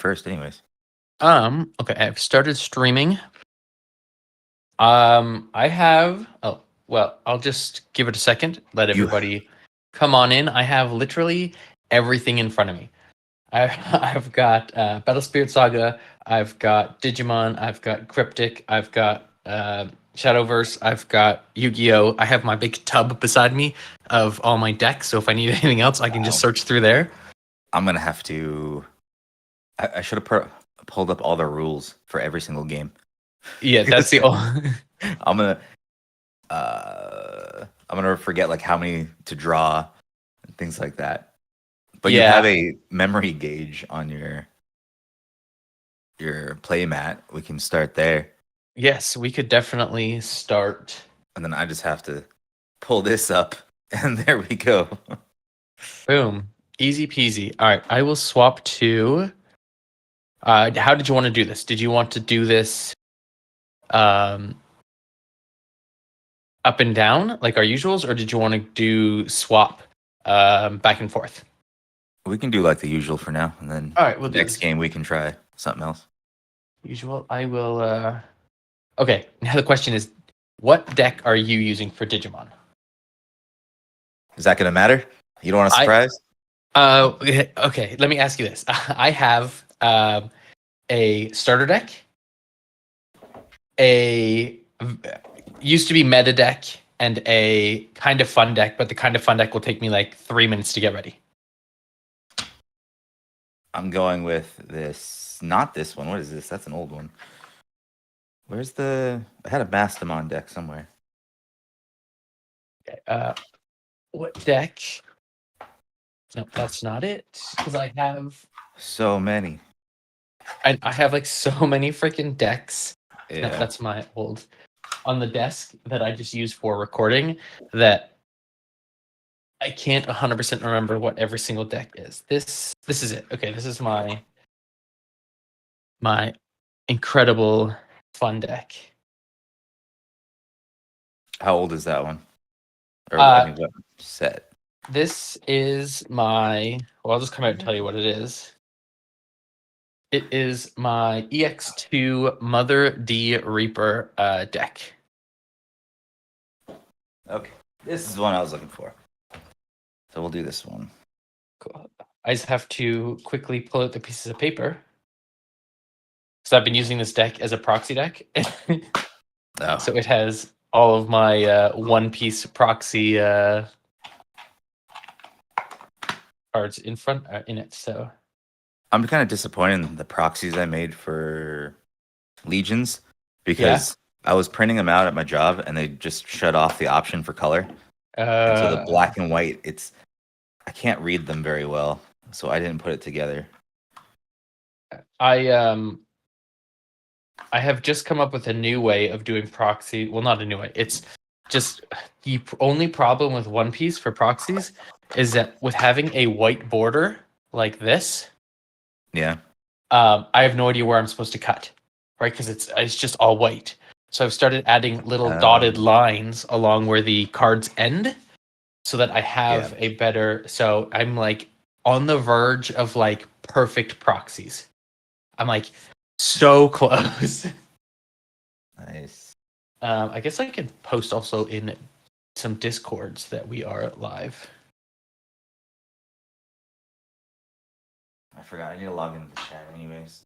first, anyways. Okay, I've started streaming. I have. Oh, well, I'll just give it a second. Let You- everybody come on in. I have literally everything in front of me. I've got Battle Spirit Saga. I've got Digimon. I've got Cryptic. I've got Shadowverse. I've got Yu-Gi-Oh. I have my big tub beside me of all my decks. So if I need anything else, I can just search through there. I'm gonna have to. I should have pulled up all the rules for every single game. Yeah, that's the only. I'm gonna forget like how many to draw and things like that. But you have a memory gauge on your play mat. We can start there. Yes, we could definitely start. And then I just have to pull this up, and there we go. Boom. Easy peasy. All right, I will swap to. How did you want to do this? Did you want to do this up and down like our usuals, or did you want to do swap back and forth? We can do like the usual for now, and then All right, we'll do next this. game we can try something else. Usual. I will. Okay. Now the question is, what deck are you using for Digimon? Is that gonna matter? You don't want a surprise? Okay. Let me ask you this. I have a starter deck, a used to be meta deck, and a kind of fun deck. But the kind of fun deck will take me like 3 minutes to get ready. I'm going with this. Not this one. What is this? That's an old one. Where's the? I had a Mastamon deck somewhere. Okay, what deck? No, that's not it. Because I have so many. I have like so many freaking decks. Yeah, No, that's my old on the desk that I just use for recording. That I can't 100% remember what every single deck is. This is it. Okay, this is my incredible fun deck. How old is that one? Or I mean, what set? This is my. Well, I'll just come out and tell you what it is. It is my EX2 Mother D Reaper deck. Okay, this is the one I was looking for. So we'll do this one. Cool. I just have to quickly pull out the pieces of paper. So I've been using this deck as a proxy deck. Oh. So it has all of my one-piece proxy cards in it. So I'm kind of disappointed in the proxies I made for Legions because I was printing them out at my job and they just shut off the option for color. And so the black and white, I can't read them very well, so I didn't put it together. I have just come up with a new way of doing proxy. Well, not a new way. It's just the only problem with One Piece for proxies is that with having a white border like this, yeah, I have no idea where I'm supposed to cut, right? Because it's just all white. So I've started adding little dotted lines along where the cards end, so that I have a better. So I'm like on the verge of like perfect proxies. I'm like so close. Nice. I guess I can post also in some Discords that we are live. I forgot. I need to log into the chat anyways.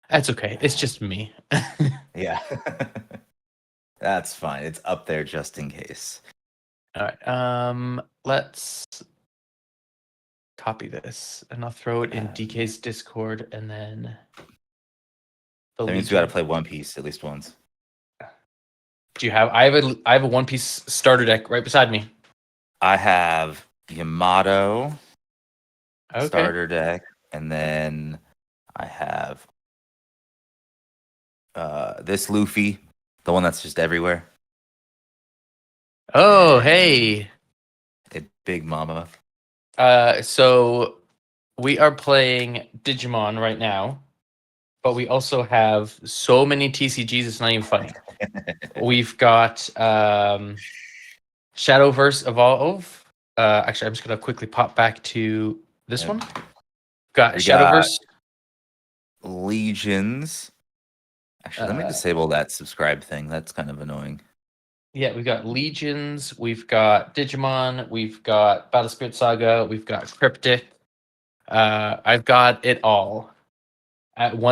That's okay. It's just me. Yeah. That's fine. It's up there just in case. All right. Let's copy this and I'll throw it in DK's Discord and then. That means we got to play One Piece at least once. Do you have? I have a One Piece starter deck right beside me. I have Yamato starter deck, and then I have this Luffy, the one that's just everywhere. Oh, hey, Big Mama. So we are playing Digimon right now. But we also have so many TCGs, it's not even funny. We've got Shadowverse Evolve. Actually, I'm just going to quickly pop back to this one. Got Shadowverse. Legions. Actually, let me disable that subscribe thing. That's kind of annoying. Yeah, we've got Legions, we've got Digimon, we've got Battle Spirit Saga, we've got Cryptic. I've got it all.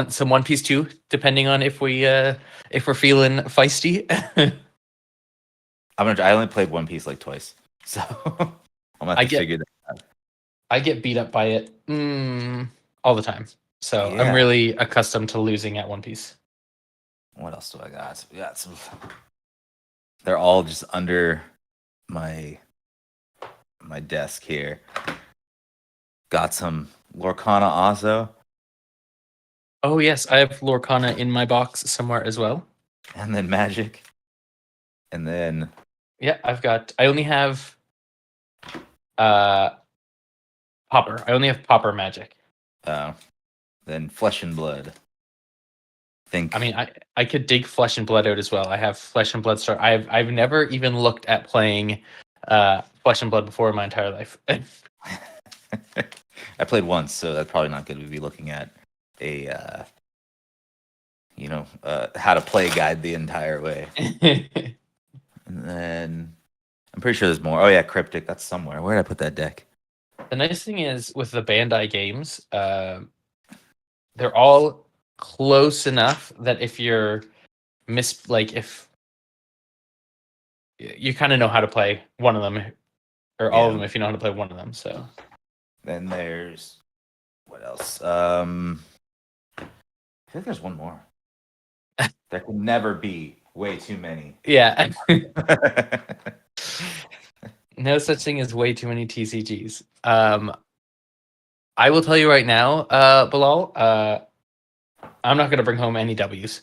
Some One Piece too, depending on if we're feeling feisty. I only played One Piece like twice, so I'm gonna have to figure that out. I get beat up by it all the time, so I'm really accustomed to losing at One Piece. What else do I got? We got some. They're all just under my desk here. Got some Lorcana also. Oh yes, I have Lorcana in my box somewhere as well. And then Magic. And then yeah, I only have Popper. I only have Popper Magic. Then Flesh and Blood. I could dig Flesh and Blood out as well. I have Flesh and Blood start. I've never even looked at playing Flesh and Blood before in my entire life. I played once, so that's probably not good to be looking at a how to play guide the entire way. And then I'm pretty sure there's more. Oh yeah, Cryptic. That's somewhere. Where did I put that deck? The nice thing is with the Bandai games, they're all close enough that if you're if you kind of know how to play one of them or all of them, if you know how to play one of them. So then there's what else? I think there's one more. There can never be way too many. Yeah. No such thing as way too many TCGs. I will tell you right now, Bilal, I'm not going to bring home any W's.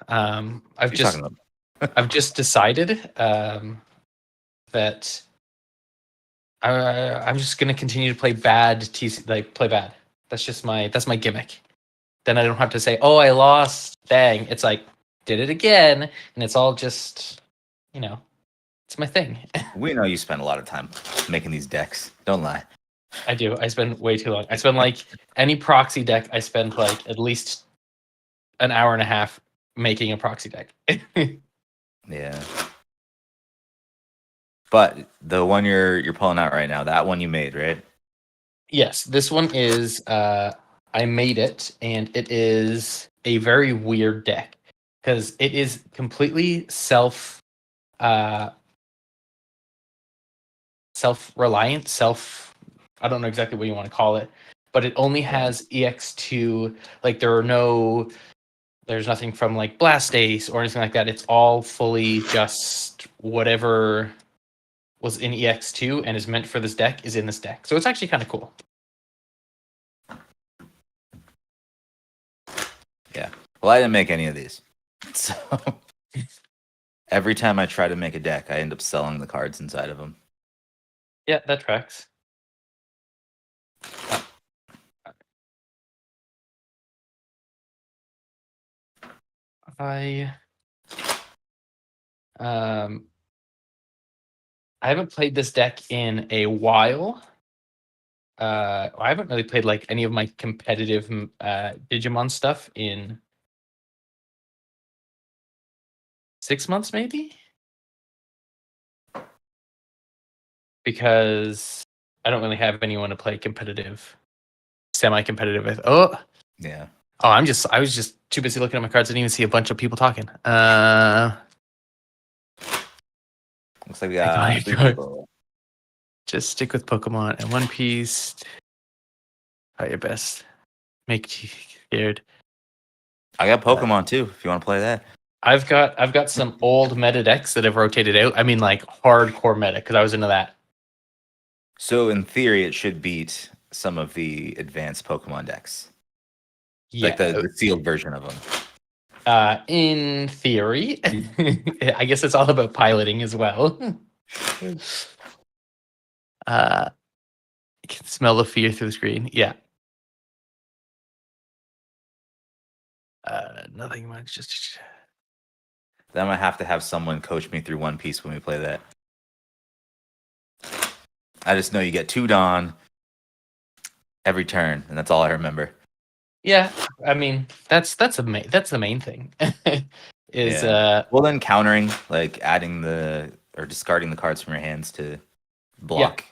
I've just decided that I'm just going to continue to play bad play bad. That's my gimmick. Then I don't have to say, "Oh, I lost." Dang, it's like did it again, and it's all just, it's my thing. We know you spend a lot of time making these decks. Don't lie. I do. I spend way too long. I spend any proxy deck. I spend at least an hour and a half making a proxy deck. Yeah. But the one you're pulling out right now, that one you made, right? Yes, this one is. I made it, and it is a very weird deck because it is completely self-reliant. I don't know exactly what you want to call it, but it only has EX2. There's nothing from Blast Ace or anything like that. It's all fully just whatever was in EX2 and is meant for this deck is in this deck. So it's actually kind of cool. Yeah. Well, I didn't make any of these. So every time I try to make a deck, I end up selling the cards inside of them. Yeah, that tracks. I haven't played this deck in a while. I haven't really played any of my competitive Digimon stuff in 6 months, maybe, because I don't really have anyone to play semi-competitive with. Oh, yeah. Oh, I was just too busy looking at my cards. I didn't even see a bunch of people talking. Looks like we got 3 people. Just stick with Pokemon and One Piece. Try your best. Make you scared. I got Pokemon too, if you want to play that. I've got some old meta decks that have rotated out. I mean, hardcore meta, because I was into that. So in theory, it should beat some of the advanced Pokemon decks. Yeah. The sealed version of them. In theory. I guess it's all about piloting as well. I can smell the fear through the screen. Yeah. Nothing much. Just Then I'm gonna have to have someone coach me through One Piece when we play that. I just know you get 2 Dawn every turn, and that's all I remember. Yeah, I mean that's the main thing. Is well then countering, like adding or discarding the cards from your hands to block. Yeah.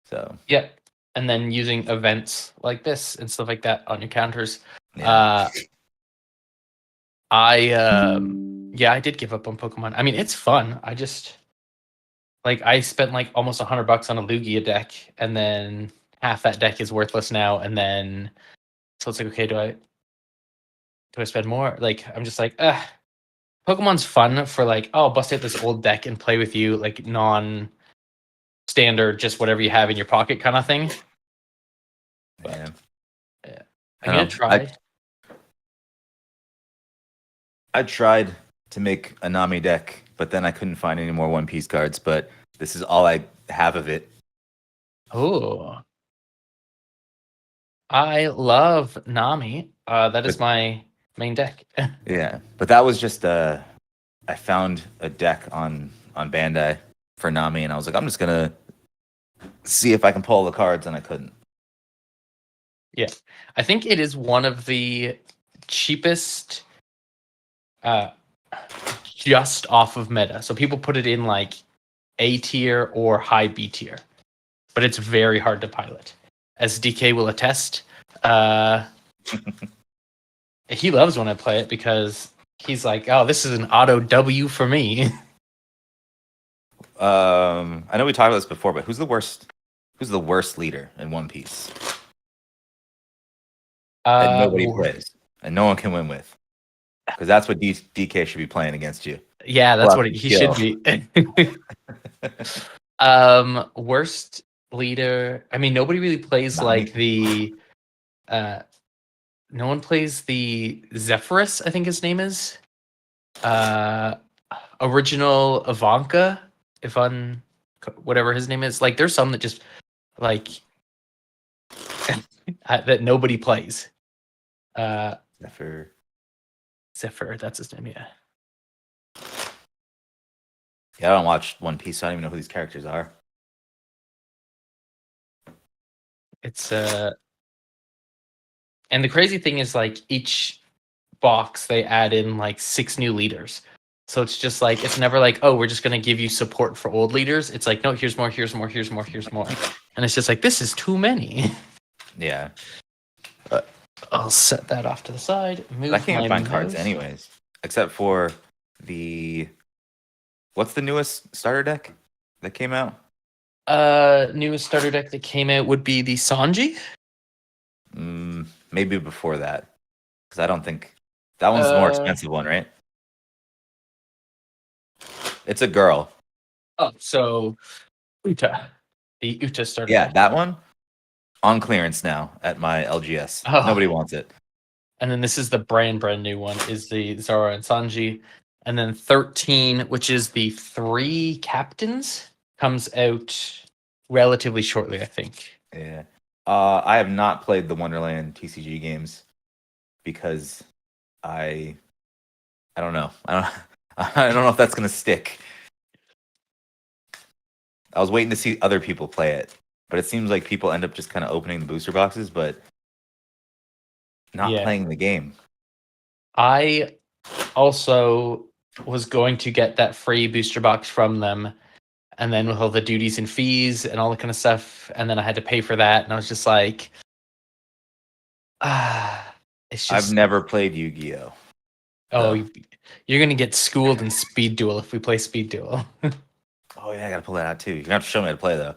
So yeah, and then using events like this and stuff like that on your counters. yeah. I did give up on Pokemon. I mean, it's fun. I just I spent like almost $100 on a Lugia deck, and then half that deck is worthless now. And then so it's like, okay, do I spend more? Like, I'm just like, Pokemon's fun for like, oh, bust out this old deck and play with you, like non-standard, just whatever you have in your pocket kind of thing. But, yeah, I'm gonna try. I tried to make a Nami deck, but then I couldn't find any more One Piece cards. But this is all I have of it. Oh, I love Nami. That is my main deck. Yeah, but that was just I found a deck on Bandai for Nami, and I was like, I'm just gonna see if I can pull the cards, and I couldn't. Yeah, I think it is one of the cheapest, just off of meta. So people put it in like A tier or high B tier, but it's very hard to pilot, as DK will attest. He loves when I play it because he's like, "Oh, this is an auto W for me." I know we talked about this before, but who's the worst? Who's the worst leader in One Piece? That nobody plays and no one can win with, because that's what DK should be playing against you. Yeah, that's what he should be. Worst leader. I mean, nobody really plays like the. No one plays the Zephyrus, I think his name is. Original Ivanka, whatever his name is. Like, there's some that just like that nobody plays. Zephyr, that's his name. Yeah. Yeah, I don't watch One Piece, so I don't even know who these characters are. It's and the crazy thing is, like, each box they add in like 6 new leaders. So it's just like, it's never like, oh, we're just gonna give you support for old leaders. It's like, no, here's more, here's more, here's more, here's more. And it's just like, this is too many. Yeah. But I'll set that off to the side. I can't find cards anyways, except for what's the newest starter deck that came out? Newest starter deck that came out would be the Sanji. Maybe before that, because I don't think that one's the more expensive one, right? It's a girl. Oh, so Uta, the Uta starter. Yeah, deck. That one on clearance now at my LGS. Oh. Nobody wants it. And then this is the brand new one, is the Zara and Sanji. And then 13, which is the 3 captains, comes out relatively shortly, I think. Yeah. I have not played the Wonderland TCG games because I don't know. I don't know if that's gonna stick. I was waiting to see other people play it, but it seems like people end up just kind of opening the booster boxes, but not playing the game. I also was going to get that free booster box from them, and then with all the duties and fees and all that kind of stuff, and then I had to pay for that, and I was just like, it's just... I've never played Yu-Gi-Oh. Oh, you're gonna get schooled in Speed Duel if we play Speed Duel. Oh yeah, I gotta pull that out too. You're gonna have to show me how to play though.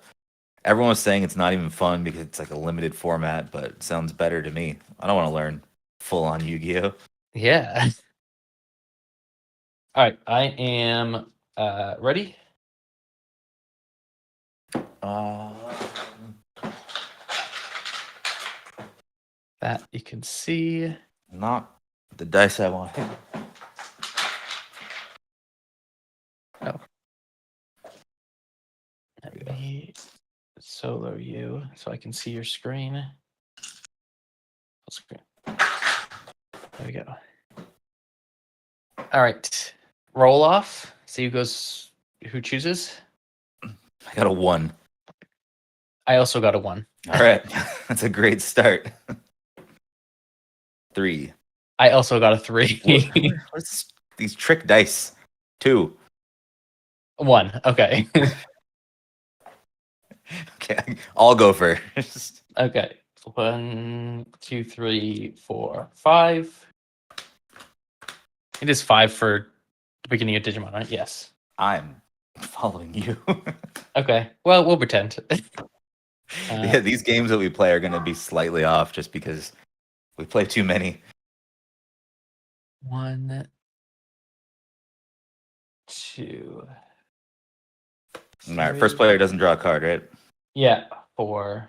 Everyone was saying it's not even fun because it's like a limited format, but it sounds better to me. I don't want to learn full on Yu-Gi-Oh. Yeah. All right, I am ready. That you can see. Not the dice I want. Oh. Let me solo you so I can see your screen. There we go. All right. Roll off. See who chooses. I got a 1. I also got a 1. All right. That's a great start. 3. I also got a 3. What's these trick dice? 2. 1. Okay. Okay, I'll go first. Okay. 1, 2, 3, 4, 5. It is 5 for the beginning of Digimon, right? Yes. I'm following you. Okay. Well, we'll pretend. Yeah, these games that we play are going to be slightly off just because we play too many. 1, 2. All right, first player doesn't draw a card, right? Yeah. 4,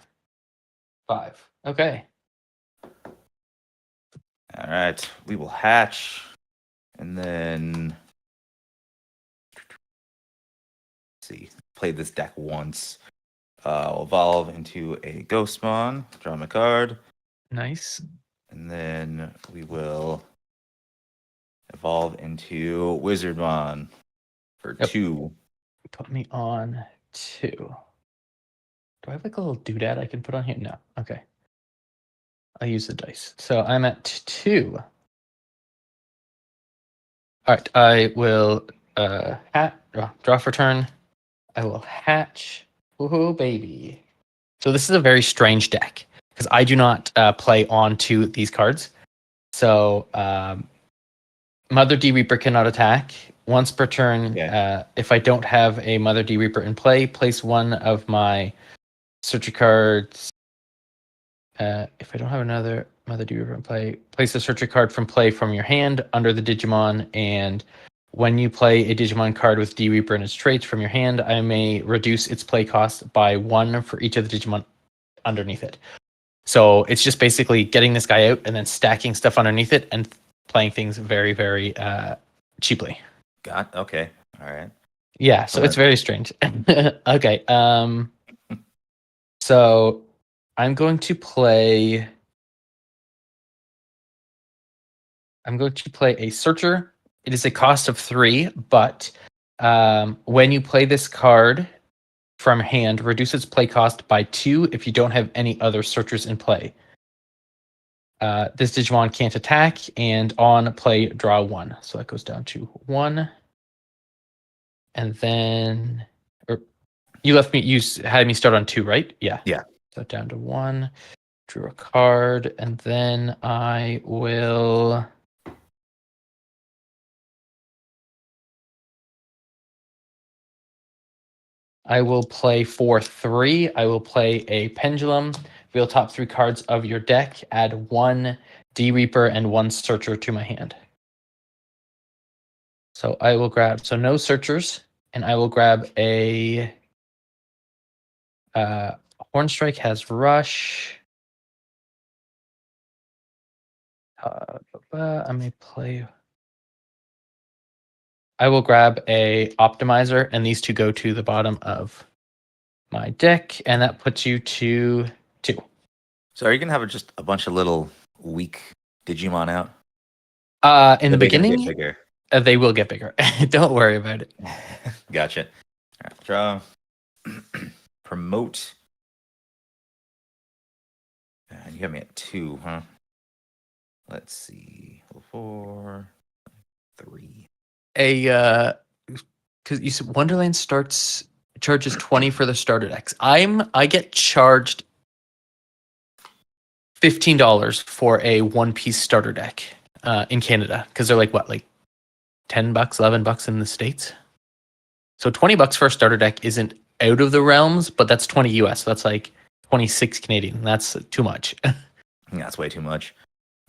5. Okay. All right, we will hatch, and then let's see. Played this deck once. I'll evolve into a Ghostmon. Draw my card. Nice. And then we will evolve into Wizardmon for 2. Put me on 2. Do I have like a little doodad I can put on here? No. Okay. I'll use the dice. So I'm at 2. All right. I will draw for turn. I will hatch. Woohoo, baby. So this is a very strange deck because I do not play onto these cards. So Mother D Reaper cannot attack. Once per turn, if I don't have a Mother D Reaper in play, place one of my search cards. If I don't have another Mother D Reaper in play, place a searcher card from play from your hand under the Digimon, and when you play a Digimon card with D Reaper and its traits from your hand, I may reduce its play cost by 1 for each of the Digimon underneath it. So it's just basically getting this guy out and then stacking stuff underneath it and playing things very, very cheaply. Okay. All right. Yeah, so it's very strange. Okay. So I'm going to play a searcher. It is a cost of 3, but when you play this card from hand, reduce its play cost by 2 if you don't have any other searchers in play. This Digimon can't attack, and on play, draw 1. So that goes down to 1. And then you had me start on 2, right? Yeah. Yeah. So down to 1. Drew a card, and then I will play for 3. I will play a Pendulum. Reveal top 3 cards of your deck. Add 1 D Reaper and 1 Searcher to my hand. So I will grab, no Searchers, and I will grab a Hornstrike has Rush. I may play. I will grab a Optimizer, and these 2 go to the bottom of my deck, and that puts you to 2. So are you gonna have just a bunch of little weak Digimon out? In the beginning, get bigger? They will get bigger. Don't worry about it. Gotcha. All right, draw. Promote. You got me at 2, huh? Let's see. 4, 3. Because you said Wonderland charges 20 for the starter decks. I get charged $15 for a one-piece starter deck in Canada because they're like $10, $11 in the States. So $20 for a starter deck isn't out of the realms, but that's 20 US. So that's like 26 Canadian. That's too much. That's way too much.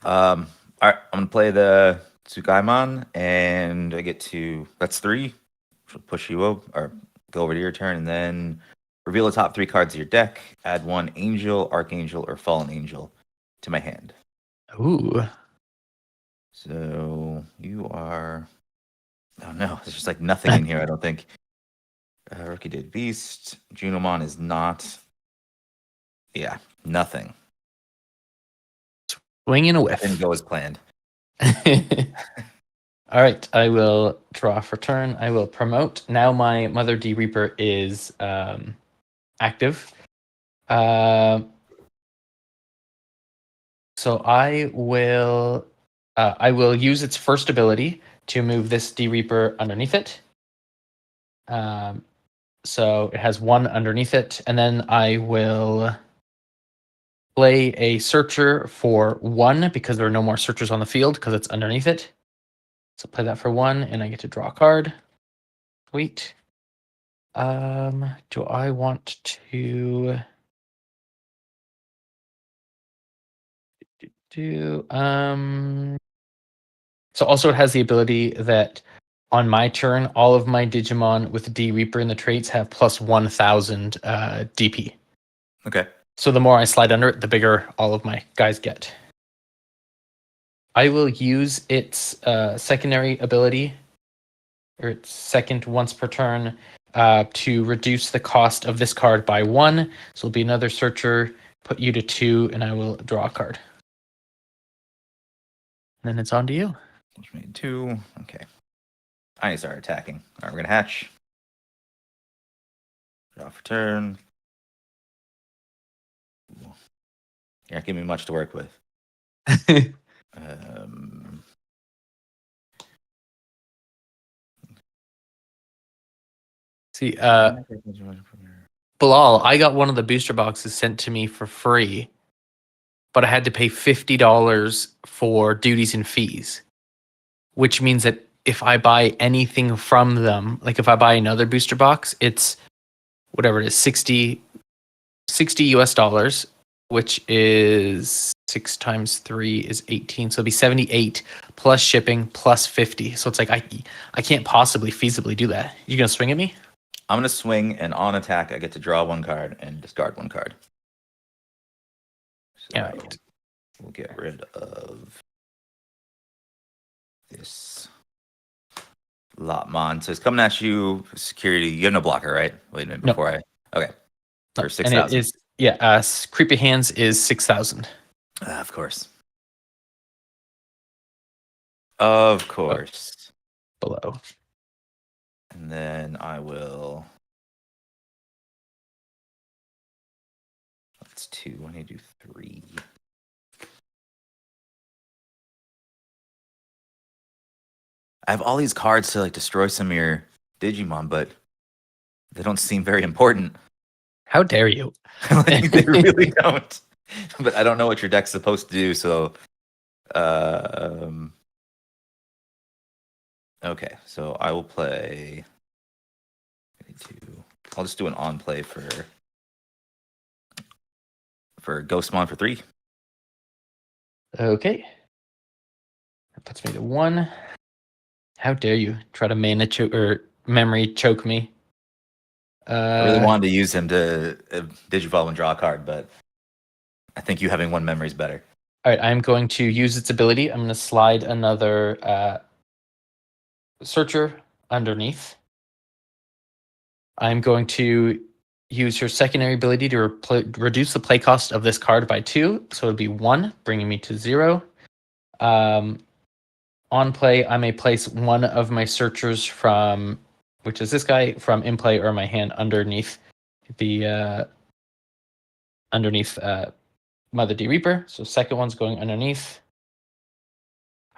All right, I'm gonna play the Tsukaimon, and I get that's 3. Push you up or go over to your turn, and then reveal the top 3 cards of your deck. Add 1 Angel, Archangel, or Fallen Angel to my hand. Ooh. So you are. Oh no, there's just like nothing in here. I don't think. Rookie did Beast. Junomon is not. Yeah, nothing. Swing and a whiff. Didn't go as planned. All right, I will draw for turn. I will promote. Now my Mother D Reaper is active. So I will use its first ability to move this D Reaper underneath it. So it has 1 underneath it, and then I will play a searcher for 1 because there are no more searchers on the field because it's underneath it. So play that for 1, and I get to draw a card. Sweet. Do I want to do so also it has the ability that on my turn, all of my Digimon with D Reaper in the traits have plus 1000 DP. Okay. So the more I slide under it, the bigger all of my guys get. I will use its secondary ability, or its second once per turn, to reduce the cost of this card by 1. So it'll be another searcher, put you to 2, and I will draw a card. And then it's on to you. Which made 2. Okay. I need to start attacking. All right, we're gonna hatch. Draw for turn. You're not giving me much to work with. See, Bilal, I got one of the booster boxes sent to me for free, but I had to pay $50 for duties and fees, which means that if I buy anything from them, like if I buy another booster box, it's whatever it is, 60 US dollars, which is 6 times 3 is 18. So it'll be 78 plus shipping plus 50. So it's like I can't possibly feasibly do that. You gonna swing at me? I'm gonna swing, and on attack, I get to draw 1 card and discard 1 card. So Yeah. We'll get rid of this Lotmon. So it's coming at you. Security. You have no blocker, right? Wait a minute before I. Okay. For 6,000. And it is Creepy Hands is 6,000. Of course. Of course. Below. And then I will. That's 2. I need to do 3. I have all these cards to like destroy some of your Digimon, but they don't seem very important. How dare you? Like, they really don't. But I don't know what your deck's supposed to do, so okay, so I will play. I'll just do an on play for Ghostmon for 3. Okay. That puts me to 1. How dare you try to memory choke me? I really wanted to use him to Digivolve and draw a card, but I think you having 1 memory is better. All right, I'm going to use its ability. I'm going to slide another searcher underneath. I'm going to use her secondary ability to reduce the play cost of this card by 2. So it would be 1, bringing me to 0. On play, I may place 1 of my searchers from, which is this guy, from in play or my hand underneath the Mother D Reaper. So second one's going underneath.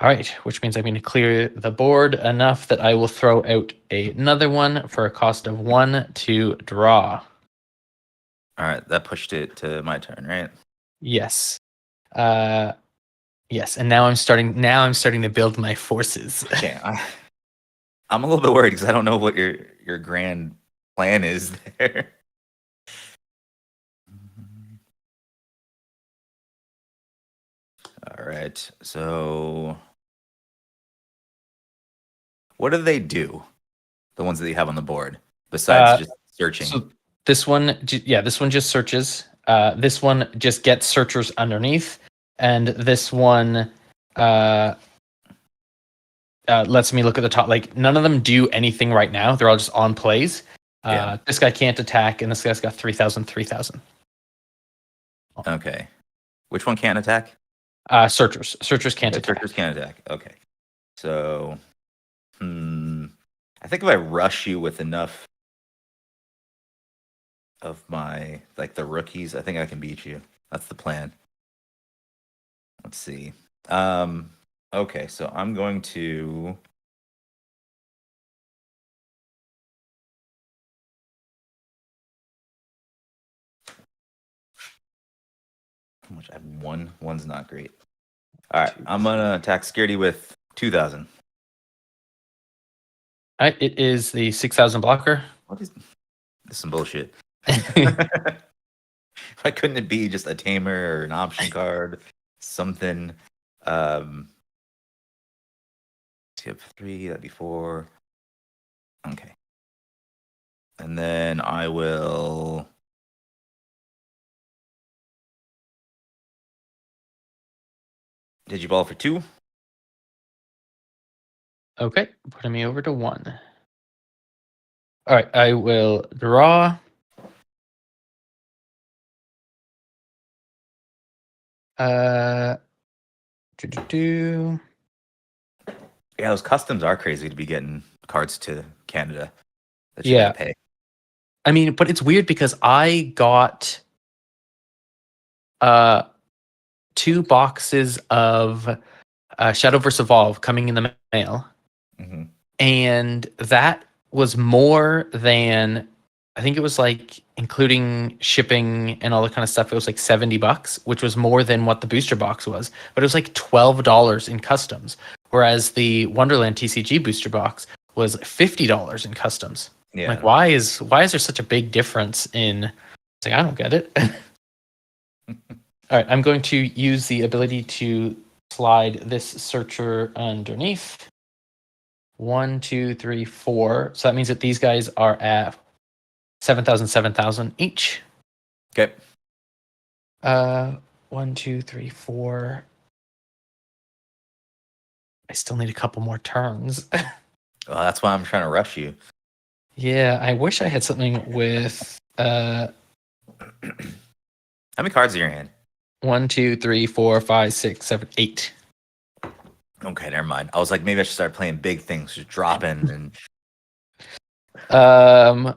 All right, which means I'm going to clear the board enough that I will throw out another one for a cost of 1 to draw. All right, that pushed it to my turn, right? Yes. Yes, and now I'm starting to build my forces. Okay, I'm a little bit worried because I don't know what your grand plan is there. All right, so what do they do? The ones that you have on the board, besides just searching. So this one just searches. This one just gets searchers underneath, and this one lets me look at the top. Like, none of them do anything right now. They're all just on plays. This guy can't attack, and this guy's got 3,000, 3,000. Okay. Which one can't attack? Searchers. Searchers can't attack. Searchers can't attack. Okay. So, I think if I rush you with enough of my, like, the rookies, I think I can beat you. That's the plan. Let's see. Okay, so I'm going to. How much? I have one. One's not great. All right, I'm gonna attack Scaredy with 2,000. All right, it is the 6,000 blocker. What is this? Is some bullshit. Why couldn't it be just a tamer or an option card? Something. Tip 3, that'd be 4. Okay. And then I will. Digiball for 2. Okay, putting me over to 1. All right, I will draw. Yeah, those customs are crazy to be getting cards to Canada that you gotta pay. I mean, but it's weird because I got 2 boxes of Shadow vs. Evolve coming in the mail. Mm-hmm. And that was more than, I think it was like, including shipping and all that kind of stuff, it was like $70, which was more than what the booster box was. But it was like $12 in customs, whereas the Wonderland TCG booster box was $50 in customs. Yeah. Like, why is there such a big difference in? It's like, I don't get it. All right, I'm going to use the ability to slide this searcher underneath. 1, 2, 3, 4. So that means that these guys are at 7,000, 7,000 each. Okay. 1, 2, 3, 4. I still need a couple more turns. Well, that's why I'm trying to rush you. Yeah, I wish I had something with How many cards in your hand? 1, 2, 3, 4, 5, 6, 7, 8. Okay, never mind. I was like, maybe I should start playing big things, just dropping and. 5.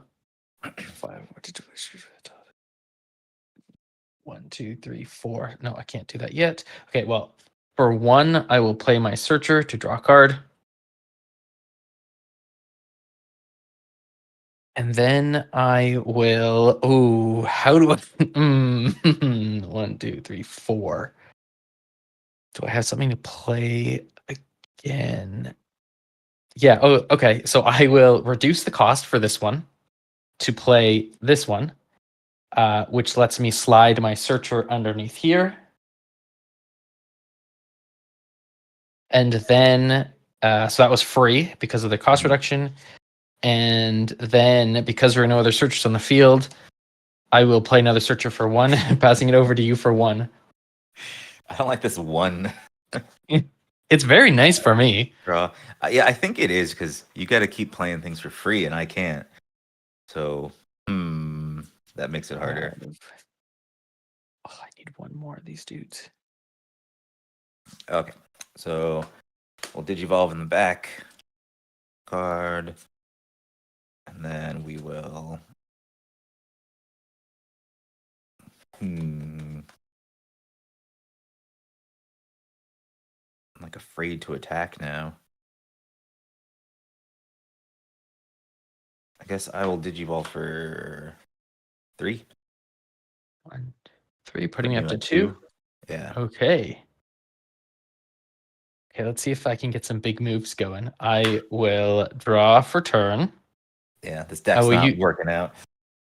What did I shoot? 1, 2, 3, 4. No, I can't do that yet. Okay, well, for 1, I will play my searcher to draw a card. And then I will. Oh, how do I? 1, 2, 3, 4. Do I have something to play again? Yeah. Oh, okay. So I will reduce the cost for this one to play this one, which lets me slide my searcher underneath here. And then, so that was free because of the cost reduction. And then, because there are no other searchers on the field, I will play another searcher for 1, passing it over to you for 1. I don't like this 1. It's very nice for me. Draw. Yeah, I think it is because you got to keep playing things for free, and I can't. So, that makes it harder. Oh, I need 1 more of these dudes. Okay, so we'll Digivolve in the back card, and then we will. I'm like afraid to attack now. I guess I will Digivolve for 3. 1, 3, putting me up to 2. 2. Yeah. Okay. Okay, let's see if I can get some big moves going. I will draw for turn. Yeah, this deck's not working out.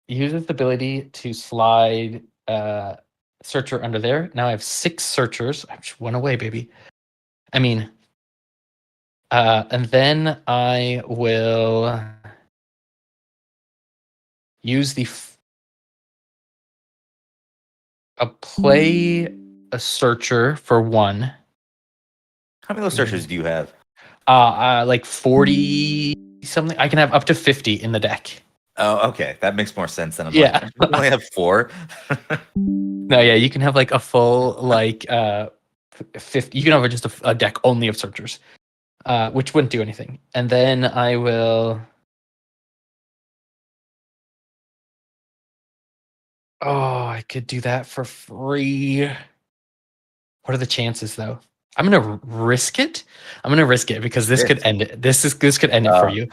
Use its ability to slide searcher under there. Now I have 6 searchers. I just went away, baby. I mean, and then I will use the play a searcher for 1. How many of those searchers do you have? Like 40 something. I can have up to 50 in the deck. Oh, okay. That makes more sense than I'm like, I only have 4. No, yeah, you can have like a full 50. You can have just a deck only of searchers, which wouldn't do anything. And then I will. Oh, I could do that for free. What are the chances, though? I'm gonna risk it. I'm gonna risk it because this could end it. This could end it for you.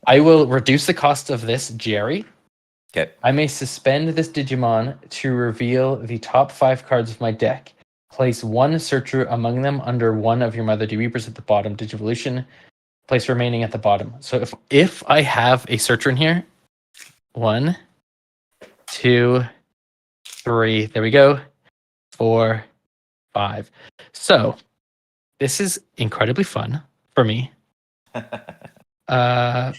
I will reduce the cost of this, Jerry. Okay. I may suspend this Digimon to reveal the top 5 cards of my deck. Place one searcher among them under one of your Mother D Reapers at the bottom. Digivolution. Place remaining at the bottom. So if I have a searcher in here, 1, 2, 3. There we go. 4, 5. So this is incredibly fun for me. So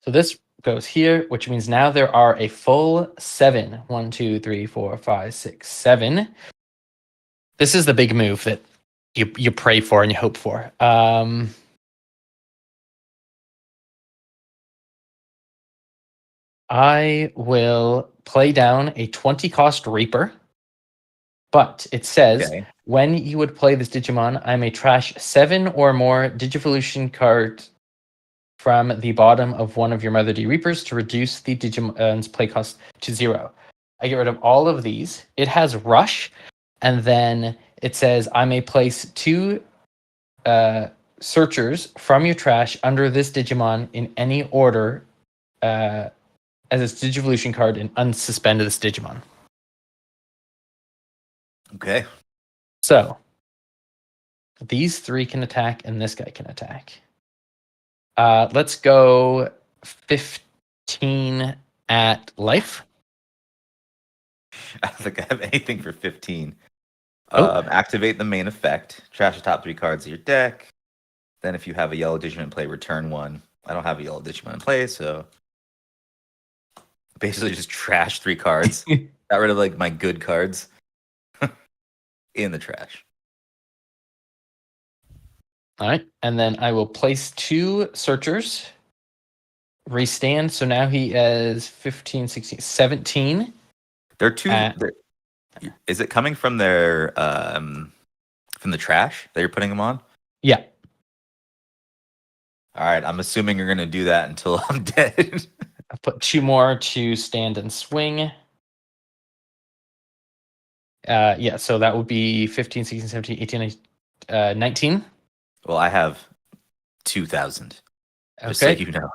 this goes here, which means now there are a full 7. 1, 2, 3, 4, 5, 6, 7. This is the big move that you pray for and you hope for. I will play down a 20 cost Reaper, but it says when you would play this Digimon, I may trash 7 or more Digivolution cards from the bottom of one of your Mother D Reapers to reduce the Digimon's play cost to 0. I get rid of all of these. It has Rush, and then it says I may place 2 searchers from your trash under this Digimon in any order as its Digivolution card and unsuspend this Digimon. Okay. So these 3 can attack, and this guy can attack. Let's go 15 at life. I don't think I have anything for 15. Activate the main effect. Trash the top 3 cards of your deck. Then if you have a yellow Digimon in play, return 1. I don't have a yellow Digimon in play, so basically just trash 3 cards. Got rid of like my good cards in the trash. All right, and then I will place 2 searchers. Restand, so now he is 15, 16, 17. They're 2. Is it coming from their from the trash that you're putting them on? Yeah. All right, I'm assuming you're gonna do that until I'm dead. I'll put 2 more to stand and swing. Yeah, so that would be 15, 16, 17, 18, 19. Well, I have 2,000. Just Okay. so you know.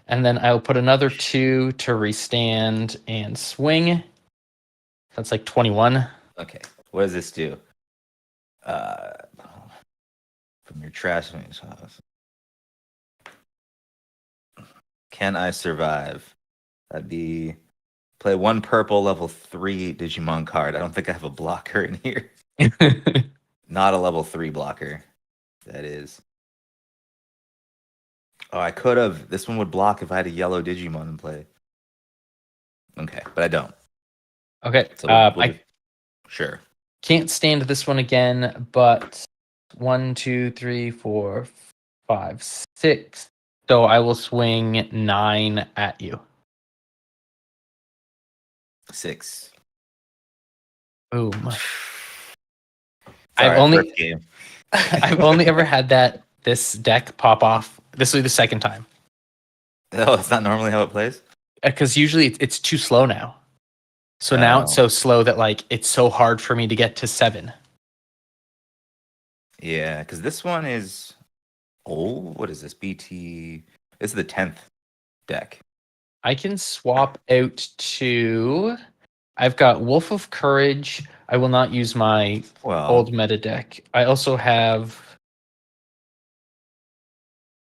And then I'll put another 2 to restand and swing. That's like 21. Okay. What does this do? From your trash. Can I survive? That'd be play 1 purple level 3 Digimon card. I don't think I have a blocker in here. Not a level 3 blocker. That is. Oh, I could have. This one would block if I had a yellow Digimon in play. Okay, but I don't. Okay. So I sure. Can't stand this one again, but 1, 2, 3, 4, 5, 6. So I will swing 9 at you. 6. Boom. Sorry, I've only ever had this deck pop off. This will be the second time. Oh, it's not normally how it plays? Because usually it's too slow now. So now it's so slow that like it's so hard for me to get to 7. Yeah, because this one is what is this? BT. This is the 10th deck. I can swap out to. I've got Wolf of Courage. I will not use my old meta deck. I also have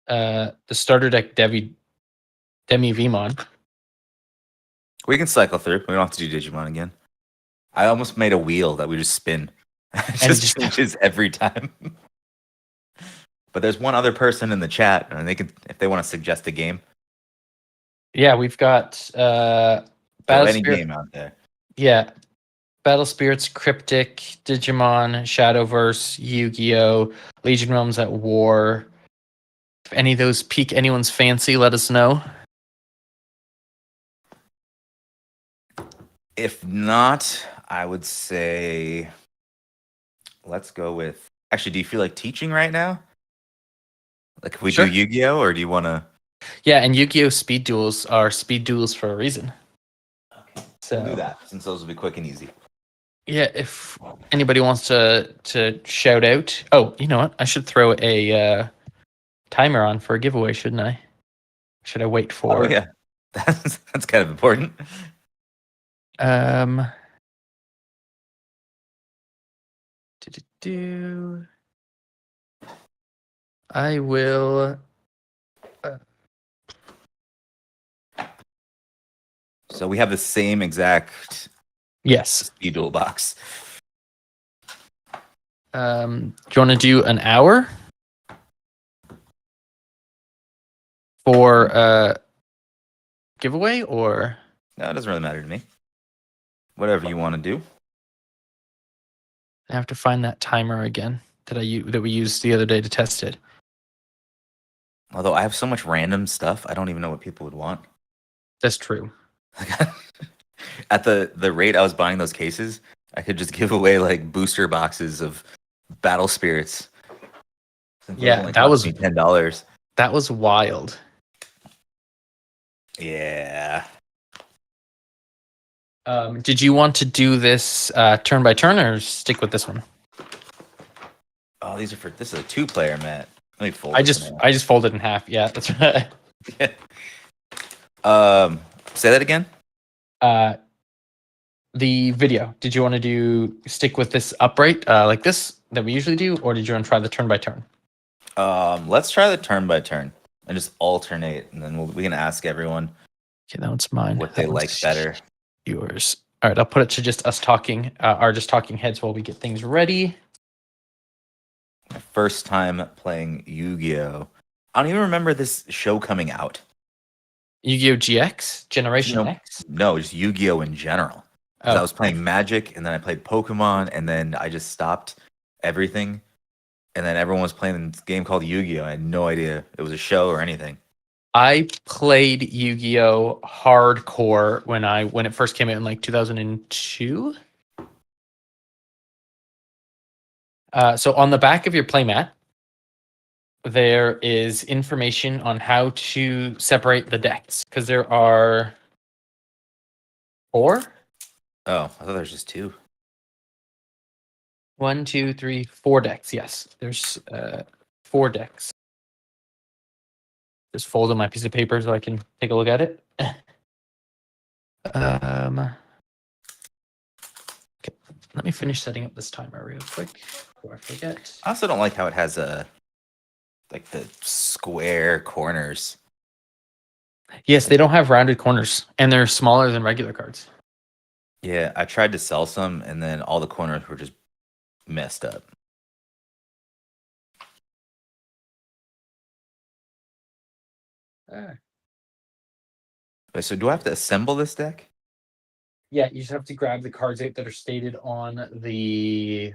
the starter deck Demi Vmon. We can cycle through. We don't have to do Digimon again. I almost made a wheel that we just spin. It just changes every time. But there's one other person in the chat, and they can, if they want to suggest a game. Yeah, we've got any game out there. Yeah, Battle Spirits, Cryptic, Digimon, Shadowverse, Yu-Gi-Oh, Legion Realms at War. If any of those pique anyone's fancy, let us know. If not, I would say let's go with. Actually, do you feel like teaching right now? Like if we do Yu-Gi-Oh, or do you want to? Yeah, and Yu-Gi-Oh speed duels are speed duels for a reason. Okay. We'll do that since those will be quick and easy. Yeah, if anybody wants to shout out. Oh, you know what? I should throw a timer on for a giveaway, shouldn't I? Should I wait for? Oh yeah, that's kind of important. I will. So we have the same exact speed duel box. Do you want to do an hour for giveaway or? No, it doesn't really matter to me. Whatever you want to do. I have to find that timer again that we used the other day to test it. Although I have so much random stuff, I don't even know what people would want. That's true. At the rate I was buying those cases, I could just give away like booster boxes of battle spirits. Yeah, that was $10. That was wild. Yeah. Did you want to do this turn by turn or stick with this one? Oh, this is a 2-player, Matt. Let me fold. I just folded in half. Yeah, that's right. Say that again. The video. Did you want to stick with this upright like this that we usually do, or did you want to try the turn by turn? Let's try the turn by turn and just alternate, and then we can ask everyone. Okay, that one's mine. What they like better. Yours. All right, I'll put it to just us talking, just talking heads while we get things ready. My first time playing Yu-Gi-Oh! I don't even remember this show coming out. Yu-Gi-Oh! GX? Generation X? No, just Yu-Gi-Oh! In general. I was playing Magic, and then I played Pokemon, and then I just stopped everything. And then everyone was playing this game called Yu-Gi-Oh! I had no idea it was a show or anything. I played Yu-Gi-Oh! Hardcore when it first came out in like 2002. So on the back of your playmat, there is information on how to separate the decks because there are 4. Oh, I thought there was just 2. 1, 2, 3, 4 decks. Yes, there's 4 decks. Just fold on my piece of paper so I can take a look at it. Okay. Let me finish setting up this timer real quick before I forget. I also don't like how it has like the square corners. Yes, they don't have rounded corners, and they're smaller than regular cards. Yeah, I tried to sell some, and then all the corners were just messed up. Wait, so do I have to assemble this deck? Yeah, you just have to grab the cards out that are stated on the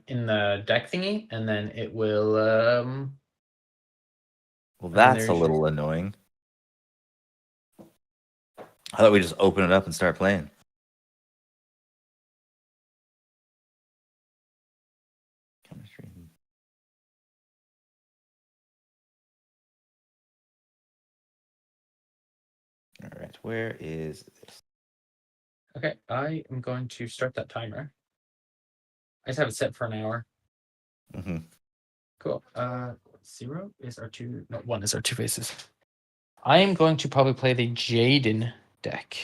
in the deck thingy, and then it will. Well, that's a little annoying. I thought we just open it up and start playing. Chemistry. All right, where is this? Okay, I am going to start that timer. I just have it set for an hour. Mm-hmm. Cool. 0 is our 2. No, 1 is our 2 faces. I am going to probably play the Jaden deck.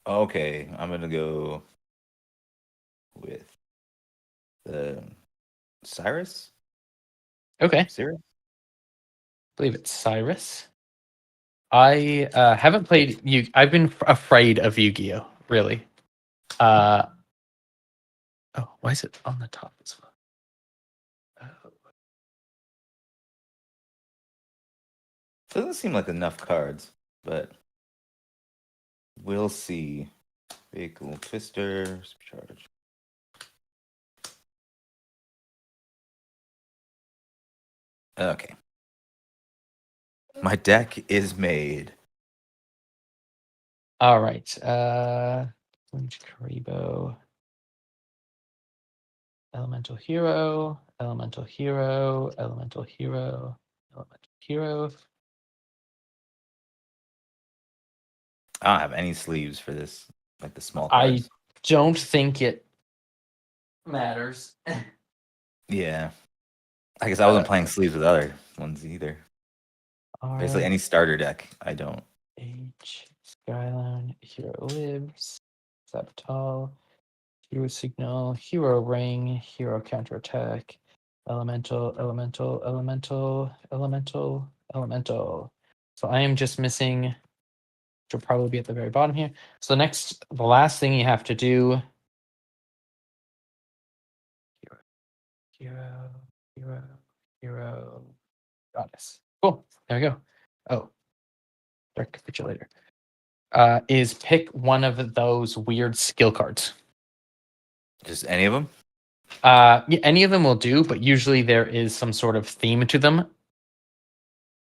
Okay, I'm gonna go with the Cyrus. Okay. Cyrus? I believe it's Cyrus. I haven't played Yu. I've been afraid of Yu-Gi-Oh! Really. Oh, why is it on the top as well? Oh. Doesn't seem like enough cards, but we'll see. Vehicle Twister, charge. Okay. My deck is made. All right. Karibo. Elemental Hero, Elemental Hero, Elemental Hero, Elemental Hero. I don't have any sleeves for this, like the small I cards. don't think it matters. Yeah. I guess I wasn't playing sleeves with other ones either. Basically, any starter deck, I don't. H, Skyline, Hero Lives, Sabotal, Hero Signal, Hero Ring, Hero Counterattack, Elemental, Elemental, Elemental, Elemental, Elemental. So I am just missing, which will probably be at the very bottom here. So the last thing you have to do. Hero, Goddess. Cool. There we go. Oh, Dark Capitulator. Is pick one of those weird skill cards. Just any of them? Yeah, any of them will do, but usually there is some sort of theme to them.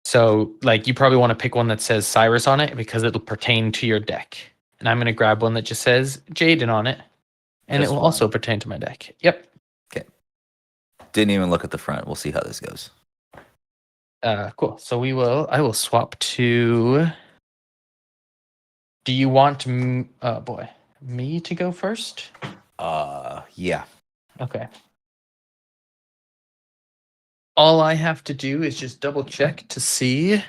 So, like, you probably want to pick one that says Cyrus on it because it'll pertain to your deck. And I'm going to grab one that just says Jaden on it, and Just it will one. also pertain to my deck. Yep. Okay. Didn't even look at the front. We'll see how this goes. Cool. So I will swap to. Do you want me to go first? Yeah. Okay. All I have to do is just double check to see.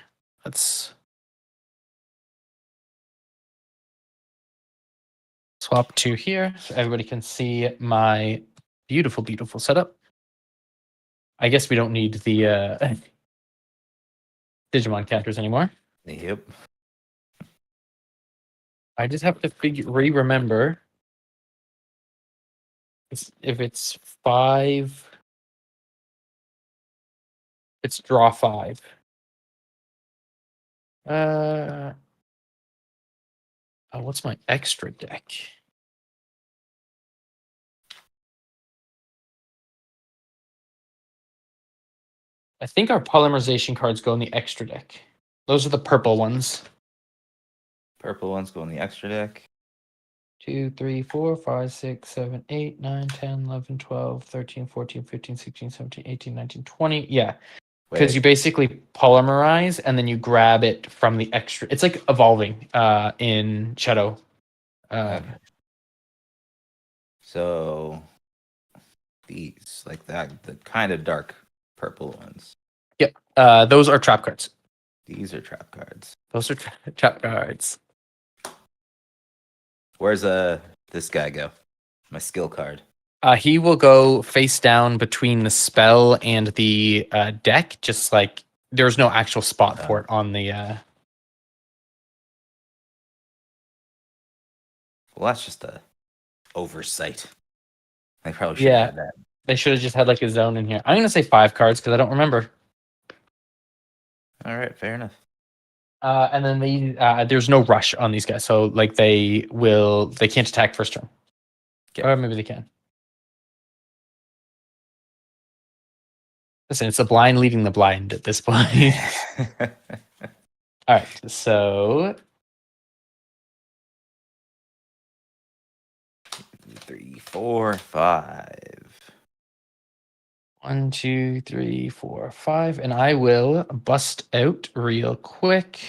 Let's swap to here so everybody can see my beautiful, beautiful setup. I guess we don't need the Digimon counters anymore. Yep. I just have to remember if it's 5, it's draw 5. What's my extra deck? I think our polymerization cards go in the extra deck. Those are the purple ones. Purple ones go in the extra deck. 2, 3, 4, 5, 6, 7, 8, 9, 10, 11, 12, 13, 14, 15, 16, 17, 18, 19, 20. Yeah. Because you basically polymerize and then you grab it from the extra. It's like evolving in Shadow. Okay. So these, like that, the kind of dark purple ones. Yep. Those are trap cards. These are trap cards. Those are trap cards. Where's this guy go? My skill card. He will go face down between the spell and the deck, just like there's no actual spot for it on the. Well, that's just a oversight. They probably should have had that. They should have just had like a zone in here. I'm gonna say 5 cards because I don't remember. All right, fair enough. And then there's no rush on these guys, so like they can't attack first turn. Okay. Or maybe they can. Listen, it's the blind leading the blind at this point. All right, so 3, 4, 5. 1, 2, 3, 4, 5, and I will bust out real quick.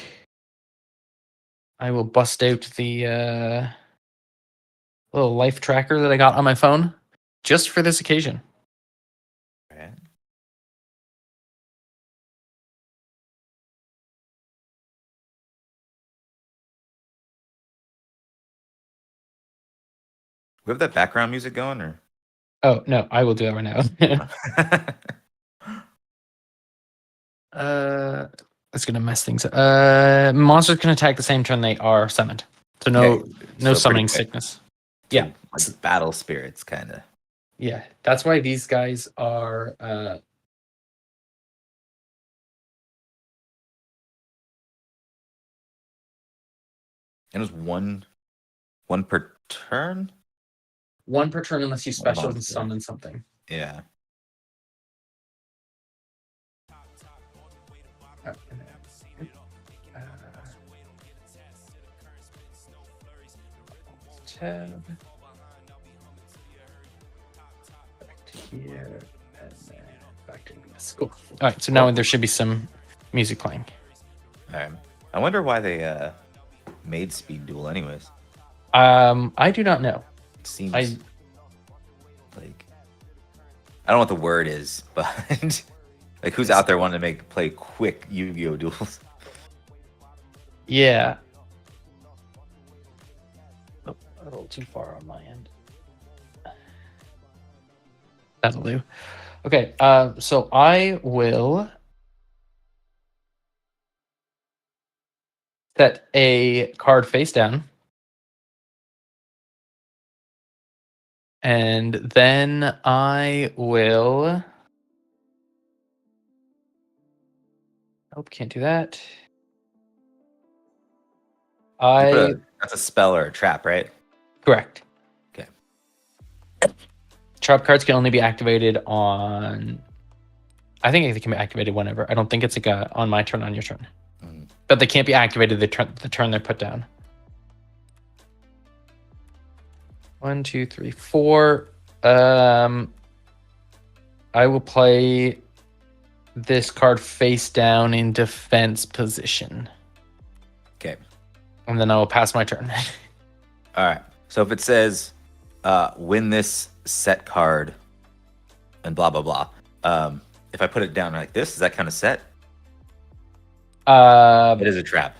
I will bust out the little life tracker that I got on my phone just for this occasion. Right. We have that background music going, or? Oh no, I will do that right now. It's gonna mess things up. Monsters can attack the same turn they are summoned, so no summoning sickness. So, yeah, like battle spirits, kind of. Yeah, that's why these guys are. It was one per turn. 1 per turn unless you special and summon something. Yeah. Tab. Back to here and then back to this. Cool. All right, so now there should be some music playing. All right. I wonder why they made Speed Duel, anyways? I do not know. It seems like I don't know what the word is, but like who's out there wanting to play quick Yu-Gi-Oh duels? Yeah. Oh, a little too far on my end. That'll do. Okay, so I will set a card face down. And then I will... Nope, can't do that. That's a spell or a trap, right? Correct. Okay. Trap cards can only be activated on... I think they can be activated whenever. I don't think it's like on my turn, on your turn. But they can't be activated the turn they're put down. 1, 2, 3, 4. I will play this card face down in defense position. Okay. And then I will pass my turn. All right. So if it says, win this set card and blah, blah, blah. If I put it down like this, is that kind of set? It is a trap.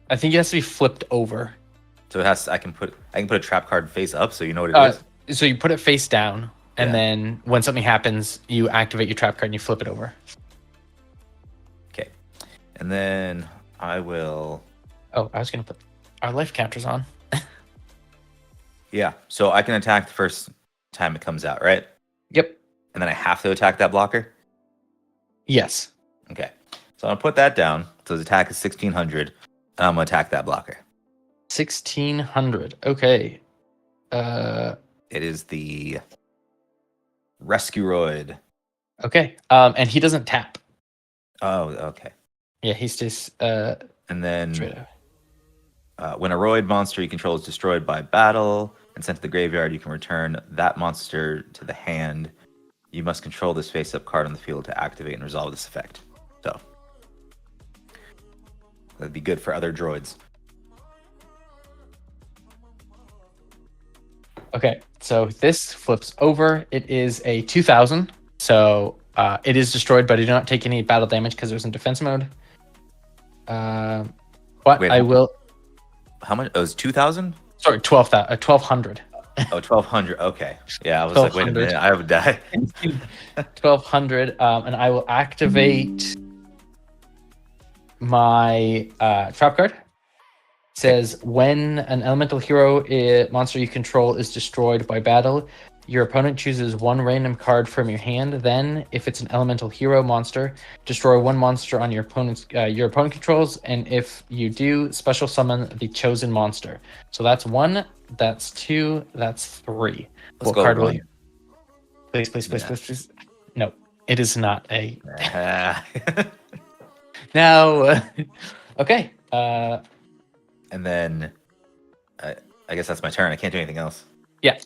I think it has to be flipped over. So it has. I can put a trap card face up, so you know what it is. So you put it face down, and then when something happens, you activate your trap card and you flip it over. Okay, and then I will. Oh, I was gonna put our life counters on. Yeah, so I can attack the first time it comes out, right? Yep. And then I have to attack that blocker. Yes. Okay, so I'm gonna put that down. So his attack is 1600, and I'm gonna attack that blocker. 1600. Okay. It is the Rescueroid. Okay. And he doesn't tap. Oh, okay. Yeah, he stays. And then when a Roid monster you control is destroyed by battle and sent to the graveyard, you can return that monster to the hand. You must control this face-up card on the field to activate and resolve this effect. So that'd be good for other droids. Okay, so this flips over. It is a 2000. So it is destroyed, but I do not take any battle damage because it was in defense mode. But wait, I will... How much? It was 2000? Sorry, 1200. Oh, 1200. Okay. Yeah, I was like, wait a minute, I would die. 1200. And I will activate my trap card. It says, when an elemental hero monster you control is destroyed by battle, your opponent chooses one random card from your hand. Then, if it's an elemental hero monster, destroy one monster on your opponent controls, and if you do, special summon the chosen monster. So that's 1, that's 2, that's 3. Let's go card will you? Please. No, it is not a. Now, okay. And then, I guess that's my turn. I can't do anything else. Yeah.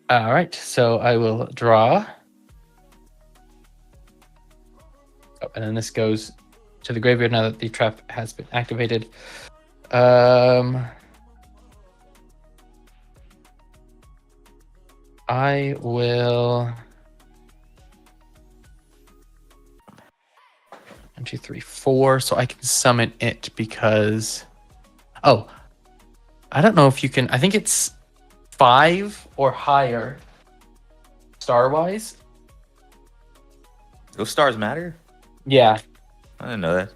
All right, so I will draw. Oh, and then this goes to the graveyard now that the trap has been activated. I will... 1, 2, 3, 4, so I can summon it because... Oh, I don't know if you can... I think it's 5 or higher star-wise. Those stars matter? Yeah. I didn't know that.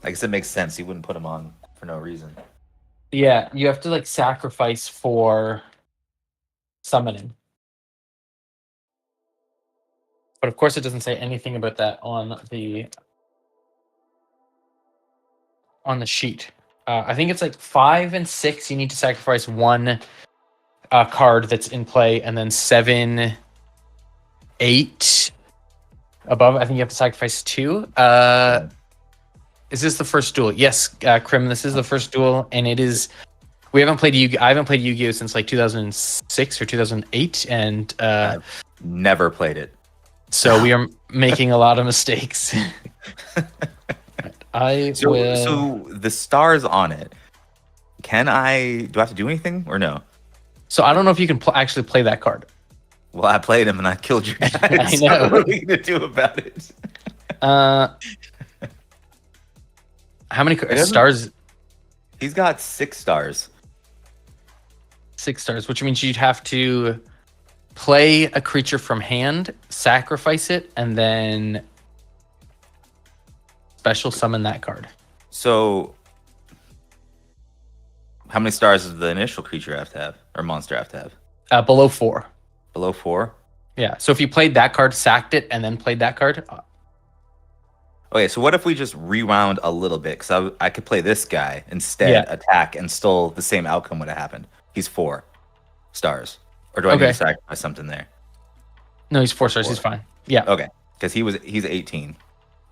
I guess it makes sense. You wouldn't put them on for no reason. Yeah, you have to like sacrifice for summoning. But of course it doesn't say anything about that on the sheet. I think it's like 5 and 6 you need to sacrifice one card that's in play, and then 7, 8 above, I think you have to sacrifice 2. Is this the first duel? Yes, Krim, this is the first duel, and it is... I haven't played Yu-Gi-Oh since like 2006 or 2008, and I've never played it. So we are making a lot of mistakes. So the stars on it. Do I have to do anything or no? So I don't know if you can actually play that card. Well, I played him and I killed your guy. I know. So what are we gonna do about it? How many stars? He's got 6 stars. 6 stars, which means you'd have to play a creature from hand, sacrifice it, and then special summon that card. So, how many stars does the initial creature have to have, or monster have to have? Below 4. Below 4? Yeah. So if you played that card, sacked it, and then played that card. Okay, so what if we just rewound a little bit? Because I could play this guy instead, attack, and still the same outcome would have happened. He's 4 stars. Or do I need to sacrifice something there? No, he's 4 stars. He's fine. Yeah. Okay, because he's 18.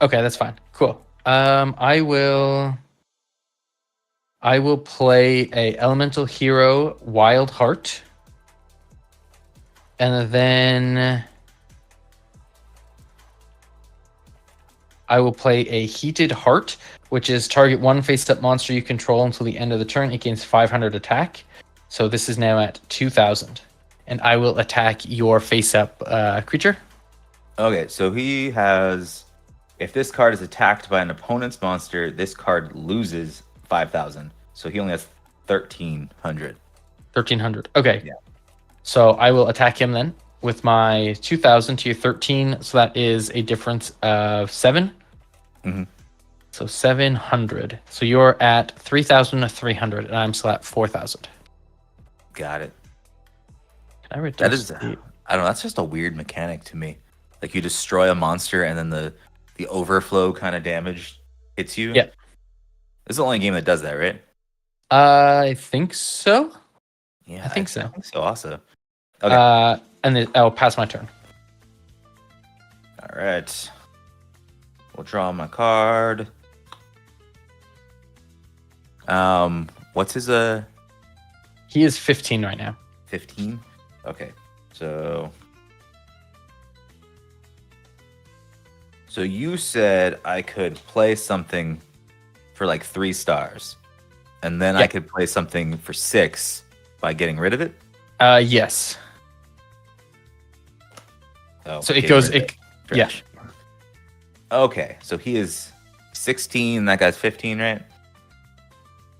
Okay, that's fine. Cool. I will play a elemental hero, Wild Heart, and then I will play a Heated Heart, which is target 1 face-up monster you control until the end of the turn. It gains 500 attack. So this is now at 2,000, and I will attack your face-up creature. Okay, so he has. If this card is attacked by an opponent's monster, this card loses 5,000. So he only has 1,300. 1,300. Okay. Yeah. So I will attack him then with my 2,000 to your 13. So that is a difference of 7. Mm-hmm. So 700. So you're at 3,300, and I'm still at 4,000. Got it. Can I reduce that is, I don't know. That's just a weird mechanic to me. Like you destroy a monster, and then the overflow kind of damage hits you. Yeah. This is the only game that does that, right? I think so. Yeah, I think so. I think so also. Okay. And then I'll pass my turn. All right. We'll draw my card. What's his He is 15 right now. 15? Okay. So you said I could play something for like 3 stars, and then I could play something for 6 by getting rid of it? Yes. Oh, so it goes. Yeah. Okay, so he is 16. That guy's 15, right?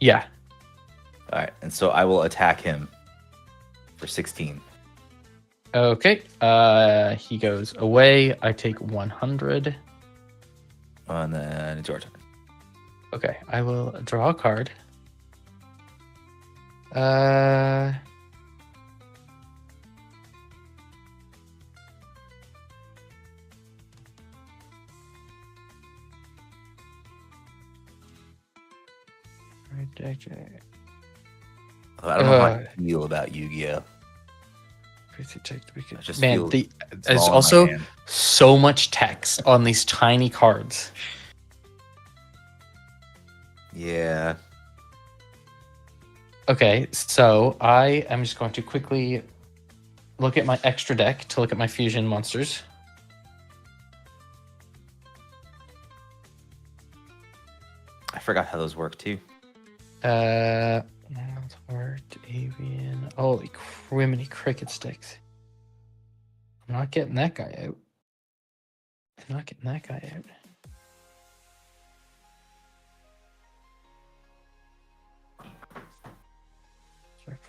Yeah. All right, and so I will attack him for 16. Okay. He goes away. I take 100. And then it's your turn. Okay, I will draw a card. I don't know how I feel about Yu-Gi-Oh. Man, there's also so much text on these tiny cards. Yeah. Okay, so I am just going to quickly look at my extra deck to look at my fusion monsters. I forgot how those work too. Avian. Holy criminy cricket sticks. I'm not getting that guy out.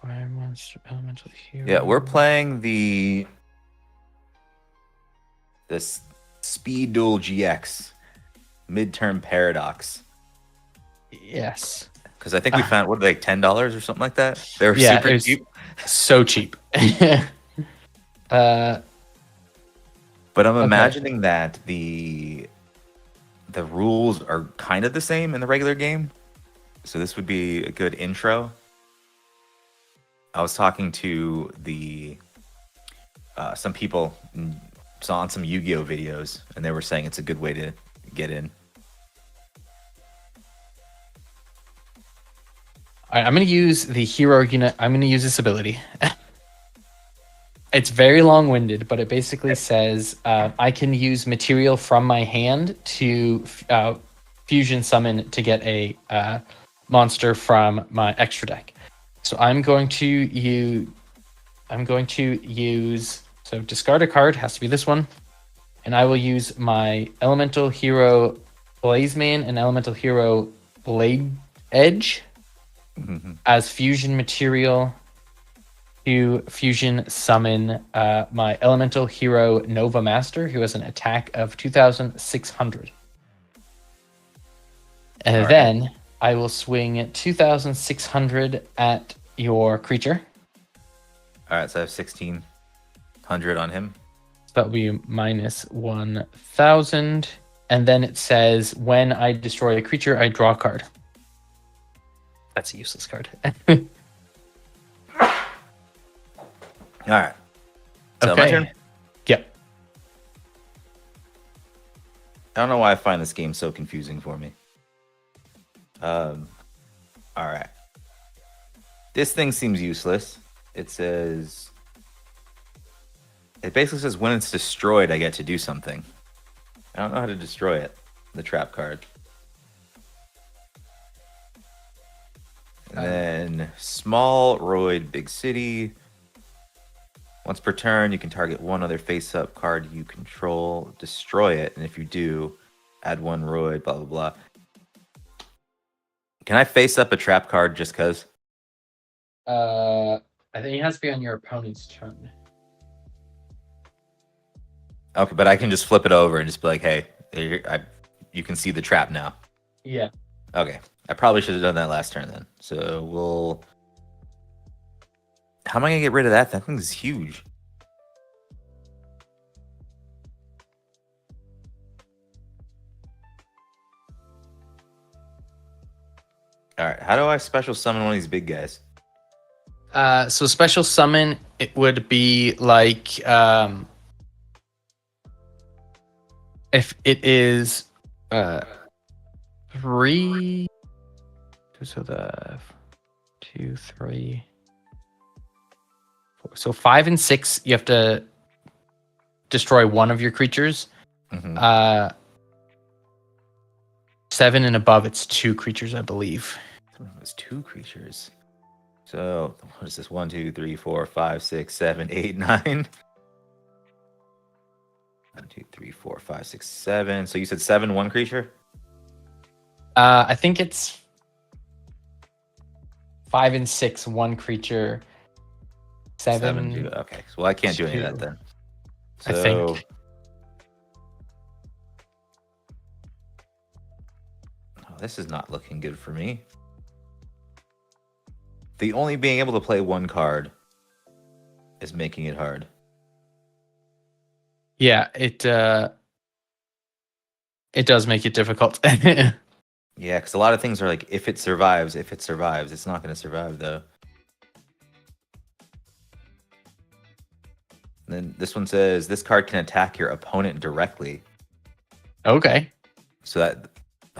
Fire monster, elemental hero. Yeah, we're playing this Speed Duel GX midterm paradox. Yes. Because I think we found what, like $10 or something like that. They were super cheap. So cheap. But I'm imagining that the rules are kind of the same in the regular game. So this would be a good intro. I was talking to some people on some Yu-Gi-Oh videos, and they were saying it's a good way to get in. All right, I'm going to use the hero unit. I'm going to use this ability. It's very long-winded, but it basically says I can use material from my hand to fusion summon to get a monster from my extra deck. So I'm going to use so discard a card, has to be this one, and I will use my Elemental Hero Blazeman and Elemental Hero Blade Edge as fusion material to fusion summon my Elemental Hero Nova Master, who has an attack of 2,600. And then I will swing 2,600 at your creature. All right, so I have 1,600 on him. So that will be minus 1,000. And then it says, when I destroy a creature, I draw a card. That's a useless card. All right. So my turn? Yep. I don't know why I find this game so confusing for me. All right. This thing seems useless. It basically says when it's destroyed, I get to do something. I don't know how to destroy it. The trap card. And then small roid, big city. Once per turn, you can target one other face-up card you control, destroy it, and if you do, add one roid, blah, blah, blah. Can I face up a trap card just because? I think it has to be on your opponent's turn. Okay, but I can just flip it over and just be like, hey, you can see the trap now. Yeah. Okay. I probably should have done that last turn then. So we'll... How am I going to get rid of that? That thing is huge. All right. How do I special summon one of these big guys? So special summon, it would be like... if it is 3... So the 2, 3... So 5 and 6, you have to destroy one of your creatures. 7 and above, it's 2 creatures, I believe. It's 2 creatures. So what is this? 1, 2, 3, 4, 5, 6, 7, 8, 9. 1, 2, 3, 4, 5, 6, 7. So you said 7, 1 creature? I think it's 5 and 6, 1 creature. 7 2. Okay. Well, I can't do any of that then. So, I think. Oh, this is not looking good for me. The only being able to play one card is making it hard. Yeah, it does make it difficult. Yeah, because a lot of things are like, if it survives. It's not going to survive, though. And then this one says, this card can attack your opponent directly. Okay. So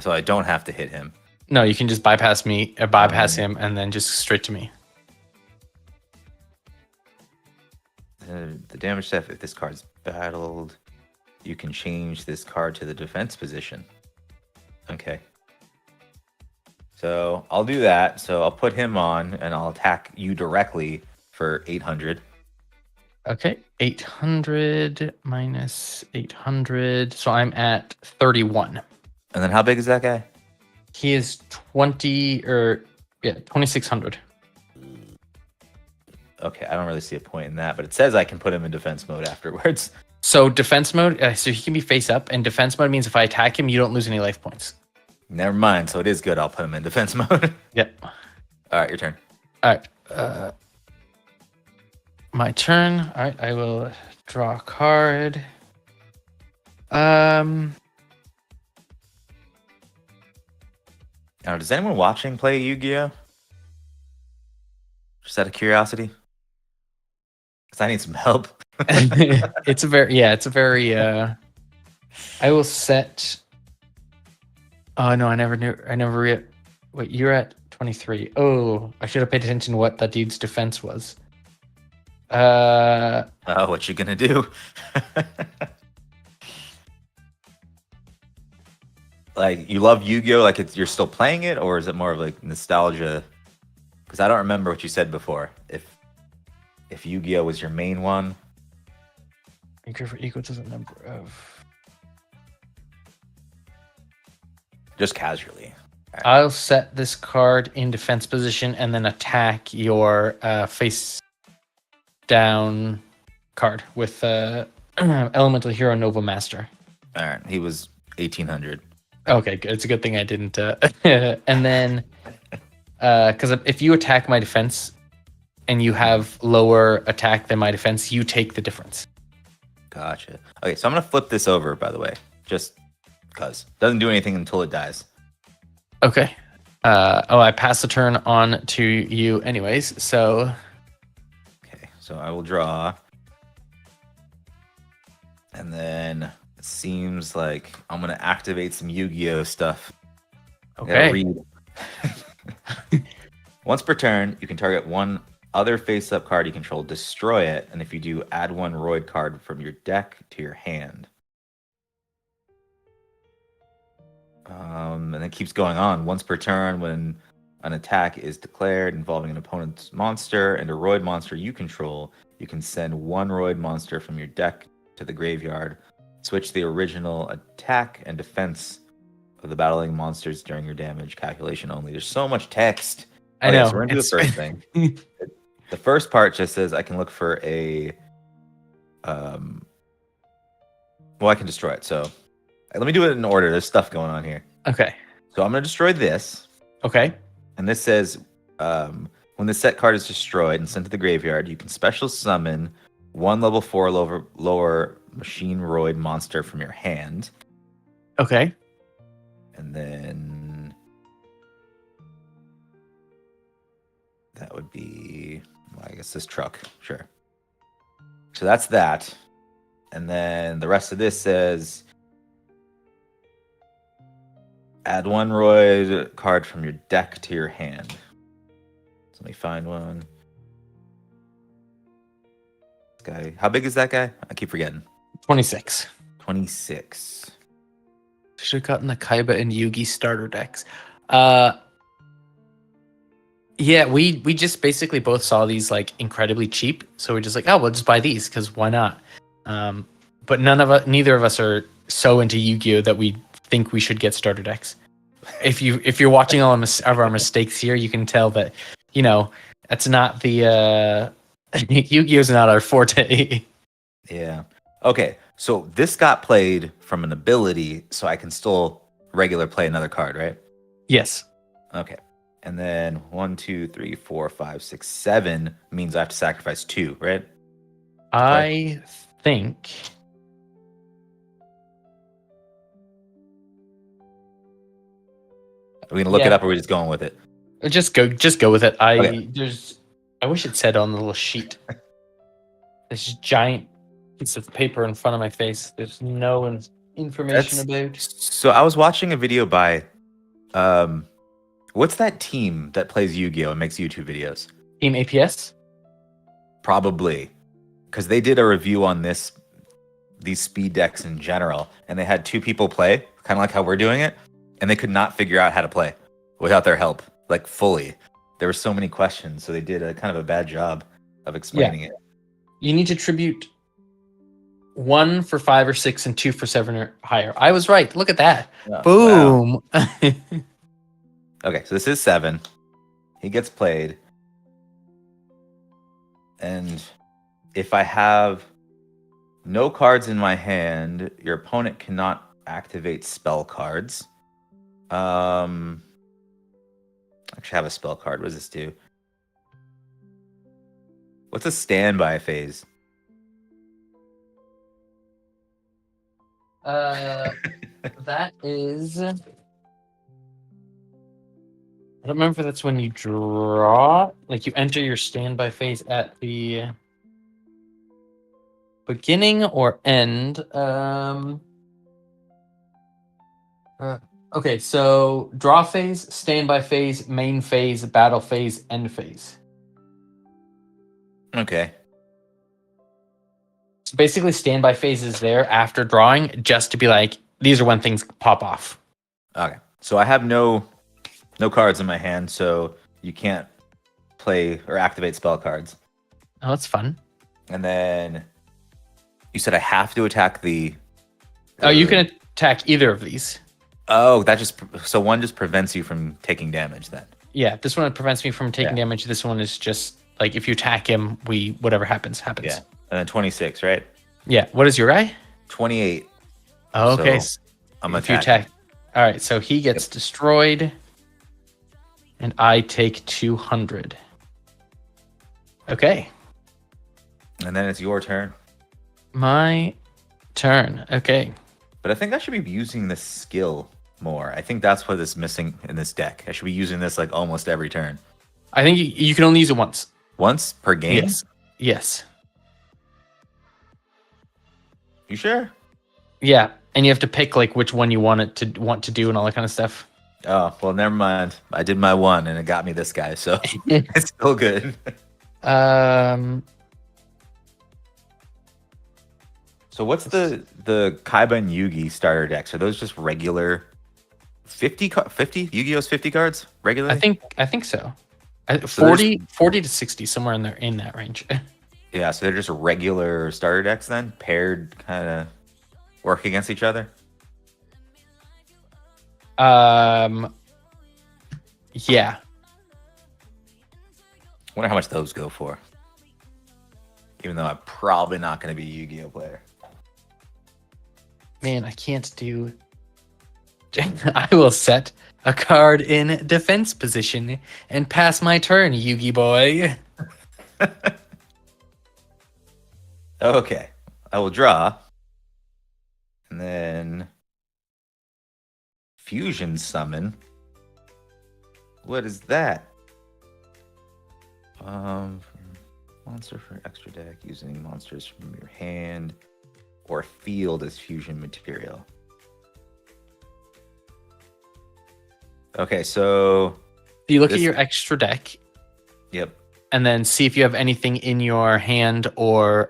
I don't have to hit him. No, you can just bypass him, and then just straight to me. The damage stuff, if this card's battled, you can change this card to the defense position. Okay. So I'll do that. So I'll put him on, and I'll attack you directly for 800. Okay, 800 minus 800. So I'm at 31. And then how big is that guy? He is 2600. Okay, I don't really see a point in that, but it says I can put him in defense mode afterwards. So defense mode, so he can be face up, and defense mode means if I attack him, you don't lose any life points. Never mind. So it is good. I'll put him in defense mode. Yep. All right, your turn. All right. My turn. All right, I will draw a card. Now, does anyone watching play Yu-Gi-Oh? Just out of curiosity, because I need some help. It's a very. I will set. Oh no! I never knew. Wait, you're at 23. Oh, I should have paid attention to what that dude's defense was. Oh, what you gonna do? Like, you love Yu-Gi-Oh? Like, you're still playing it, or is it more of like nostalgia? Because I don't remember what you said before. If Yu-Gi-Oh was your main one. Make sure for equal to the number of. Just casually. Right. I'll set this card in defense position and then attack your face down card with Elemental Hero Nova Master. All right, he was 1800. Okay, good. It's a good thing I didn't. And then, because if you attack my defense and you have lower attack than my defense, you take the difference. Gotcha. Okay, so I'm gonna flip this over, by the way, just because doesn't do anything until it dies. Okay. I pass the turn on to you, anyways. So. Okay, so I will draw, and then it seems like I'm gonna activate some Yu-Gi-Oh stuff. Okay. Read. Once per turn, you can target one other face-up card you control, destroy it, and if you do, add one Roid card from your deck to your hand. And it keeps going on. Once per turn, when an attack is declared involving an opponent's monster and a Roid monster you control, you can send one Roid monster from your deck to the graveyard. Switch the original attack and defense of the battling monsters during your damage calculation only. There's so much text. I know. So we're going to do the first thing. The first part just says I can look for a... well, I can destroy it, so... Let me do it in order. There's stuff going on here. Okay. So I'm going to destroy this. Okay. And this says, when the set card is destroyed and sent to the graveyard, you can special summon one level 4 lower Machine Roid monster from your hand. Okay. And then... that would be... well, I guess this truck. Sure. So that's that. And then the rest of this says... add one Roid card from your deck to your hand. So let me find one. This guy. How big is that guy? I keep forgetting. 26. 26. Should have gotten the Kaiba and Yugi starter decks. Yeah, we just basically both saw these like incredibly cheap, so we're just like, oh, we'll just buy these because why not? But neither of us are so into Yu-Gi-Oh that we think we should get starter decks. If you're watching all of our mistakes here, you can tell that that's not the Yu-Gi-Oh's not our forte. Yeah. Okay. So this got played from an ability, so I can still regular play another card, right? Yes. Okay. And then 1, 2, 3, 4, 5, 6, 7 means I have to sacrifice 2, right? I think. Are we gonna look it up, or are we just going with it? Just go with it. Okay. I wish it said on the little sheet. This giant piece of paper in front of my face. There's no information about. So I was watching a video by, what's that team that plays Yu-Gi-Oh and makes YouTube videos? Team APS? Probably, because they did a review on these speed decks in general, and they had 2 people play, kind of like how we're doing it, and they could not figure out how to play without their help, like fully. There were so many questions, so they did a kind of a bad job of explaining it. You need to tribute 1 for 5 or 6 and 2 for 7 or higher. I was right. Look at that. Oh, boom. Wow. Okay, so this is 7. He gets played. And if I have no cards in my hand, your opponent cannot activate spell cards. Actually, I have a spell card. What does this do? What's a standby phase? That is... I don't remember if that's when you draw. Like, you enter your standby phase at the beginning or end. Okay, so draw phase, standby phase, main phase, battle phase, end phase. Okay. So basically, standby phase is there after drawing just to be like, these are when things pop off. Okay. So I have no cards in my hand, so you can't play or activate spell cards. Oh, that's fun. And then you said I have to attack the Oh, you can attack either of these. Oh, so one just prevents you from taking damage then. Yeah, this one prevents me from taking damage. This one is just like if you attack him, whatever happens. Yeah. And then 26, right? Yeah. What is your guy? 28. Oh, okay. So I'm if you attack. All right, so he gets destroyed, and I take 200. Okay. And then it's your turn. My turn. Okay. But I think I should be using this skill more. I think that's what is missing in this deck. I should be using this like almost every turn. I think you can only use it once. Once per game? Yes. You sure? Yeah, and you have to pick like which one you want to do and all that kind of stuff. Oh, well, never mind. I did my one and it got me this guy, so it's still good. So what's the Kaiba and Yugi starter decks? Are those just regular 50 Yu-Gi-Oh's 50 cards regularly? I think so. 40 to 60, somewhere in that range. Yeah, so they're just regular starter decks then, paired, kind of work against each other. Yeah. Wonder how much those go for. Even though I'm probably not going to be a Yu-Gi-Oh player. Man, I can't do. I will set a card in defense position and pass my turn, Yugi boy. Okay. I will draw. And then Fusion Summon. What is that? Monster for extra deck using monsters from your hand or field as fusion material. Okay, so you look at your extra deck. Yep. And then see if you have anything in your hand or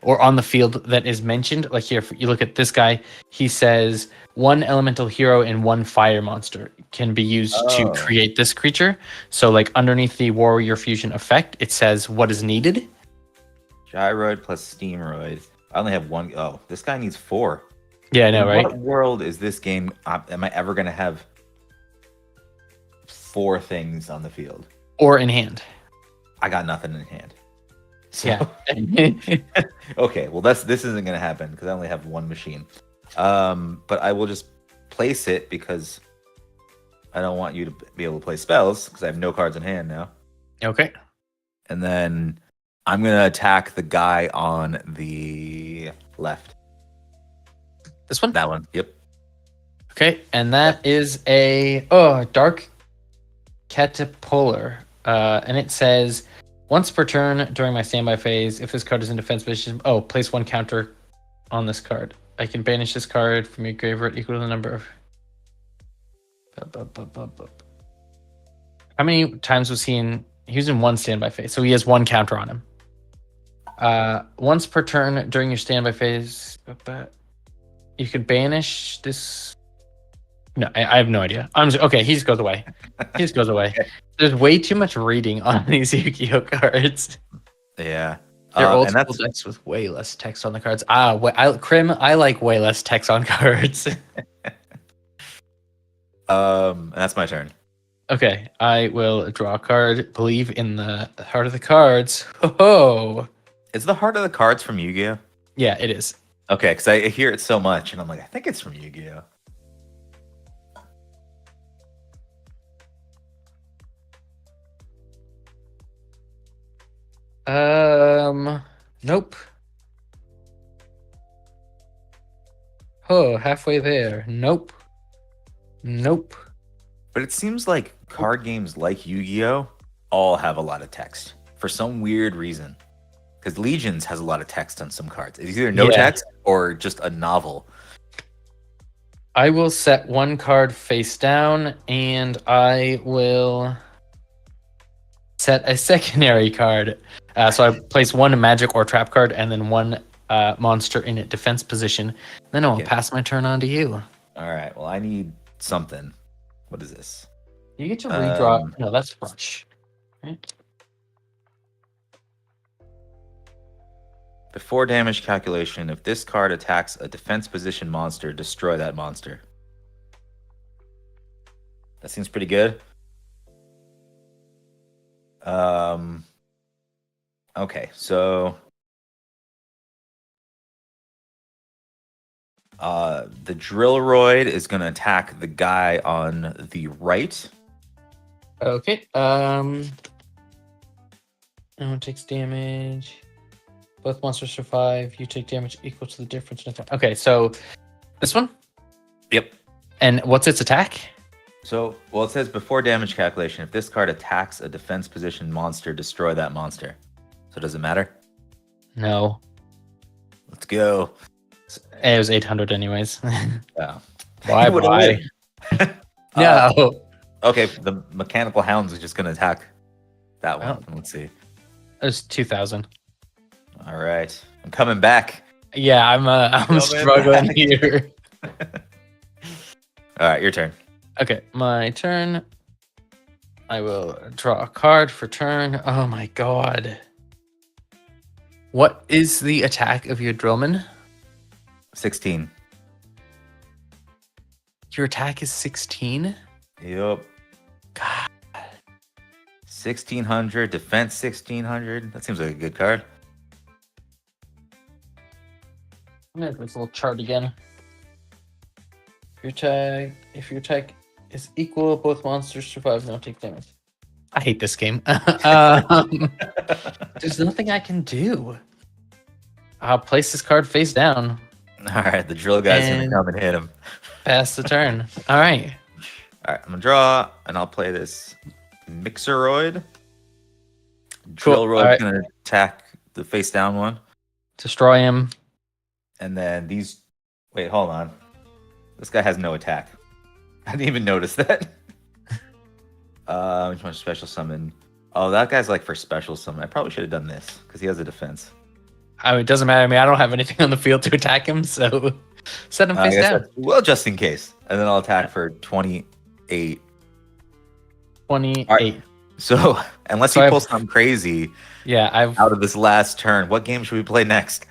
on the field that is mentioned. Like here, you look at this guy. He says 1 elemental hero and 1 fire monster can be used to create this creature. So like underneath the warrior fusion effect, it says what is needed. Gyroid plus Steamroid. I only have 1. Oh, this guy needs 4. Yeah, I know, right? What world is this game? Am I ever going to have 4 things on the field? Or in hand. I got nothing in hand. So, yeah. Okay, well this isn't gonna happen because I only have 1 machine. But I will just place it because I don't want you to be able to play spells because I have no cards in hand now. Okay. And then I'm gonna attack the guy on the left. This one? That one. Yep. Okay, and that is a dark Caterpillar. And it says once per turn during my standby phase, if this card is in defense position, place 1 counter on this card. I can banish this card from your graveyard equal to the number of. How many times was he in? He was in 1 standby phase, so he has 1 counter on him. Once per turn during your standby phase, you could banish this. No, I have no idea. Okay. He just goes away. He just goes away. Okay. There's way too much reading on these Yu-Gi-Oh cards. Yeah, they're old school decks with way less text on the cards. I like way less text on cards. That's my turn. Okay, I will draw a card. Believe in the heart of the cards. Ho! Is the heart of the cards from Yu-Gi-Oh? Yeah, it is. Okay, because I hear it so much, and I'm like, I think it's from Yu-Gi-Oh. Nope. Oh, halfway there. Nope. But it seems like card games like Yu-Gi-Oh all have a lot of text for some weird reason. Because Legions has a lot of text on some cards. It's either no text or just a novel. I will set 1 card face down, and I will set a secondary card. So I place 1 magic or trap card and then 1 monster in a defense position. Then I'll pass my turn on to you. All right. Well, I need something. What is this? You get to redraw. No, that's brush. Right? Before damage calculation, if this card attacks a defense position monster, destroy that monster. That seems pretty good. Okay, so the Drillroid is going to attack the guy on the right. Okay. No one takes damage. Both monsters survive. You take damage equal to the difference in attack. Okay, so this one? Yep. And what's its attack? So, well, it says before damage calculation, if this card attacks a defense position monster, destroy that monster. So does it matter? No. Let's go. It was 800 anyways. Yeah. Why? No. Okay, the mechanical hounds is just going to attack that one. Oh. Let's see. It was 2,000. All right. I'm coming back. Yeah, I'm struggling here. All right, your turn. Okay, my turn. I will draw a card for turn. Oh my god. What is the attack of your Drillman? 16. Your attack is 16? Yep. God. 1600, defense 1600. That seems like a good card. I'm gonna do this little chart again. If your attack is equal, both monsters survive, don't take damage. I hate this game. There's nothing I can do. I'll place this card face down. All right, the drill guy's going to come and hit him. Pass the turn. All right. All right, I'm going to draw, and I'll play this Mixeroid. Cool. Drillroid's going to attack the face down one. Destroy him. And then these... Wait, hold on. This guy has no attack. I didn't even notice that. Which one? Special summon. Oh, that guy's like for special summon. I probably should have done this because he has a defense. I mean, it doesn't matter to me. I don't have anything on the field to attack him, so set him face down. Well, just in case. And then I'll attack for 28. 28. Right. So, unless you pull something crazy out of this last turn, what game should we play next?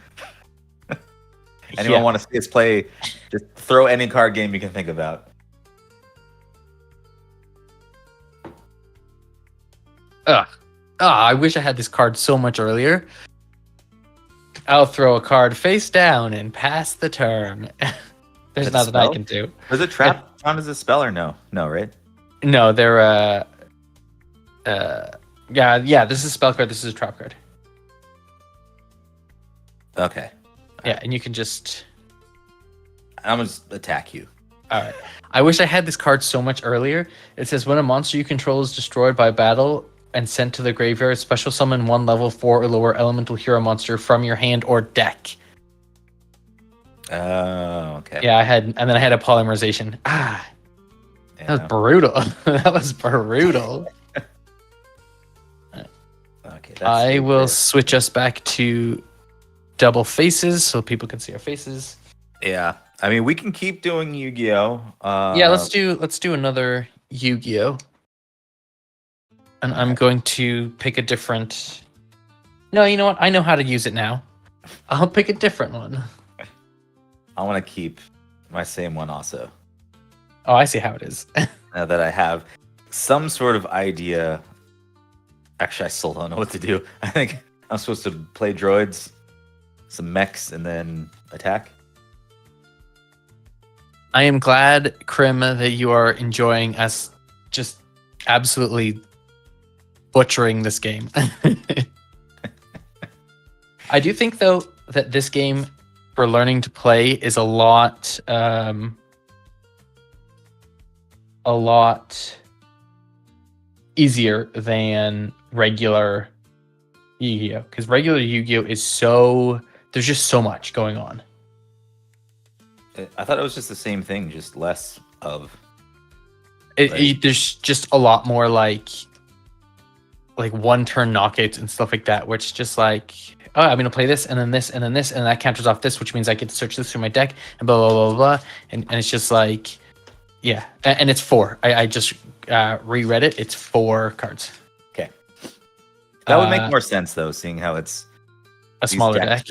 Anyone want to see us play? Just throw any card game you can think about. I wish I had this card so much earlier. I'll throw a card face down and pass the turn. There's nothing I can do. Was it trap count as a spell or no? No, right? No, they're this is a spell card, this is a trap card. Okay. Yeah, and you can just... I'm going to attack you. Alright. I wish I had this card so much earlier. It says, when a monster you control is destroyed by battle and sent to the graveyard, special summon one level 4 or lower elemental hero monster from your hand or deck. Oh, okay. Yeah, and then I had a polymerization. That was brutal. That was brutal. Okay. I will switch us back to double faces so people can see our faces. Yeah, I mean we can keep doing Yu-Gi-Oh. Let's do another Yu-Gi-Oh. And I'm going to pick a different. No, you know what? I know how to use it now. I'll pick a different one. I want to keep my same one also. Oh, I see how it is. Now that I have some sort of idea. Actually, I still don't know what to do. I think I'm supposed to play droids, some mechs, and then attack. I am glad, Krim, that you are enjoying us just absolutely butchering this game. I do think, though, that this game for learning to play is a lot easier than regular Yu-Gi-Oh! Because regular Yu-Gi-Oh! Is there's just so much going on. I thought it was just the same thing, just less of. There's just a lot more like one turn knockouts and stuff like that, which just like, oh, I'm gonna play this and then this and then this and that counters off this, which means I can search this through my deck and blah blah blah blah, and it's just like Yeah, and it's 4. I just reread it. It's 4 cards. Okay. That would make more sense, though, seeing how it's a smaller deck.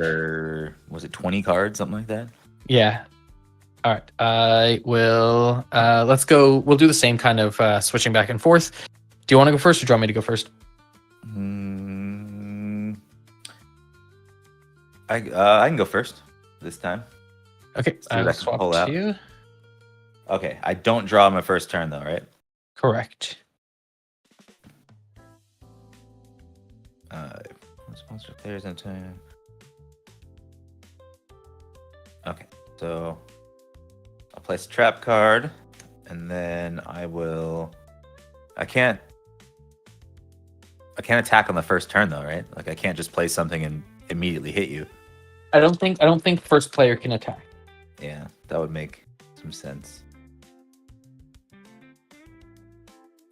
Was it 20 cards, something like that? Yeah. All right. I will. Let's go. We'll do the same kind of switching back and forth. Do you want to go first, or do you want me to go first? I can go first this time. Okay. I'll swap to you. Okay. I don't draw my first turn, though, right? Correct. Sponsor players in turn. Okay, so I'll place a trap card, and then I can't attack on the first turn, though, right? Like I can't just play something and immediately hit you. I don't think first player can attack. Yeah, that would make some sense.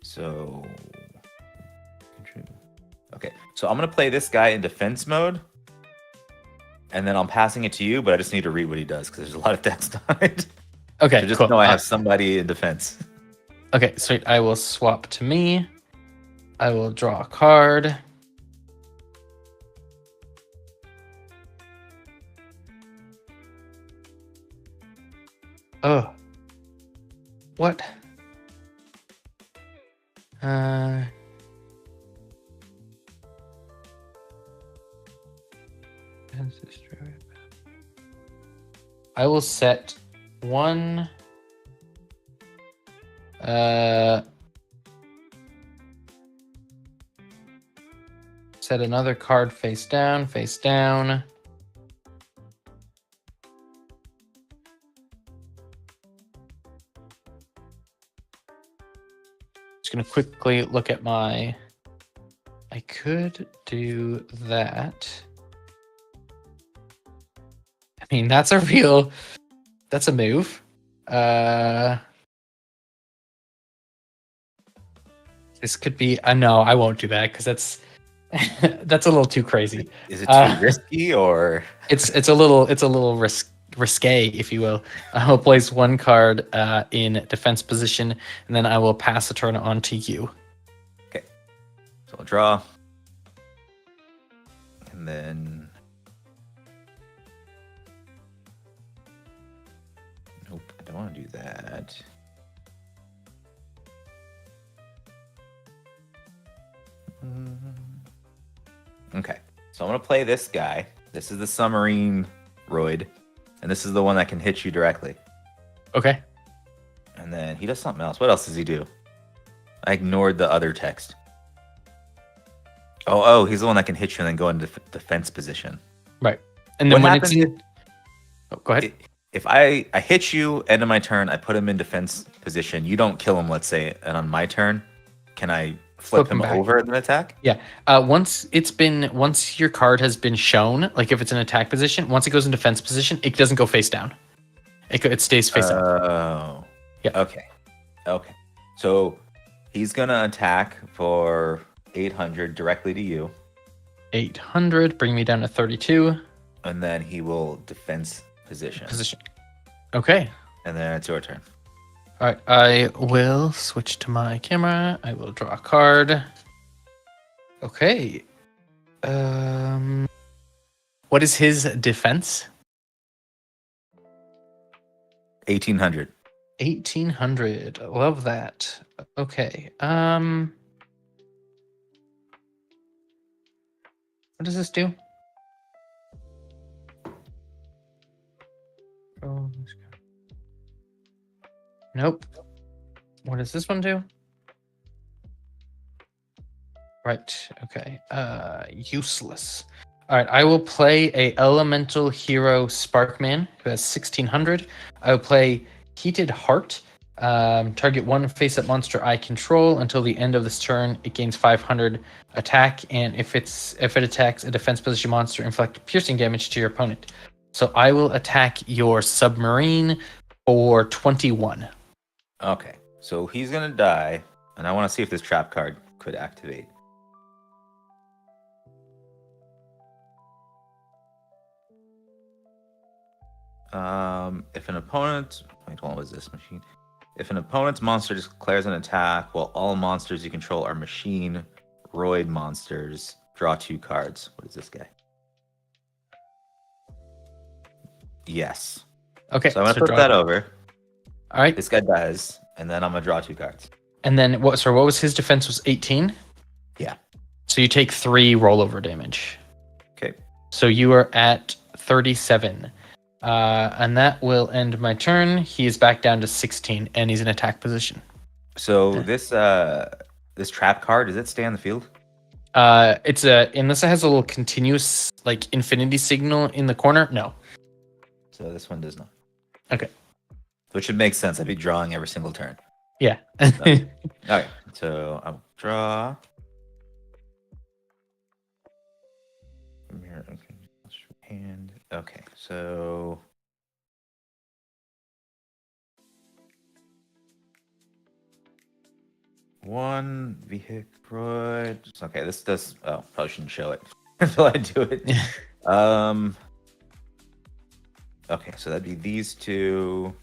So okay, so I'm gonna play this guy in defense mode, and then I'm passing it to you, but I just need to read what he does because there's a lot of text on it. Okay, so just cool. know I have somebody in defense. Okay, sweet. I will swap to me. I will draw a card. Oh. What? I will set one. Set another card face down, face down. Just gonna quickly look at my. I could do that. I mean, that's a move. This could be. No, I won't do that because that's that's a little too crazy. Is it too risky, or it's a little risque, if you will. I will place one card in defense position, and then I will pass the turn on to you. Okay, so I'll draw, and then nope, I don't want to do that. Okay, so I'm gonna play this guy. This is the submarine roid, and this is the one that can hit you directly. Okay. And then he does something else. What else does he do? I ignored the other text. Oh, he's the one that can hit you and then go into defense position. Right. And then when it's in... go ahead. If I hit you, end of my turn, I put him in defense position. You don't kill him, let's say, and on my turn, can I flip him over an attack? Yeah. Once your card has been shown, like if it's an attack position, once it goes in defense position, it doesn't go face down. It stays face up. Oh. Yeah. Okay. So he's gonna attack for 800 directly to you. 800, bring me down to 32. And then he will defense position. Okay. And then it's your turn. All right, I will switch to my camera. I will draw a card. Okay. What is his defense? 1800. 1800. Love that. Okay. What does this do? Oh, nope. What does this one do? Right. Okay. Useless. All right. I will play a elemental hero Sparkman who has 1600. I will play Heated Heart. Target one face-up monster I control until the end of this turn. It gains 500 attack, and if it attacks a defense position monster, inflict piercing damage to your opponent. So I will attack your submarine for 21. Okay, so he's gonna die, and I want to see if this trap card could activate. If an opponent, wait, what was this machine? If an opponent's monster declares an attack, while all monsters you control are machine roid monsters, draw 2 cards. What is this guy? Yes. Okay. So I'm going to flip that over. All right. This guy dies, and then I'm going to draw 2 cards. And then what? So what was his defense? Was 18? Yeah. So you take 3 rollover damage. Okay. So you are at 37. And that will end my turn. He is back down to 16, and he's in attack position. So this trap card, does it stay on the field? It's unless it has a little continuous like infinity signal in the corner. No. So this one does not. Okay. Which would make sense. I'd be drawing every single turn. Yeah. Okay. So I'll draw. Hand. Okay. So. One vehicle. Okay, this does. Oh, probably shouldn't show it until I do it. Okay, so that'd be these 2.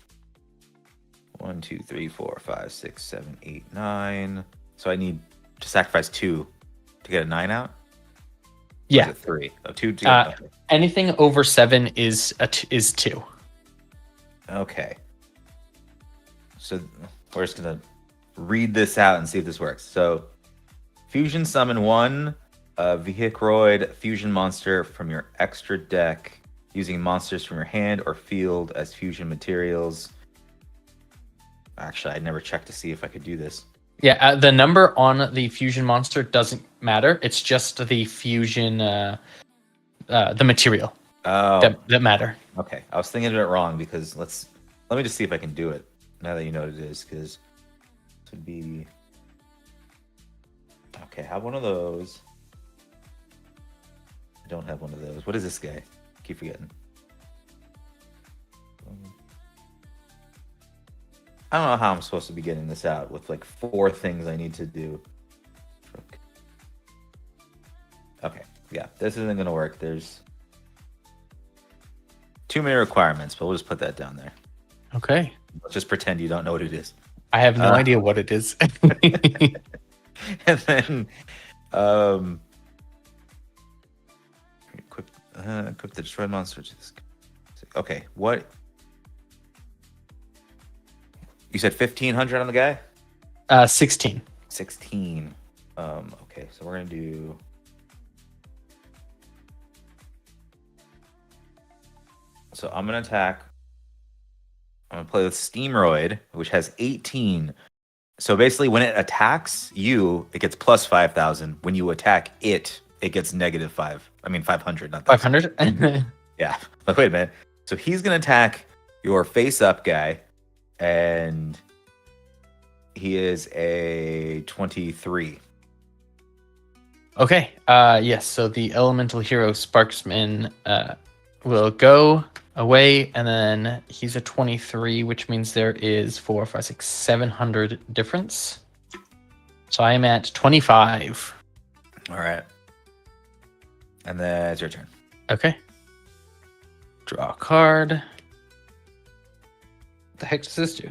1, 2, 3, 4, 5, 6, 7, 8, 9. So I need to sacrifice 2 to get a 9 out. Yeah. 3. Oh, 2 to get okay. Anything over 7 is 2. Okay. So we're just gonna read this out and see if this works. So fusion summon 1 Vehicroid fusion monster from your extra deck using monsters from your hand or field as fusion materials. Actually, I never checked to see if I could do this. Yeah, the number on the fusion monster doesn't matter. It's just the fusion, the material that matter. Okay, I was thinking of it wrong because let me just see if I can do it now that you know what it is. Because this would be okay. Have one of those. I don't have one of those. What is this guy? Keep forgetting. I don't know how I'm supposed to be getting this out with like 4 things I need to do. Okay, yeah, this isn't gonna work. There's too many requirements, but we'll just put that down there. Okay. Let's just pretend you don't know what it is. I have no idea what it is. And then equip the destroyed monster to this. Okay, what? You said 1,500 on the guy? 16. 16. Okay, so we're gonna do. So I'm gonna attack. I'm gonna play with Steamroid, which has 18. So basically, when it attacks you, it gets plus 5,000. When you attack it, it gets negative 5. I mean 500, not 500. Yeah. But wait a minute. So he's gonna attack your face-up guy, and he is a 23. Okay. Yes. So the elemental hero Sparksman will go away, and then he's a 23, which means there is 4, 5, 6, 700 difference. So I am at 25. All right. And then it's your turn. Okay. Draw a card. What the heck does this do?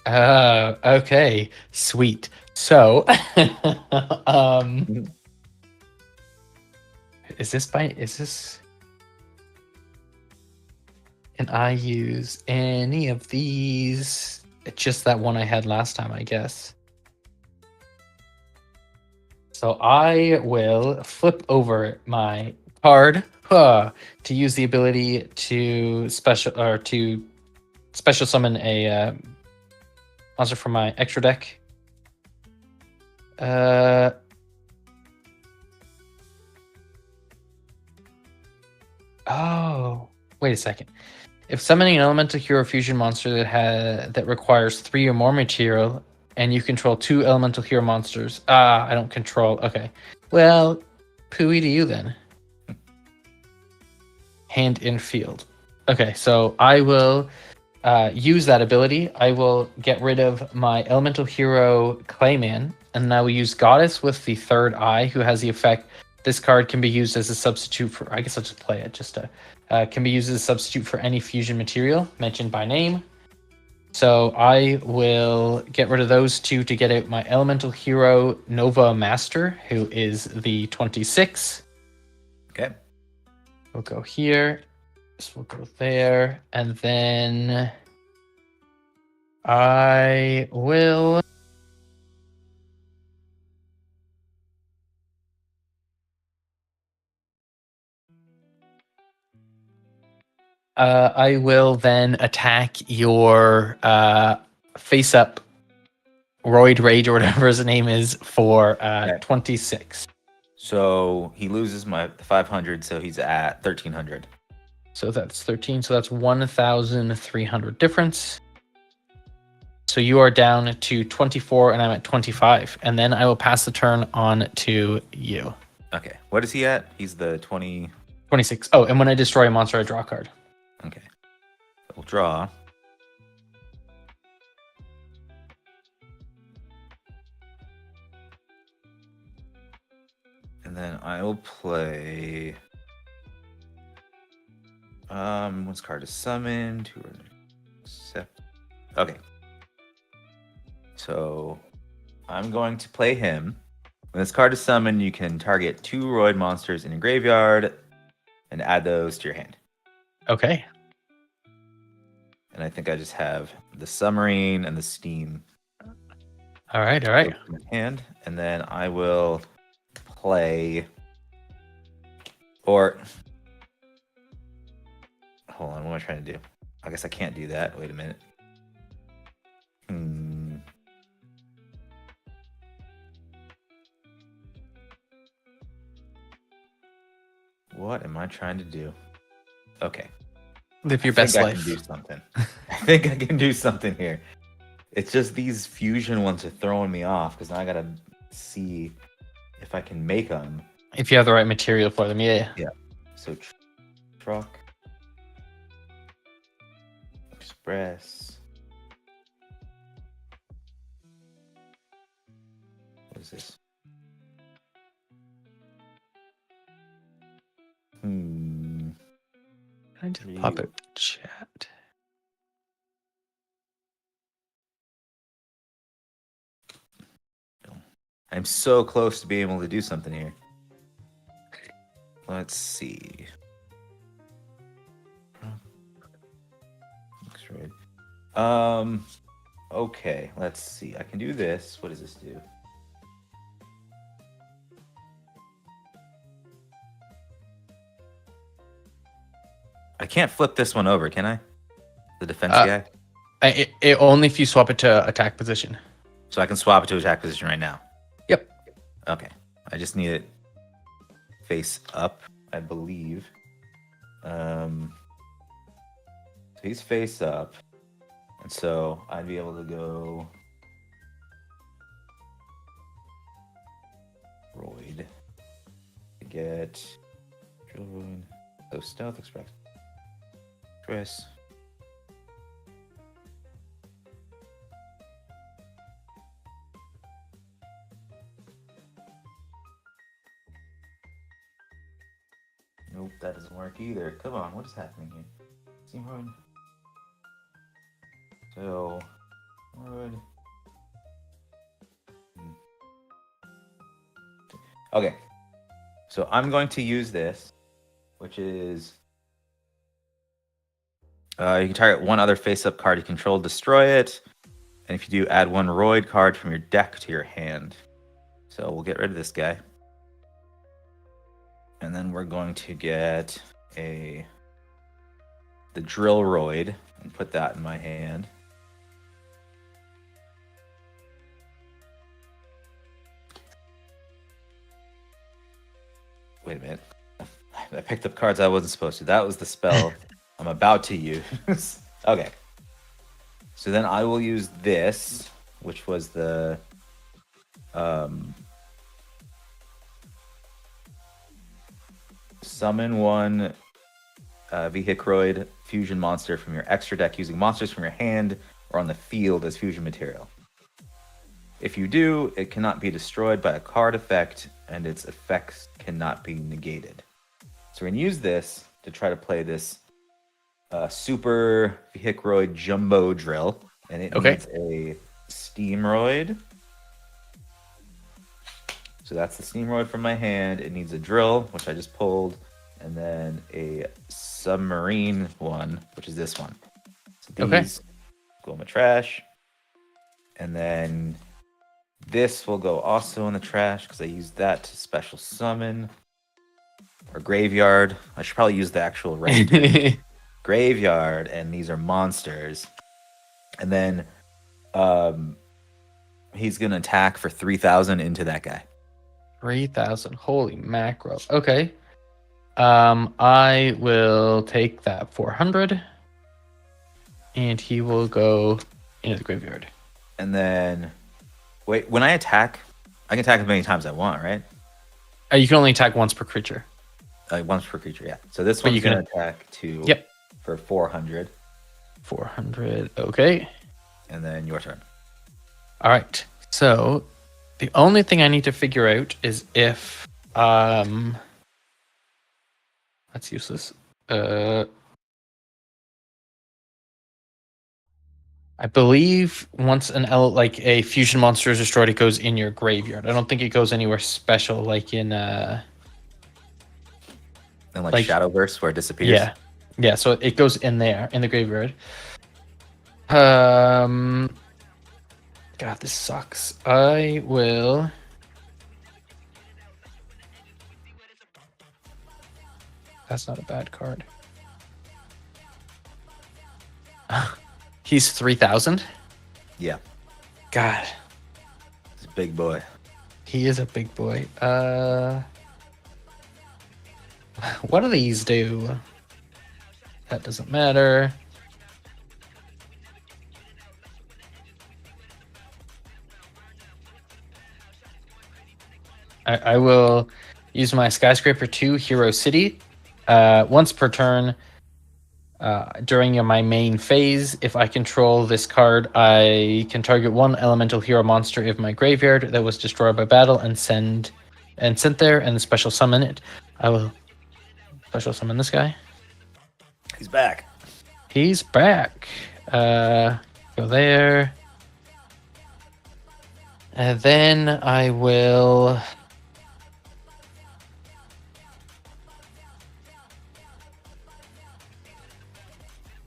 Okay. Sweet. So, is this, can I use any of these? It's just that one I had last time, I guess. So I will flip over my card to use the ability to special summon a monster from my extra deck. Oh, wait a second. If summoning an elemental hero fusion monster that requires 3 or more material, and you control 2 elemental hero monsters. I don't control. Okay. Well, pooey to you then. Hand in field. Okay, so I will use that ability. I will get rid of my elemental hero Clayman, and I will use Goddess with the 3rd eye, who has the effect This card can be used as a substitute for, I guess I'll just play it, can be used as a substitute for any fusion material mentioned by name. So I will get rid of those two to get out my Elemental Hero Nova Master, who is the 26. Okay. We'll go here. This will go there. And then I will... I will then attack your face-up Roid Rage or whatever his name is for 26. So he loses my 500, so he's at 1,300. So that's 13. So that's 1,300 difference. So you are down to 24, and I'm at 25. And then I will pass the turn on to you. Okay. What is he at? He's the 20... 26. Oh, and when I destroy a monster, I draw a card. Okay. We'll draw. And then I will play... One's card is summoned. Two are accept. Okay. So I'm going to play him. When this card is summoned, you can target 2 Roid monsters in your graveyard and add those to your hand. Okay. And I think I just have the Submarine and the Steam. All right. In my hand, and then I will play. Or hold on, what am I trying to do? I guess I can't do that. Wait a minute. What am I trying to do? Okay. Live your best life. I can do something. I think I can do something here. It's just these fusion ones are throwing me off because now I gotta see if I can make them. If you have the right material for them, yeah. Yeah. So truck, express. What is this? I just pop it chat. I'm so close to being able to do something here. Let's see. Okay, let's see. I can do this. What does this do? I can't flip this one over, can I? The defense guy? It only if you swap it to attack position. So I can swap it to attack position right now? Yep. Okay. I just need it face up, I believe. So he's face up. And so I'd be able to go... Roid. To get... Drill Roid. Oh, Stealth Express. Chris. Nope, that doesn't work either. Come on, what is happening here? Steam Roid. So, Roid. Okay. So I'm going to use this, which is you can target one other face-up card you control, destroy it, and if you do, add 1 Roid card from your deck to your hand. So we'll get rid of this guy. And then we're going to get the Drill Roid and put that in my hand. Wait a minute. I picked up cards I wasn't supposed to. That was the spell I'm about to use. Okay. So then I will use this, which was the summon 1 Vehicroid fusion monster from your extra deck using monsters from your hand or on the field as fusion material. If you do, it cannot be destroyed by a card effect, and its effects cannot be negated. So we're going to use this to try to play this Super Vehicroid Jumbo Drill. And it needs a Steamroid. So that's the Steamroid from my hand. It needs a drill, which I just pulled. And then a submarine one, which is this one. So these go in the trash. And then this will go also in the trash because I used that to special summon. Or graveyard. I should probably use the actual right graveyard. And these are monsters. And then he's going to attack for 3,000 into that guy. 3,000. Holy mackerel. Okay. I will take that 400. And he will go into the graveyard. And then, wait, when I attack, I can attack as many times as I want, right? You can only attack once per creature. Once per creature, yeah. So this one's going to attack for 400. 400, okay. And then your turn. All right. So the only thing I need to figure out is if that's useless. I believe once a fusion monster is destroyed, it goes in your graveyard. I don't think it goes anywhere special like in Shadowverse where it disappears. Yeah. So it goes in there in the graveyard. God, this sucks. I will. That's not a bad card. He's 3,000? Yeah. God. He's a big boy. He is a big boy. What do these do? That doesn't matter. I will use my Skyscraper 2 Hero City. Once per turn, during my main phase, if I control this card, I can target one elemental hero monster of my graveyard that was destroyed by battle and sent there and special summon it. I will special summon this guy. He's back. He's back. Go there. And then I will...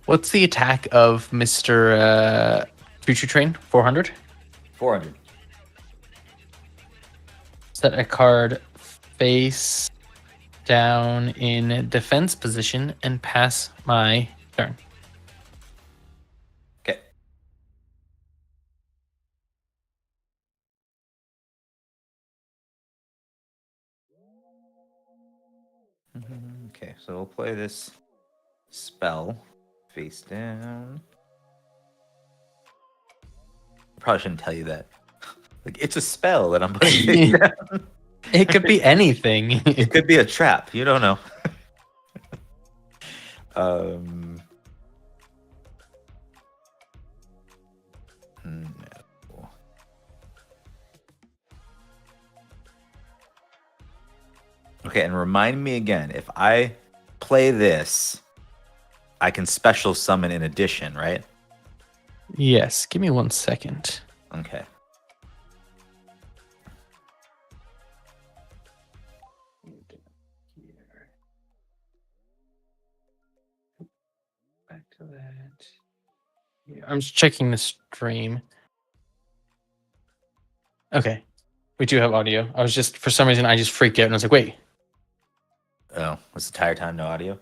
What's the attack of Mr. Future Train? 400? 400. Set a card face down in defense position and pass my turn. Okay. Okay, so we'll play this spell face down. I probably shouldn't tell you that. Like, it's a spell that I'm putting face down. It could be anything. It could be a trap. You don't know. No. Okay, and remind me again, if I play this, I can special summon in addition, right? Yes, give me 1 second. Okay. Back to that. Yeah, I'm just checking the stream. Okay. We do have audio. I was just, for some reason, I just freaked out and I was like, wait. Oh, was the entire time no audio?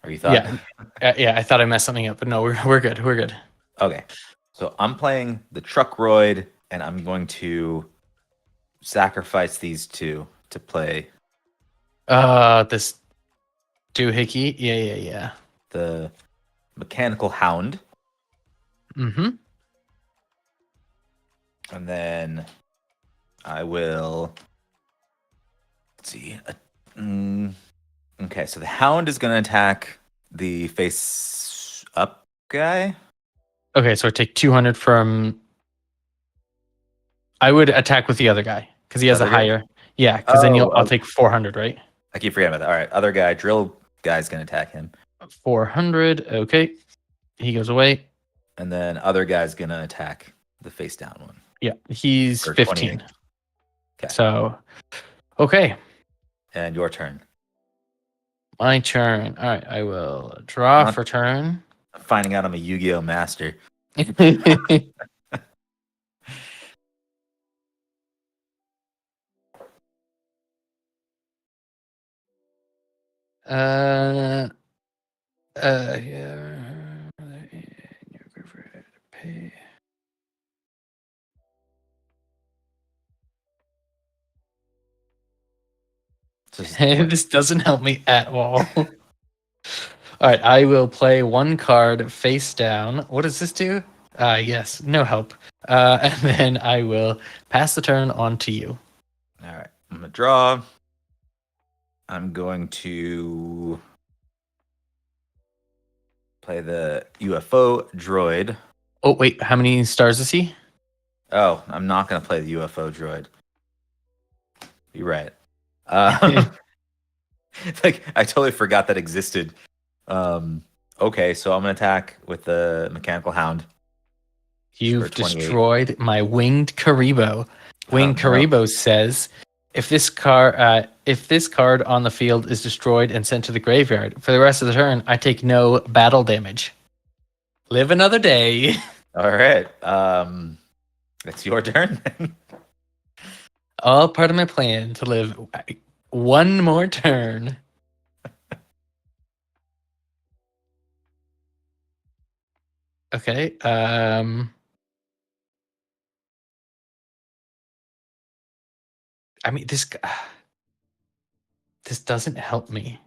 Or you thought? Yeah, I thought I messed something up, but no, we're good. We're good. Okay. So I'm playing the Truckroid, and I'm going to sacrifice these two to play. This doohickey. Yeah. The Mechanical Hound. Mm-hmm. And then I will... Let's see. Okay, so the Hound is going to attack the face-up guy. Okay, so I take 200 from... I would attack with the other guy, because he has a higher... Yeah, because then I'll take 400, right? I keep forgetting about that. All right, other guy, drill guy's gonna attack him. 400. Okay, he goes away. And then other guy's gonna attack the face down one. Yeah, he's For 15. 28. Okay. So, okay. And your turn. My turn. All right, I will draw for turn. I'm finding out I'm a Yu-Gi-Oh master. Yeah. This doesn't help me at all. All right, I will play one card face down. What does this do? Yes, no help. And then I will pass the turn on to you. All right, I'm gonna draw. I'm going to play the UFO droid. Oh, wait, how many stars is he? Oh, I'm not gonna play the UFO droid. You're right. Like I totally forgot that existed. Okay, so I'm gonna attack with the mechanical hound. You've destroyed my winged Karibo. Winged Karibo says, if this card on the field is destroyed and sent to the graveyard for the rest of the turn, I take no battle damage. Live another day. All right. It's your turn. All part of my plan to live one more turn. Okay. I mean, this doesn't help me.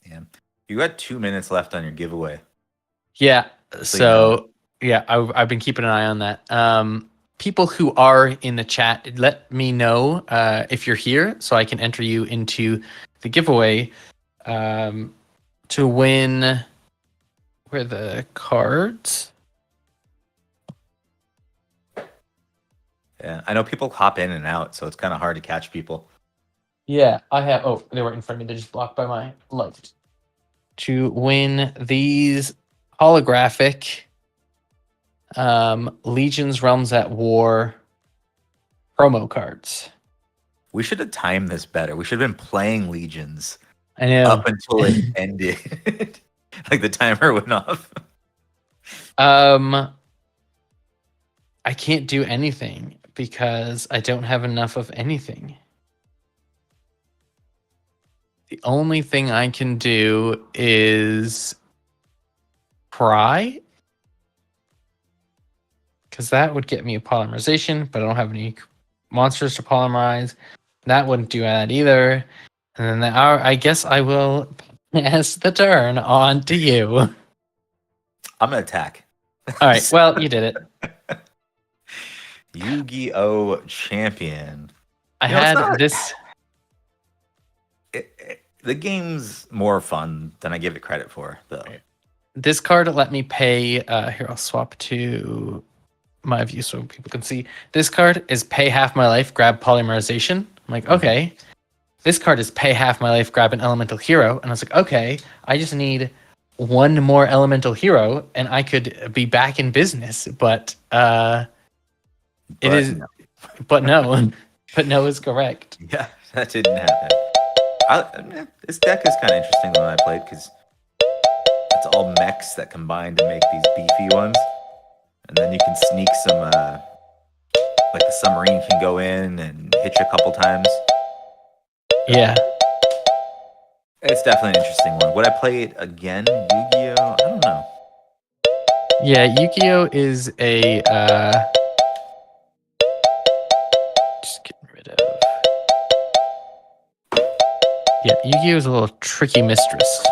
Yeah. You got 2 minutes left on your giveaway. Yeah. So yeah, I've been keeping an eye on that. People who are in the chat, let me know if you're here so I can enter you into the giveaway to win. Where are the cards? Yeah, I know people hop in and out, so it's kind of hard to catch people. Yeah, I have. Oh, they were in front of me. They're just blocked by my light. To win these holographic Legions Realms at War promo cards. We should have timed this better. We should have been playing Legions. I know. Up until it ended. Like the timer went off. I can't do anything because I don't have enough of anything. The only thing I can do is cry, because that would get me a polymerization, but I don't have any monsters to polymerize. That wouldn't do that either. And then I guess I will pass the turn on to you. I'm going to attack. All right. Well, you did it. Yu-Gi-Oh! Champion. I had this. The game's more fun than I give it credit for, though. This card let me pay. Here, I'll swap to my view so people can see. This card is pay half my life, grab polymerization. I'm like, okay. This card is pay half my life, grab an elemental hero. And I was like, okay, I just need one more elemental hero and I could be back in business. But no. But no is correct. Yeah, that didn't happen. This deck is kind of interesting when I played because it's all mechs that combine to make these beefy ones. And then you can sneak some, like the submarine can go in and hit you a couple times. Yeah. It's definitely an interesting one. Would I play it again? Yu-Gi-Oh? I don't know. Yeah, Yu-Gi-Oh is a just getting rid of. Yeah, Yu-Gi-Oh is a little tricky mistress.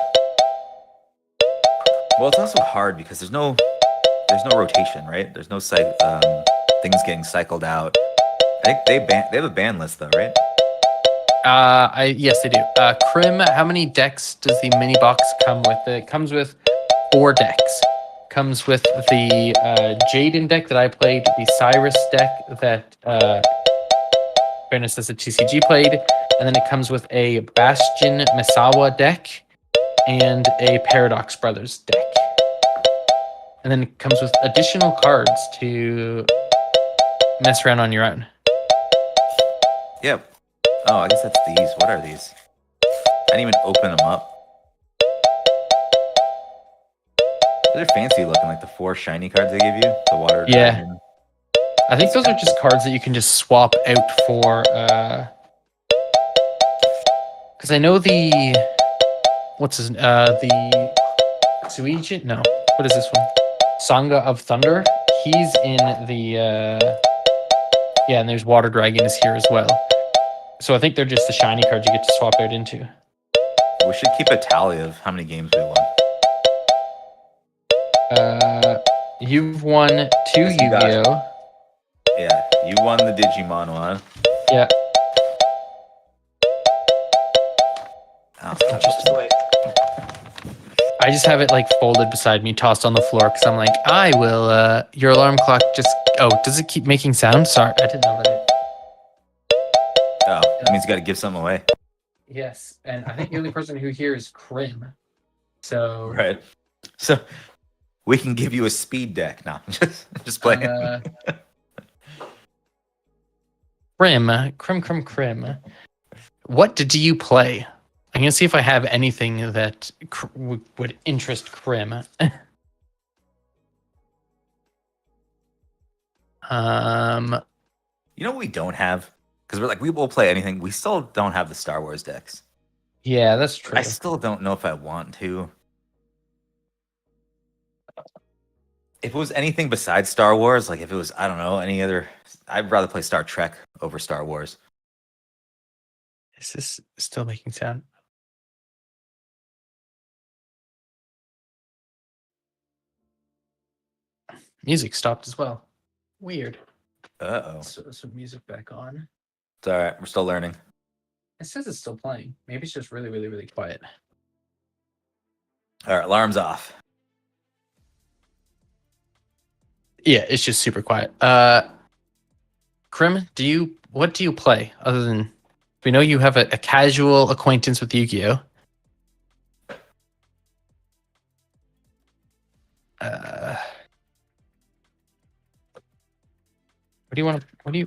Well, it's also hard because there's no rotation, right? There's no things getting cycled out. I think they have a ban list though, right? Yes, they do. Krim, how many decks does the mini box come with? It comes with 4 decks. Comes with the Jaden deck that I played, the Cyrus deck that fairness, that's a TCG played. And then it comes with a Bastion Misawa deck and a Paradox Brothers deck. And then it comes with additional cards to mess around on your own. Yep. Oh, I guess that's these. What are these? I didn't even open them up. They're fancy looking, like the 4 shiny cards they give you. The water. Yeah. Dragon. I think those are just cards that you can just swap out for. Because I know the. What's his. The. Suijin? No. What is this one? Sangha of Thunder. He's in the. Yeah, and there's Water Dragon is here as well. So I think they're just the shiny cards you get to swap out into. We should keep a tally of how many games we won. You've won 2 Yu-Gi-Oh! Yeah, you won the Digimon one. Yeah. Oh, interesting. I just have it like folded beside me, tossed on the floor, because I'm like, I will. Your alarm clock just. Oh, does it keep making sound? Sorry, I didn't know that it. Oh, that means you got to give something away. Yes, and I think the only person who here is Krim. So. Right. So we can give you a speed deck. No, just playing. Krim. What did you play? I'm gonna see if I have anything that would interest Krim. You know what we don't have? Because we're like, we will play anything. We still don't have the Star Wars decks. Yeah, that's true. I still don't know if I want to. If it was anything besides Star Wars, like if it was, I don't know, any other, I'd rather play Star Trek over Star Wars. Is this still making sound? Music stopped as well. Weird. Uh-oh. So some music back on. It's all right. We're still learning. It says it's still playing. Maybe it's just really, really, really quiet. All right, alarm's off. Yeah, it's just super quiet. Krim, what do you play other than we know you have a casual acquaintance with Yu-Gi-Oh?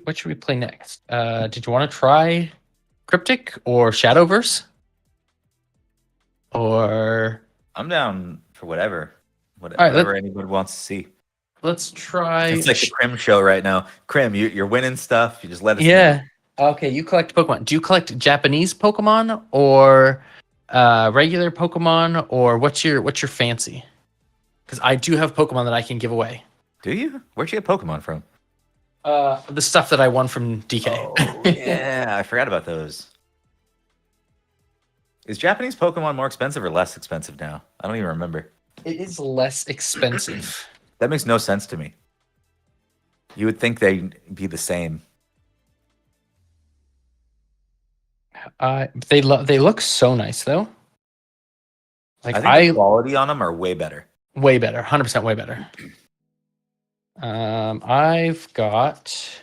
What should we play next? Did you want to try Cryptic or Shadowverse? Or I'm down for whatever. Whatever anybody wants to see. Let's try. It's like the Krim show right now. Krim, you're winning stuff. You just let us know. Yeah. Okay, you collect Pokemon. Do you collect Japanese Pokemon or regular Pokemon, or what's your fancy? Because I do have Pokemon that I can give away. Do you? Where'd you get Pokemon from? The stuff that I won from DK. Oh, yeah, I forgot about those. Is Japanese Pokemon more expensive or less expensive now? I don't even remember. It is less expensive. That makes no sense to me. You would think they'd be the same. They look so nice though. Like I think the quality on them are way better. Way better, 100% way better. I've got.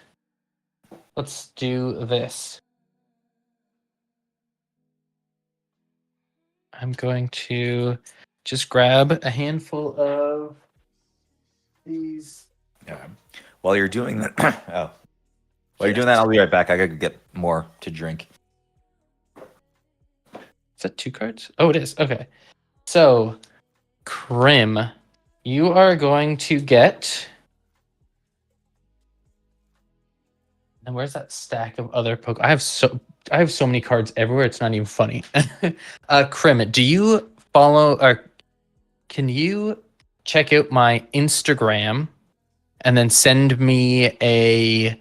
Let's do this. I'm going to just grab a handful of these. Yeah. While you're doing that, you're doing that, I'll be right back. I gotta get more to drink. Is that 2 cards? Oh, it is. Okay. So, Krim, you are going to get. And where's that stack of other Pokemon? I have so many cards everywhere. It's not even funny. Krim, do you follow or can you check out my Instagram and then send me a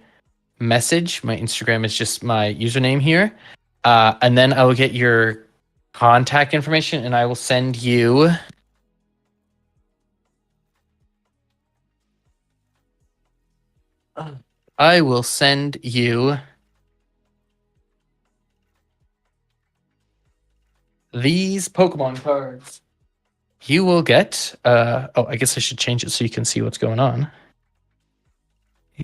message? My Instagram is just my username here. And then I will get your contact information and I will send you these Pokemon cards. You will get I guess I should change it so you can see what's going on.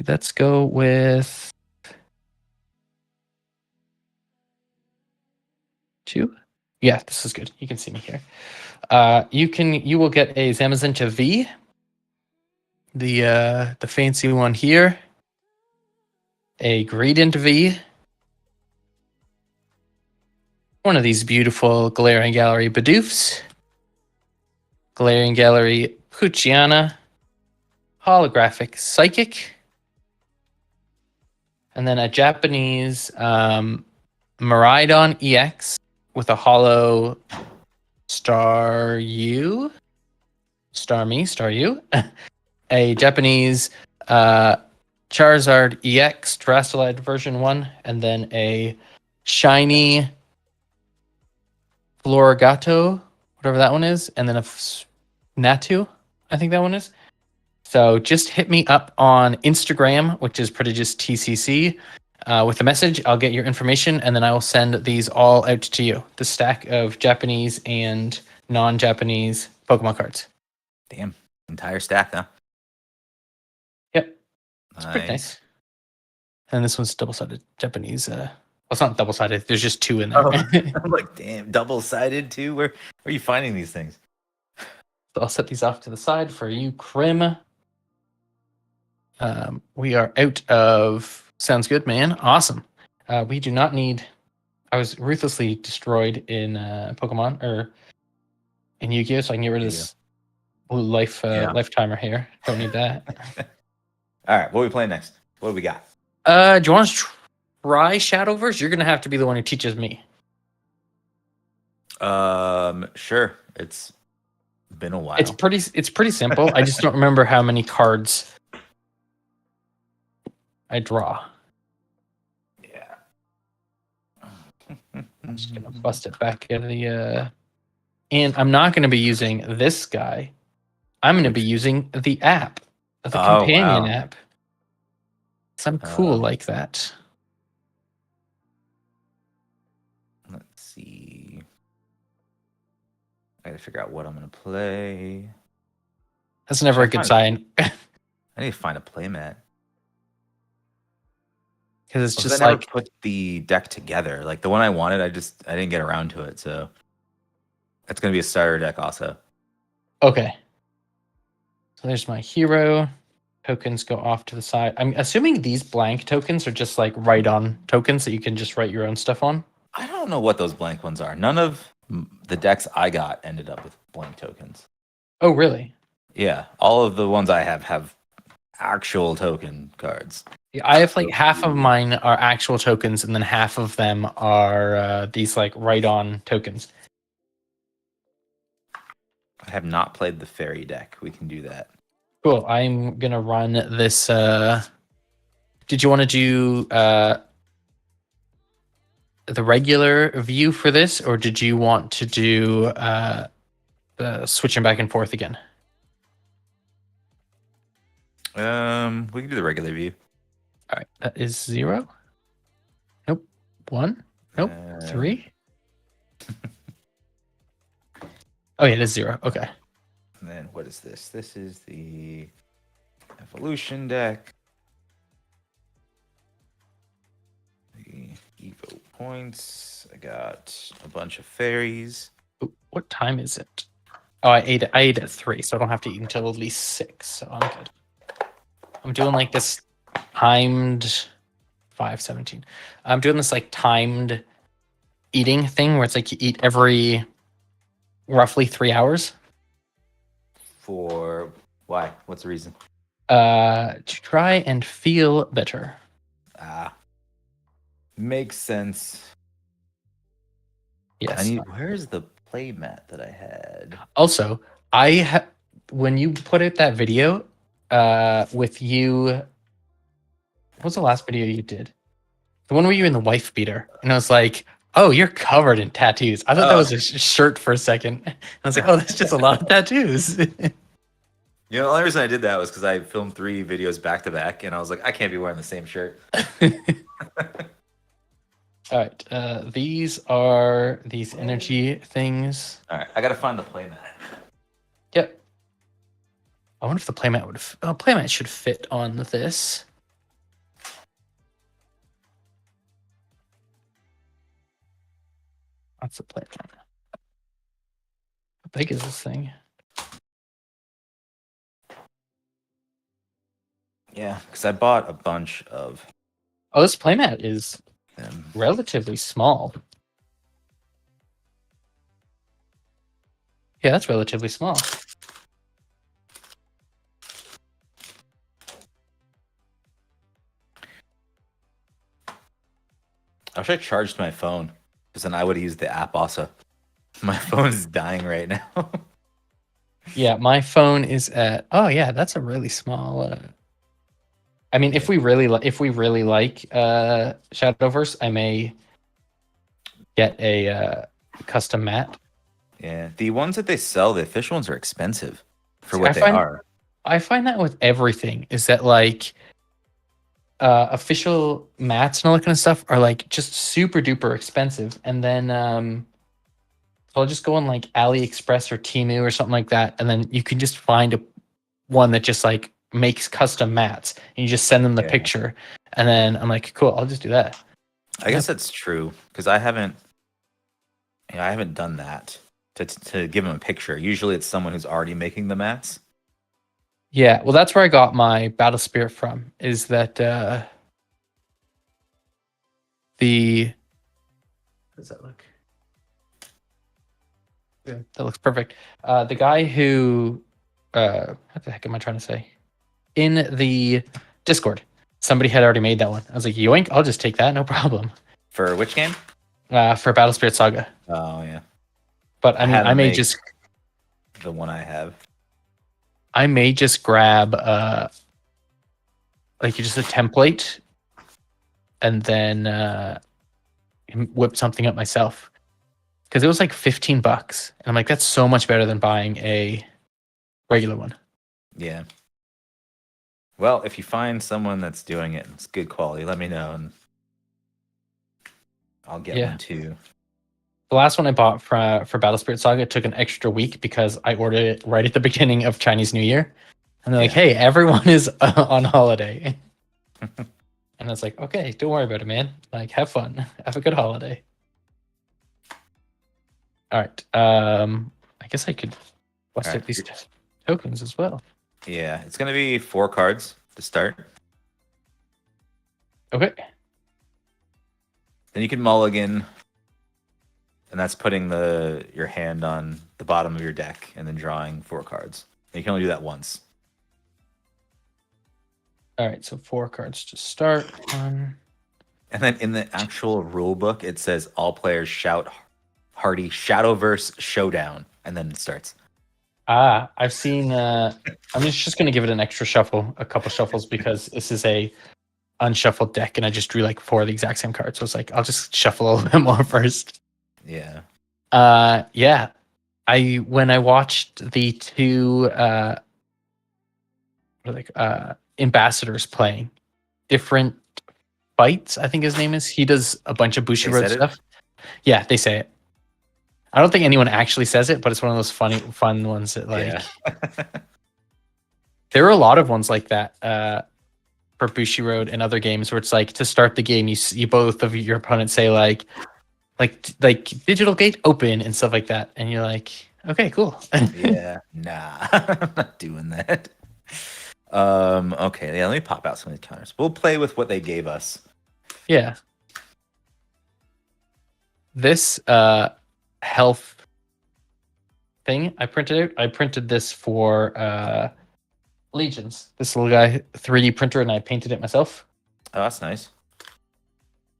Let's go with 2. Yeah, this is good. You can see me here. You will get a Zamazenta V, the fancy one here, a Gradient V, one of these beautiful Galarian Gallery Bidoofs, Galarian Gallery Puchiana, holographic Psychic, and then a Japanese Miraidon EX with a holo Star U, Star U, a Japanese Charizard EX Terastallite version 1, and then a shiny Florigato, whatever that one is, and then a Natu, I think that one is. So just hit me up on Instagram, which is Prodigious TCC, with a message. I'll get your information, and then I will send these all out to you. The stack of Japanese and non-Japanese Pokemon cards. Damn, entire stack, huh? Yep, it's pretty nice. And this one's double-sided Japanese. Well, it's not double-sided. There's just 2 in there. Oh, I'm like, damn, double-sided too? Where are you finding these things? So I'll set these off to the side for you, Krim. We are out of... Sounds good, man. Awesome. We do not need... I was ruthlessly destroyed in Pokemon, or in Yu-Gi-Oh! So I can get rid of this blue lifetimer here. Don't need that. All right, what are we playing next? What do we got? Do you want to try Shadowverse? You're going to have to be the one who teaches me. Sure. It's been a while. It's pretty simple. I just don't remember how many cards I draw. Yeah. I'm just gonna bust it back out of the and I'm not gonna be using this guy. I'm gonna be using the app. The companion app. So I'm cool like that. Let's see. I gotta figure out what I'm gonna play. That's never a good sign. I need to find a playmat. Because it's just I never like put the deck together. Like the one I wanted, I didn't get around to it. So that's gonna be a starter deck also. Okay. So there's my hero. Tokens go off to the side. I'm assuming these blank tokens are just like write-on tokens that you can just write your own stuff on. I don't know what those blank ones are. None of the decks I got ended up with blank tokens. Oh, really? Yeah, all of the ones I have actual token cards. Yeah, I have like half of mine are actual tokens, and then half of them are these like write-on tokens. I have not played the fairy deck. We can do that. Cool. I'm gonna run this. Did you want to do the regular view for this, or did you want to do switching back and forth again? We can do the regular view. All right, that is 0. Nope. 1. Nope. 3. Oh yeah, it is 0. Okay. And then what is this? This is the evolution deck. The Evo points. I got a bunch of fairies. Ooh, what time is it? Oh, I ate at 3, so I don't have to eat until at least 6. So I'm good. I'm doing like this timed 5:17. I'm doing this like timed eating thing where it's like you eat every roughly 3 hours. For why? What's the reason? To try and feel better. Makes sense. Yes. Where's the play mat that I had? Also, when you put out that video with you, what was the last video you did? The one where you were in the wife beater, and I was like, "Oh, you're covered in tattoos." I thought that was a shirt for a second. I was like, "Oh, that's just a lot of tattoos." You know, the only reason I did that was because I filmed 3 videos back to back, and I was like, I can't be wearing the same shirt. All right, these are these energy things. All right, I gotta find the playmat. Yep. I wonder if the playmat would. Playmat should fit on this. What's the play? How big is this thing? Yeah, because I bought a bunch of. Oh, this playmat is relatively small. Yeah, that's relatively small. I wish I charged my phone, because then I would use the app also. My phone is dying right now. Yeah, my phone is at. Oh yeah, that's a really small. I mean, if we really like Shadowverse, I may get a custom mat. Yeah, the ones that they sell, the official ones, are expensive for See, what they are. I find that with everything is that like official mats and all that kind of stuff are like just super duper expensive, and then so I'll just go on like AliExpress or Temu or something like that, and then you can just find one that just like makes custom mats, and you just send them the picture, and then I'm like, cool, I'll just do that. I guess that's true, because I haven't done that to give them a picture. Usually, it's someone who's already making the mats. Yeah, well, that's where I got my Battle Spirit from. Is that the? How does that look? Yeah, that looks perfect. The guy who, what the heck am I trying to say? In the Discord, somebody had already made that one. I was like, yoink, I'll just take that, no problem. For which game? For Battle Spirit Saga. Oh yeah. But I mean, I may just the one I have. I may just grab like just a template, and then whip something up myself. Because it was like $15, and I'm like, that's so much better than buying a regular one. Yeah. Well, if you find someone that's doing it and it's good quality, let me know, and I'll get one too. The last one I bought for Battle Spirit Saga took an extra week because I ordered it right at the beginning of Chinese New Year, and they're like, "Hey, everyone is on holiday," and it's like, "Okay, don't worry about it, man. Like, have fun, have a good holiday." All right. I guess I could bust out these tokens as well. Yeah, it's gonna be 4 cards to start. Okay. Then you can mulligan, and that's putting your hand on the bottom of your deck and then drawing 4 cards. And you can only do that once. All right, so 4 cards to start. And then in the actual rule book, it says all players shout hearty Shadowverse Showdown, and then it starts. I've seen. I'm just going to give it an extra shuffle, a couple shuffles, because this is a unshuffled deck, and I just drew like 4 of the exact same cards. So it's like I'll just shuffle a little bit more first. Yeah. Yeah. When I watched the 2 ambassadors playing different fights, I think his name is. He does a bunch of Bushiroad stuff. Yeah, they say it. I don't think anyone actually says it, but it's one of those fun ones that like. Yeah. There are a lot of ones like that for Bushiroad and other games where it's like to start the game, you both of your opponents say like digital gate open and stuff like that, and you're like, okay, cool. Yeah, nah, I'm not doing that. Okay, yeah, let me pop out some of the counters. We'll play with what they gave us. Yeah. This health thing I printed this for Legions. This little guy 3D printer, and I painted it myself. Oh, that's nice.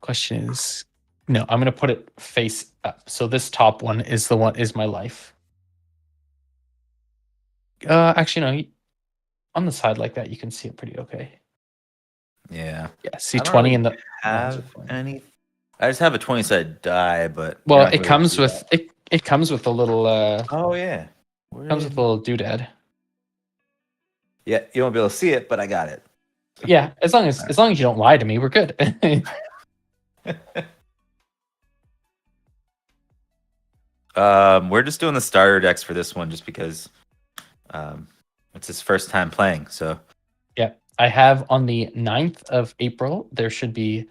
Question is, no, I'm gonna put it face up. So this top one is my life. Actually, no, on the side like that, you can see it pretty okay. Yeah. Yeah. See 20 in the. Have any? I just have a 20-sided die, but well, it comes with it comes with a little. Oh yeah. Comes with a little doodad. Yeah, you won't be able to see it, but I got it. Yeah, as long as you don't lie to me, we're good. We're just doing the starter decks for this one, just because it's his first time playing. So yeah, I have on the 9th of April. There should be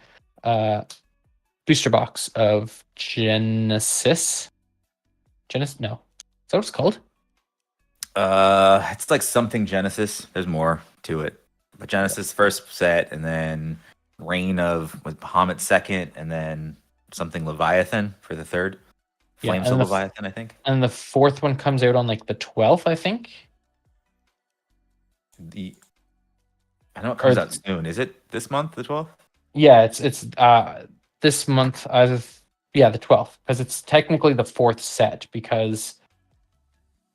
booster box of Genesis. Genesis? No. Is that what it's called? It's like something Genesis. There's more to it. But Genesis first set, and then Reign of with Bahamut second, and then something Leviathan for the third. Flames of Leviathan, I think. And the fourth one comes out on like the 12th, I think. I know it comes out soon. Is it this month, the 12th? Yeah, it's this month. The 12th, because it's technically the fourth set, because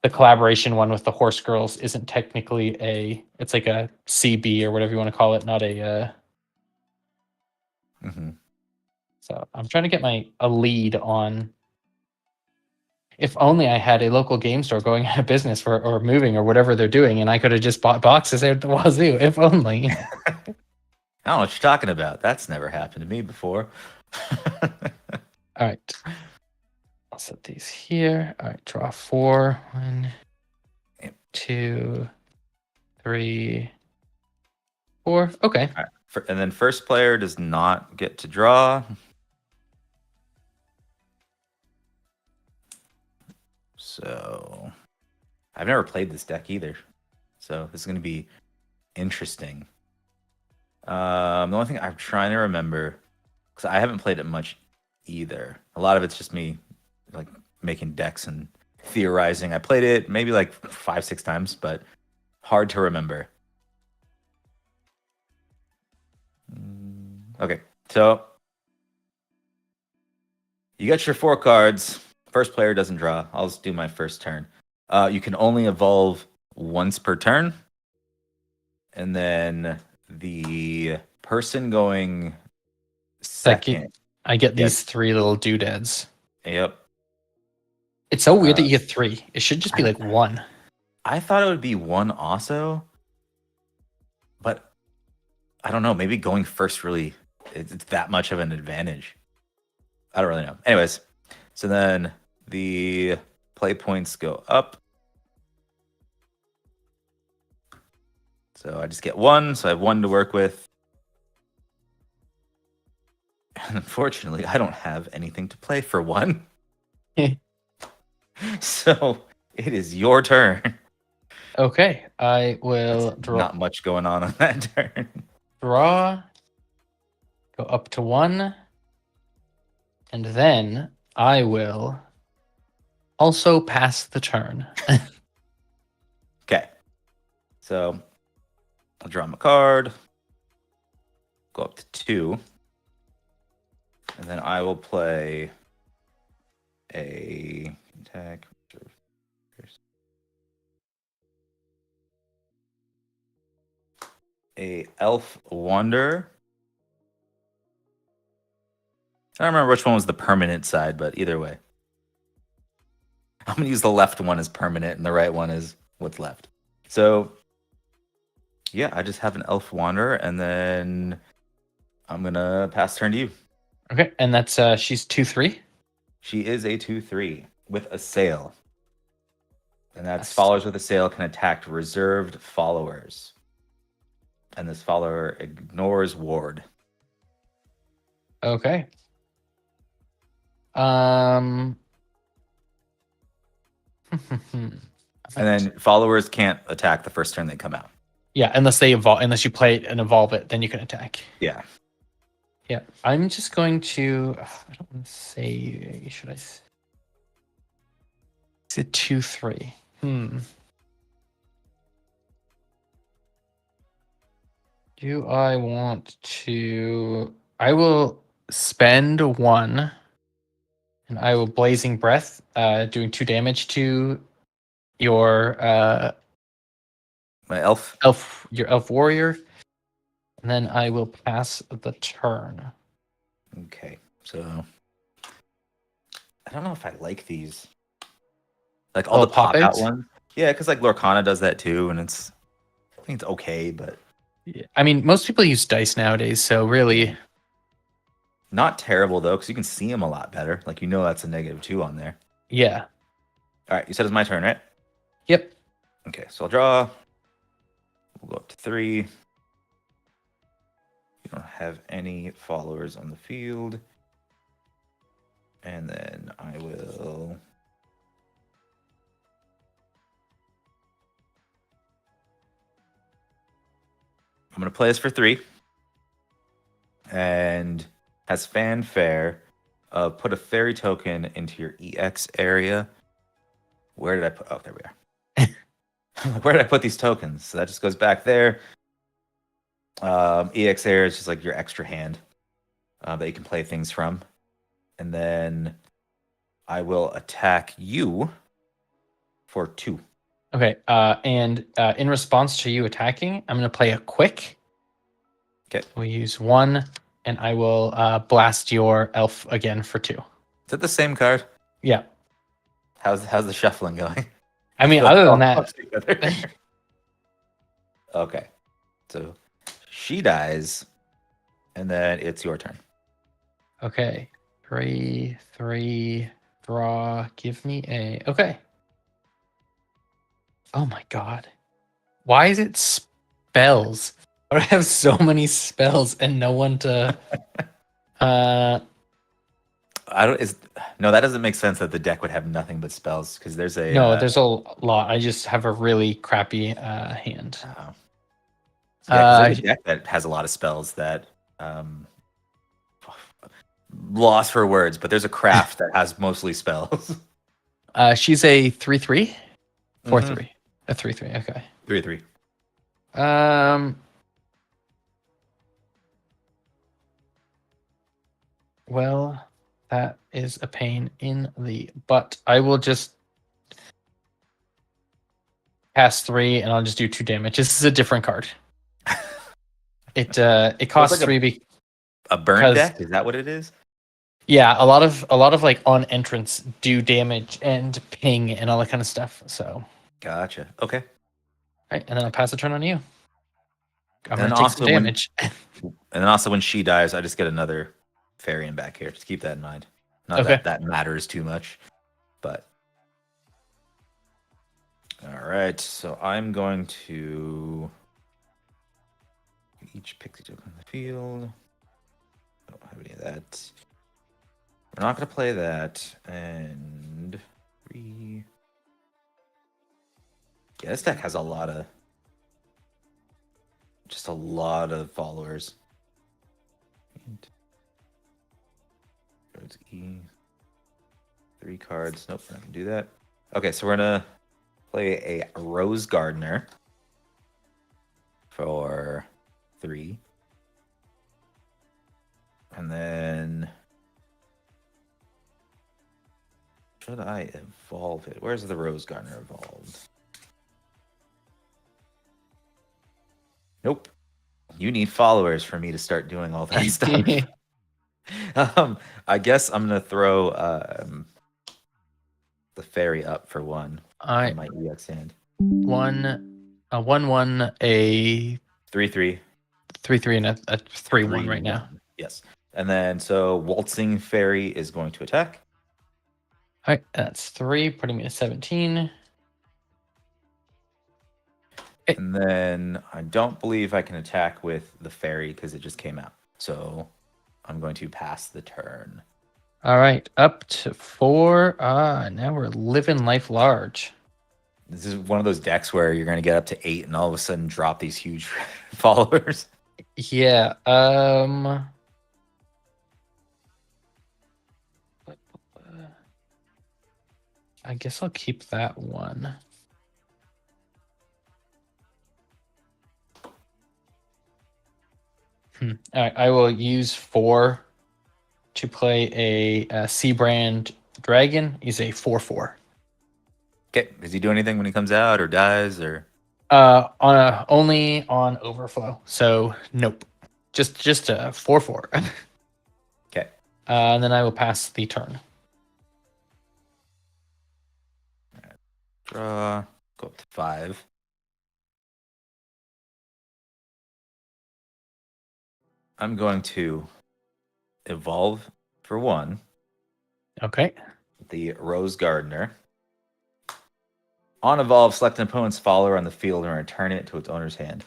the collaboration one with the Horse Girls isn't technically it's like a CB or whatever you want to call it, not a. So I'm trying to get a lead on. If only I had a local game store going out of business or moving or whatever they're doing, and I could have just bought boxes out the wazoo. If only. I don't know what you're talking about. That's never happened to me before. All right. I'll set these here. All right, draw 4. 1, 2, 3, 4. Okay. All right. And then first player does not get to draw. So I've never played this deck either. So this is going to be interesting. The only thing I'm trying to remember, because I haven't played it much either. A lot of it's just me like making decks and theorizing. I played it maybe like 5-6 times, but hard to remember. Okay, so you got your 4 cards. First player doesn't draw. I'll just do my first turn. You can only evolve once per turn. And then the person going second. I get these 3 little doodads. Yep. It's so weird that you get 3. It should just be like 1. I thought it would be 1 also. But I don't know. Maybe going first really, it's that much of an advantage. I don't really know. Anyways, so then the play points go up. So I just get 1, so I have 1 to work with. And unfortunately, I don't have anything to play for 1. So it is your turn. Okay, I will draw. Not much going on that turn. Draw. Go up to 1. And then I will also pass the turn. Okay. So I'll draw my card. Go up to 2. And then I will play a attack. A Elf Wanderer. I don't remember which one was the permanent side, but either way. I'm going to use the left one as permanent and the right one is what's left. So, yeah, I just have an Elf Wanderer, and then I'm going to pass turn to you. Okay, and that's she's 2/3? She is a 2/3 with a sail. And that's followers with a sail can attack reserved followers. And this follower ignores ward. Okay. And then followers can't attack the first turn they come out. Yeah, unless they evolve, unless you play it and evolve it, then you can attack. Yeah. Yeah, I'm just going to. I don't want to say. Should I? It's a 2/3. Do I want to? I will spend 1, and I will Blazing Breath, doing 2 damage to your my elf. Your elf warrior, and then I will pass the turn. Okay, so I don't know if I like these. Like all the pop out ones. Yeah, because like Lorcana does that too, and I think it's okay, but yeah. I mean, most people use dice nowadays, so really not terrible though, because you can see them a lot better. Like that's a -2 on there. Yeah. All right, you said it's my turn, right? Yep. Okay, so I'll draw. We'll go up to 3. You don't have any followers on the field. And then I will. I'm going to play this for 3. And as fanfare, put a fairy token into your EX area. Where did I put? Oh, there we are. Where did I put these tokens? So that just goes back there. EX area is just like your extra hand that you can play things from. And then I will attack you for 2. Okay. And in response to you attacking, I'm going to play a quick. Okay. We'll use 1, and I will blast your elf again for 2. Is that the same card? Yeah. How's the shuffling going? I mean, other than that. Okay. So she dies, and then it's your turn. Okay. 3, draw. Give me a. Okay. Oh my god. Why is it spells? I have so many spells and no one to. I don't. No, that doesn't make sense that the deck would have nothing but spells because there's a. No, there's a lot. I just have a really crappy hand. Oh. Yeah, there's a deck that has a lot of spells that. Lost for words, but there's a craft that has mostly spells. She's a 3/3, 4/3, a 3/3. Okay. 3/3. Well, that is a pain in the butt. I will just cast 3, and I'll just do 2 damage. This is a different card. It costs like 3. A burn deck? Is that what it is? Yeah, a lot of like on entrance do damage and ping and all that kind of stuff. So. Gotcha. Okay. All right, and then I'll pass the turn on to you. I'm and gonna take some damage. And then also when she dies, I just get another Fairy back here. Just keep that in mind. Not that matters too much, but all right. So I'm going to each pixie token on the field. I don't have any of that. We're not going to play that. And 3. Yeah, this deck has a lot of followers. E. 3 cards. Nope, we're not gonna do that. Okay, so we're gonna play a Rose Gardener for 3. And then should I evolve it? Where's the Rose Gardener evolved? Nope. You need followers for me to start doing all that stuff. I guess I'm gonna throw the fairy up for 1 on my EX hand. 1, 1, a 3/3, 3/3, and a 3/1 right now. Yes, and then so waltzing fairy is going to attack. All right, that's 3, putting me at 17. And then I don't believe I can attack with the fairy because it just came out. So I'm going to pass the turn. All right, up to 4. Now we're living life large. This is one of those decks where you're going to get up to 8 and all of a sudden drop these huge followers. Yeah. I guess I'll keep that 1. All right, I will use 4 to play a Seabrand Dragon. He's a 4/4. Okay, does he do anything when he comes out or dies or? Only on overflow. So nope, just a 4/4. Okay. And then I will pass the turn. Draw. Go up to 5. I'm going to evolve for 1. Okay. The Rose Gardener. On evolve, select an opponent's follower on the field and return it to its owner's hand.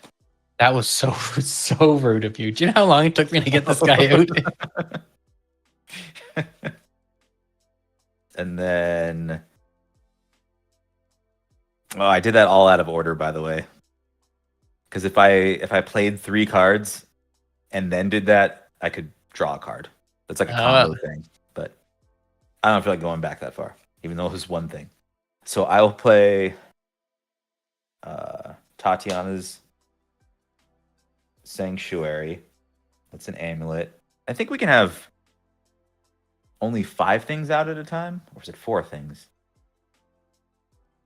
That was so rude of you. Do you know how long it took me to get this guy out? And then... Oh, I did that all out of order, by the way. Because if I played 3 cards and then did that, I could draw a card. That's like a combo thing. But I don't feel like going back that far, even though it was one thing. So I will play Tatiana's Sanctuary. That's an amulet. I think we can have only 5 things out at a time, or is it 4 things?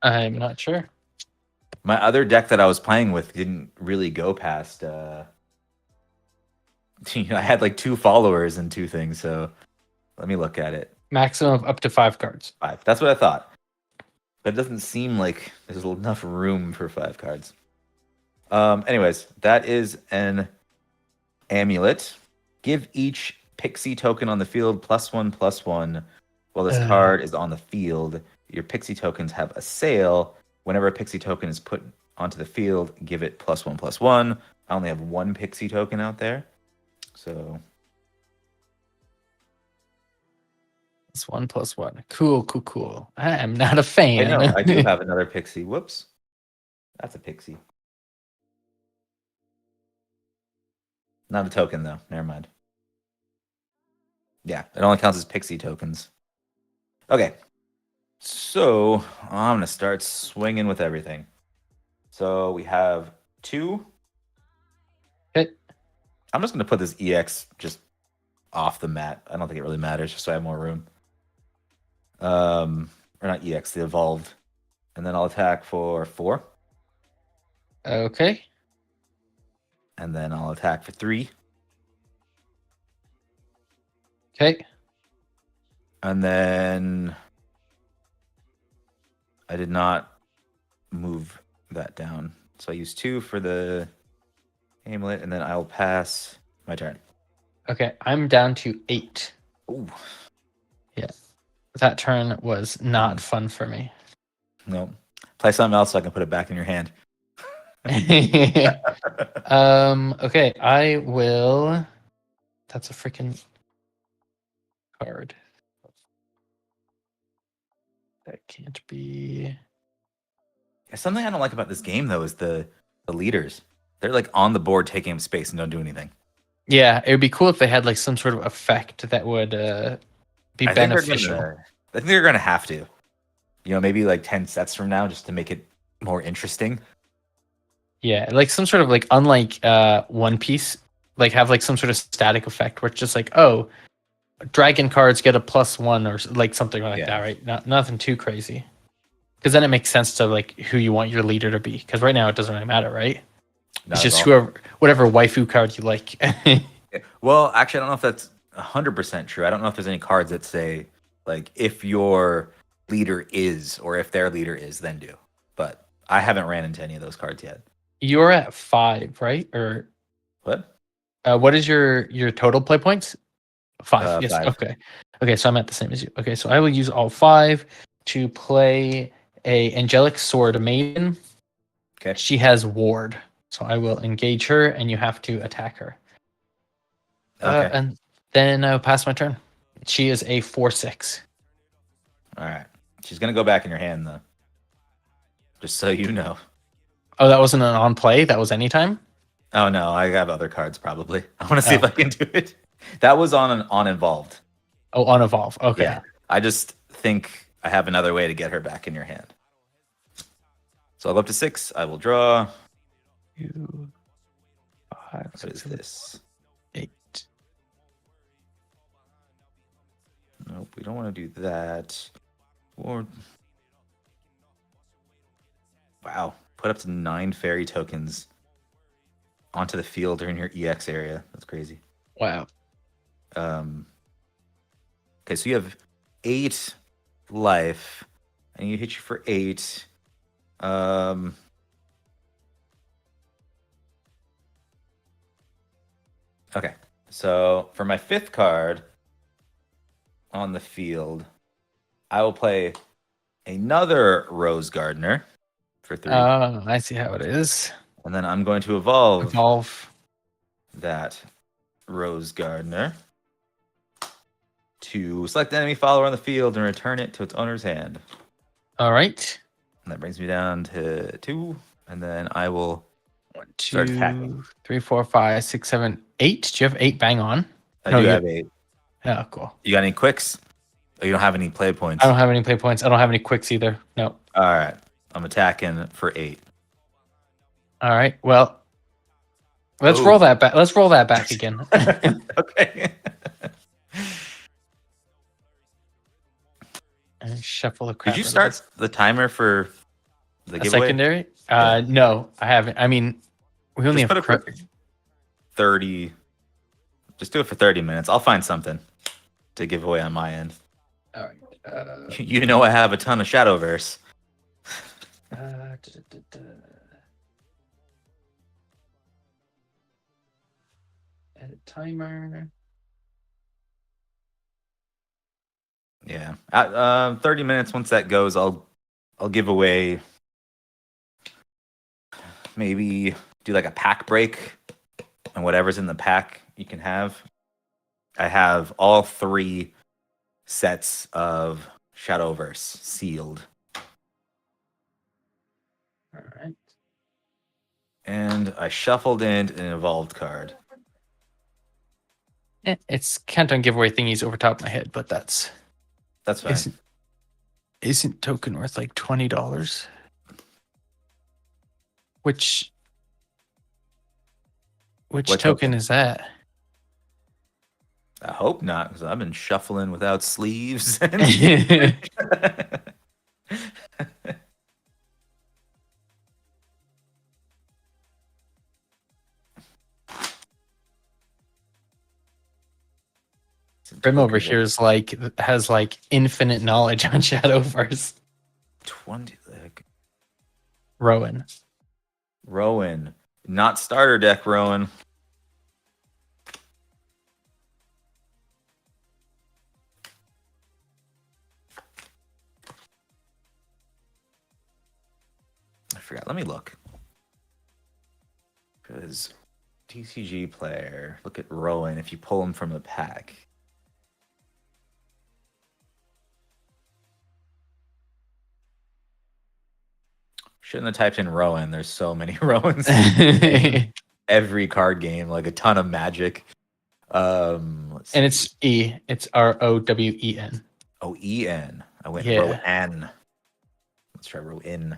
I'm not sure. My other deck that I was playing with didn't really go past. I had like 2 followers and 2 things. So let me look at it. Maximum of up to 5 cards. 5. That's what I thought. But it doesn't seem like there's enough room for 5 cards. Anyways, that is an amulet. Give each pixie token on the field +1/+1 while this card is on the field. Your pixie tokens have a sale. Whenever a pixie token is put onto the field, give it +1/+1. I only have 1 pixie token out there. So it's 1/+1. Cool. I am not a fan. I know, I do have another pixie. Whoops. That's a pixie. Not a token, though. Never mind. Yeah, it only counts as pixie tokens. Okay. So I'm going to start swinging with everything. So we have 2. Okay. I'm just going to put this EX just off the mat. I don't think it really matters, just so I have more room. Or not EX, the evolved. And then I'll attack for 4. Okay. And then I'll attack for 3. Okay. And then I did not move that down. So I use 2 for the amulet, and then I'll pass my turn. Okay, I'm down to 8. Ooh. Yeah. That turn was not fun for me. No. Play something else so I can put it back in your hand. Okay, I will. That's a freaking card. That can't be. Something I don't like about this game, though, is the leaders. They're like on the board taking up space and don't do anything. Yeah, it would be cool if they had like some sort of effect that would be beneficial. I think they're gonna have to. Maybe like 10 sets from now, just to make it more interesting. Yeah, like some sort of like, unlike One Piece, like have like some sort of static effect where it's just like, oh, dragon cards get a +1 or like something like that, right? Nothing too crazy. Because then it makes sense to like who you want your leader to be. Because right now it doesn't really matter, right? It's just whatever waifu card you like. Well, actually, I don't know if that's 100% true. I don't know if there's any cards that say like if your leader is, or if their leader is, then do. But I haven't ran into any of those cards yet. You're at 5, right? Or what? What is your total play points? 5. Yes. 5. Okay. So I'm at the same as you. Okay. So I will use all 5 to play a angelic sword maiden. Okay. She has ward, so I will engage her, and you have to attack her. Okay. And then I'll pass my turn. She is a 4/6. All right. She's gonna go back in your hand, though. Just so you know. Oh, that wasn't an on play. That was anytime. Oh no, I have other cards probably. I want to see if I can do it. That was on involved. Oh, on evolve. Okay. Yeah. I just think I have another way to get her back in your hand. So I'll go up to 6. I will draw. 2, 5. What is this? 8. Nope, we don't want to do that. Or wow, put up to 9 fairy tokens onto the field during your EX area. That's crazy. Wow. Okay, so you have 8 life, and you hit you for 8. Okay, so for my 5th card on the field, I will play another Rose Gardener for 3. Oh, I see how it is. And then I'm going to evolve that Rose Gardener to select an enemy follower on the field and return it to its owner's hand. All right. And that brings me down to 2, and then I will 1, start attacking. 2, 3, 4, 5, 6, 7, 8. Do you have 8 bang on? I do have 8. Yeah, cool. You got any quicks? Oh, you don't have any play points? I don't have any play points. I don't have any quicks either. No. All right. I'm attacking for 8. All right. Well, let's roll that back. Let's roll that back again. Okay. And shuffle the crap. Did you start the timer for the giveaway? Secondary? No, I haven't. I mean, we only Just have put it for 30. Just do it for 30 minutes. I'll find something to give away on my end. All right. You know I have a ton of Shadowverse. Edit timer. Yeah. At 30 minutes, once that goes, I'll give away, maybe do like a pack break, and whatever's in the pack you can have. I have all 3 sets of Shadowverse sealed. All right. And I shuffled in an evolved card. It's count on giveaway thingies over top of my head, but that's fine. Isn't token worth like $20? Which what token is that? I hope not, because I've been shuffling without sleeves. Grim over here is has infinite knowledge on Shadowverse. 20. Rowan, not starter deck. Rowan. I forgot. Let me look. Because TCG player. Look at Rowan. If you pull him from the pack. Shouldn't have typed in Rowan. There's so many Rowans. Every card game, like a ton of Magic. And it's E. It's ROWEN. Oh, EN. I went Rowan. Let's try Rowan.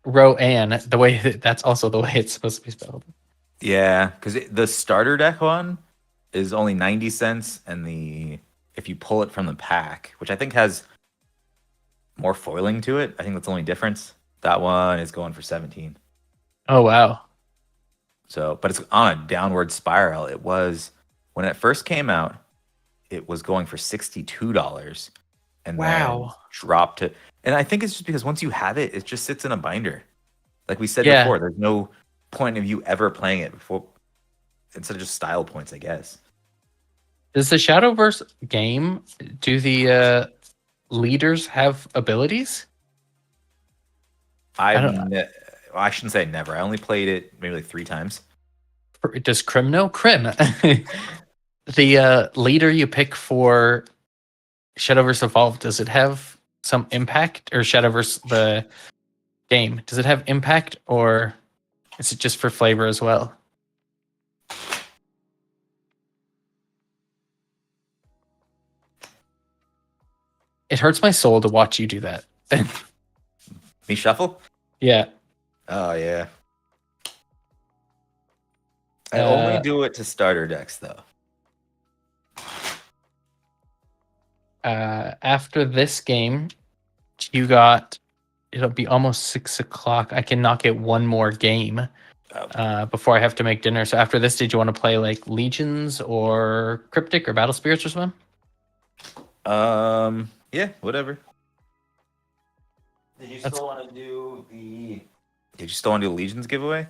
Rowan. The way that's also the way it's supposed to be spelled. Yeah, because the starter deck one is only 90 cents, and if you pull it from the pack, which I think has more foiling to it, I think that's the only difference. That one is going for 17. Oh wow! So, but it's on a downward spiral. It was when it first came out, it was going for $62, and then dropped to. And I think it's just because once you have it, it just sits in a binder. Like we said before, there's no point of you ever playing it before, instead of just style points, I guess. Does the Shadowverse game, do the leaders have abilities? I shouldn't say never. I only played it maybe like 3 times. Does Crim know? Crim. The leader you pick for Shadowverse Evolved, does it have some impact? Or Shadowverse, the game, does it have impact, or is it just for flavor as well? It hurts my soul to watch you do that. Me shuffle? Yeah. Oh, yeah. I only do it to starter decks, though. After this game, it'll be almost 6 o'clock. I can knock it one more game before I have to make dinner. So after this, did you want to play like Legions or Cryptic or Battle Spirits or something? Yeah, whatever. Did you still want to do the Legions giveaway?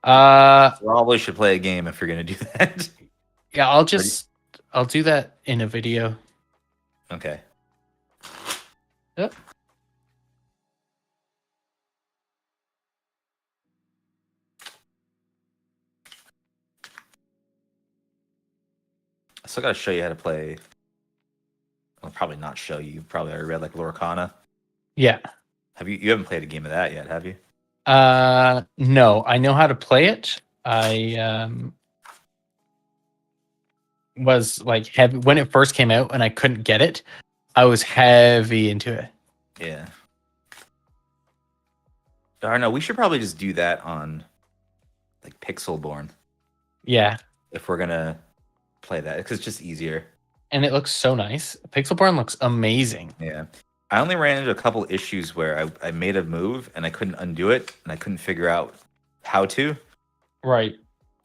Probably should play a game if you're gonna do that. Yeah, I'll do that in a video. Okay. Yep. still gotta show you how to play. I'll probably not show you. You probably already read like Lorcana. Yeah. You haven't played a game of that yet, have you? No. I know how to play it. I was like heavy when it first came out and I couldn't get it. I was heavy into it. Yeah. Or no, we should probably just do that on like Pixelborn. Yeah. If we're gonna play that, because it's just easier. And it looks so nice. Pixelborn looks amazing. Yeah. I only ran into a couple issues where I made a move and I couldn't undo it and I couldn't figure out how to. Right.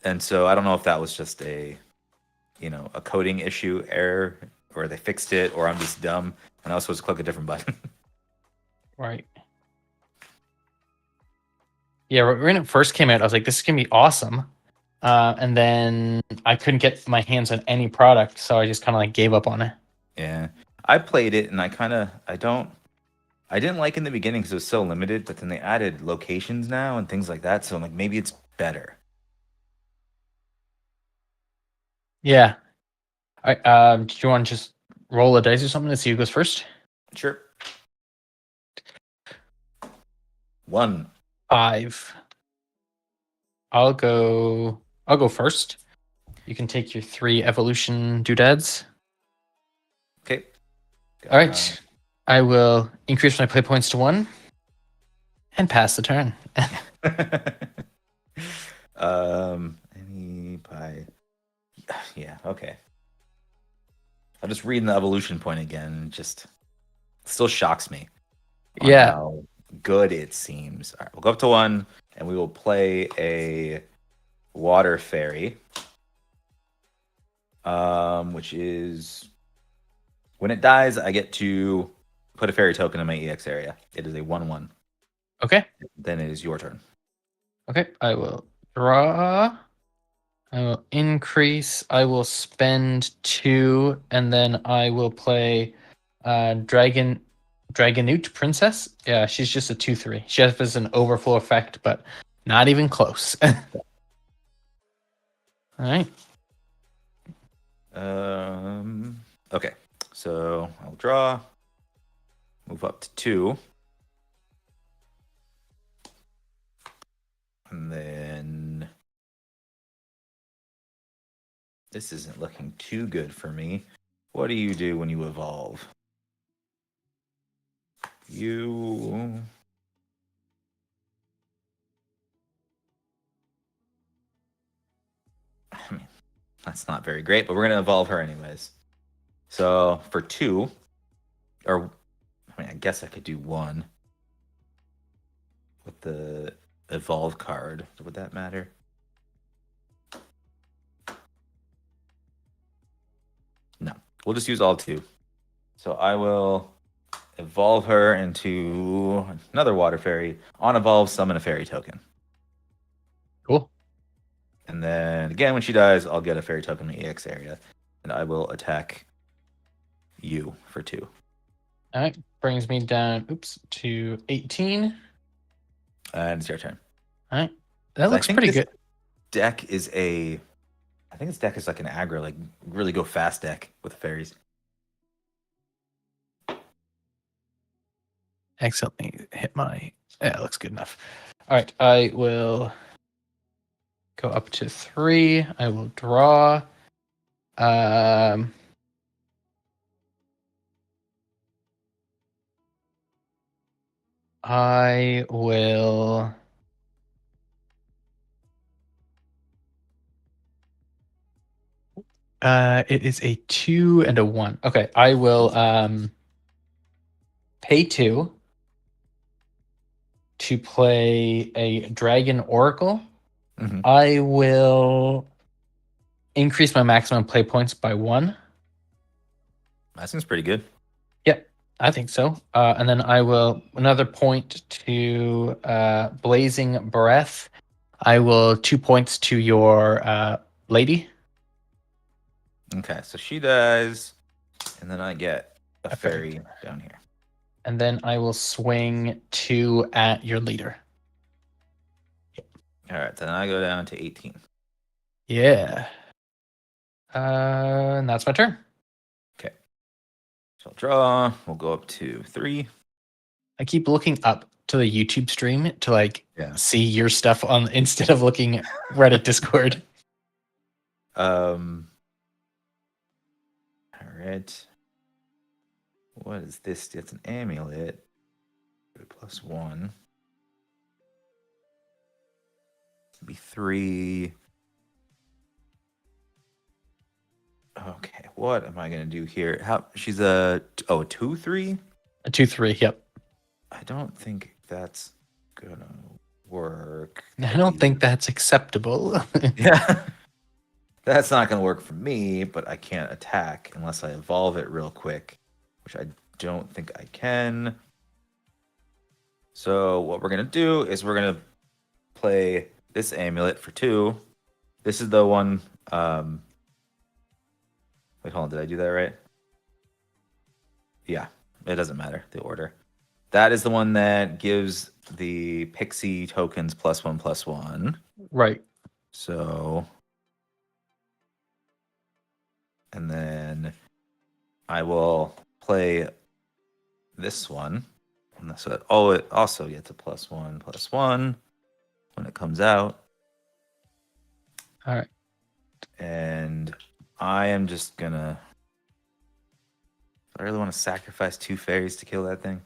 And so I don't know if that was just a coding issue error, or they fixed it, or I'm just dumb and I was supposed to click a different button. Right. Yeah, when it first came out, I was like, this is going to be awesome. And then I couldn't get my hands on any product, so I just kind of like gave up on it. Yeah. I played it and I didn't like in the beginning because it was so limited, but then they added locations now and things like that, so I'm like, maybe it's better. Yeah. Do you want to just roll a dice or something to see who goes first? Sure. 1. 5. I'll go first. You can take your 3 evolution doodads. Okay. All right. I will increase my play points to 1 and pass the turn. Yeah, okay. I'll just read the evolution point again. Just still shocks me. Yeah. How good it seems. All right, we'll go up to 1 and we will play a water fairy. Which is when it dies, I get to put a fairy token in my EX area. It is a 1/1. Okay. Then it is your turn. Okay. I will draw. I will increase. I will spend 2, and then I will play Dragonute Princess. Yeah, she's just a 2/3. She has an overflow effect, but not even close. All right. Okay. So I'll draw. Move up to 2. And then this isn't looking too good for me. What do you do when you evolve? I mean, that's not very great, but we're going to evolve her anyways. So for 2, or I guess I could do 1 with the evolve card. Would that matter? No, we'll just use all 2. So I will evolve her into another water fairy. On evolve, summon a fairy token. Cool. And then again, when she dies, I'll get a fairy token in the EX area, and I will attack you for 2. All right, brings me down. To 18. And it's your turn. All right, that looks pretty good. Deck is I think this deck is like an aggro, like really go fast deck with fairies. Accidentally hit my. Yeah, it looks good enough. All right, I will go up to 3. I will draw. I will. It is a 2 and a 1. Okay, I will pay 2 to play a Dragon Oracle. Mm-hmm. I will increase my maximum play points by 1. That seems pretty good. Yep, I think so. And then I will another point to Blazing Breath. I will 2 points to your lady. Okay, so she dies, and then I get a fairy down here. And then I will swing 2 at your leader. All right, then I go down to 18. Yeah. And that's my turn. Okay. So I'll draw. We'll go up to 3. I keep looking up to the YouTube stream to see your stuff on instead of looking at Reddit Discord. All right. What is this? It's an amulet. +1. It'll be 3. Okay, what am I gonna do here? She's a 2/3? A 2/3, yep. I don't think that's gonna work. I don't think that's acceptable. Yeah. That's not gonna work for me, but I can't attack unless I evolve it real quick, which I don't think I can. So what we're gonna do is we're gonna play this amulet for 2. This is the one. Wait, hold on. Did I do that right? Yeah, it doesn't matter the order. That is the one that gives the pixie tokens +1/+1. Right. So, and then I will play this one. So that it also gets a +1/+1 when it comes out. All right. And I am just gonna. I really want to sacrifice 2 fairies to kill that thing.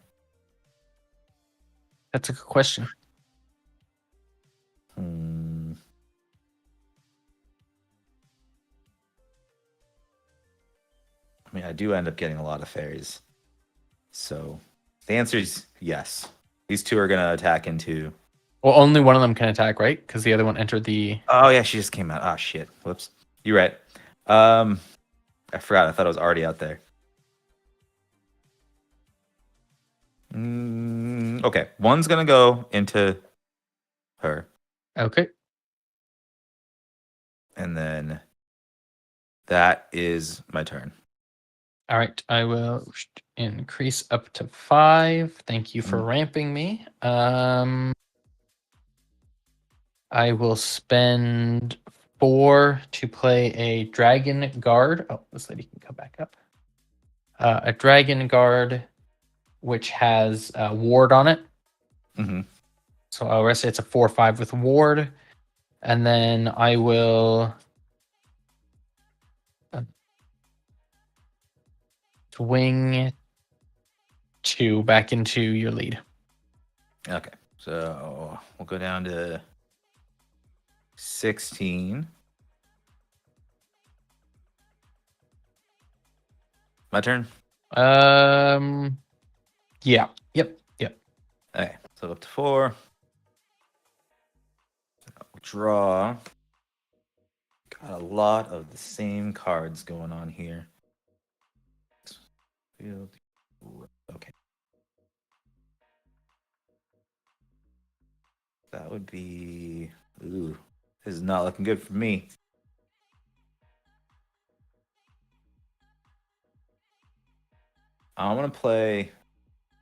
That's a good question. I mean, I do end up getting a lot of fairies. So the answer is yes. These 2 are going to attack into... Well, only one of them can attack, right? Because the other one entered the... Oh, yeah, she just came out. Oh, shit. Whoops. You're right. I forgot. I thought it was already out there. Okay. One's going to go into her. Okay. And then that is my turn. All right. I will increase up to 5. Thank you for ramping me. I will spend 4 to play a Dragon Guard. Oh, this lady can come back up. A Dragon Guard, which has Ward on it. Mm-hmm. So I'll rest it's a 4/5 with Ward. And then I will swing 2 back into your lead. Okay. So we'll go down to 16. My turn? Yeah. Yep. Okay. So up to 4. Draw. Got a lot of the same cards going on here. Okay. That would be... Ooh. This is not looking good for me. I want to play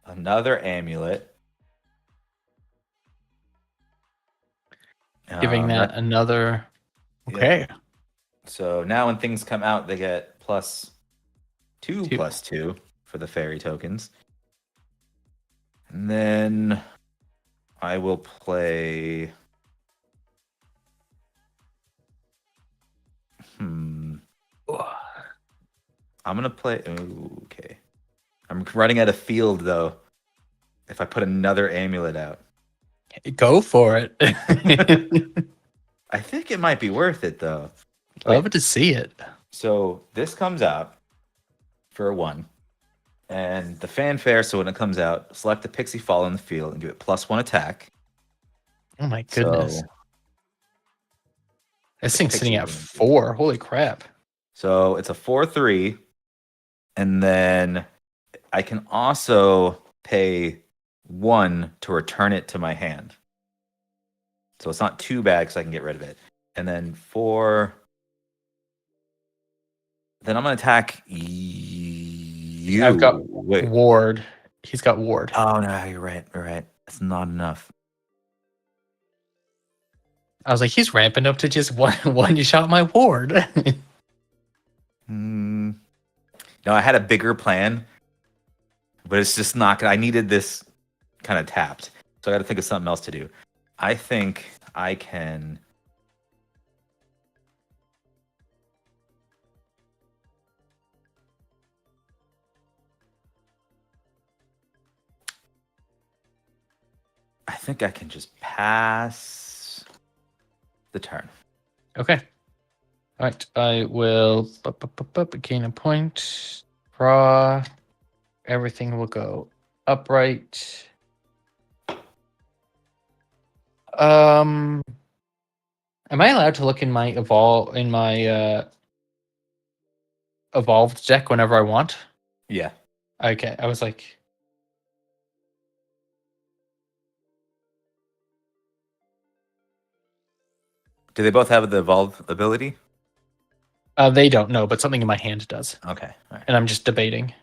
another amulet. Giving that another... Okay. Yeah. So now when things come out, they get +2/+2 for the fairy tokens. And then I will play... I'm going to play... Ooh, okay. I'm running out of field, though, if I put another amulet out. Go for it. I think it might be worth it, though. Love to see it. So this comes out for 1. And the fanfare, so when it comes out, select the pixie fall in the field and give it +1 attack. Oh my goodness. So, this thing's sitting at 4. Holy crap. So it's a 4/3. And then I can also pay 1 to return it to my hand. So it's not too bad because I can get rid of it. And then 4... Then I'm going to attack you. I've got Ward. He's got Ward. Oh, no, you're right. You're right. It's not enough. I was like, he's ramping up to just one shot my Ward. No, I had a bigger plan, but it's just not gonna. I needed this kind of tapped, so I got to think of something else to do. I think I can. I think I can just pass the turn. Okay. All right. I will gain a point. Draw. Everything will go upright. Am I allowed to look in my evolved deck whenever I want? Yeah. Okay. I was like, do they both have the evolve ability? they don't know, but something in my hand does. Okay. All right. And I'm just debating.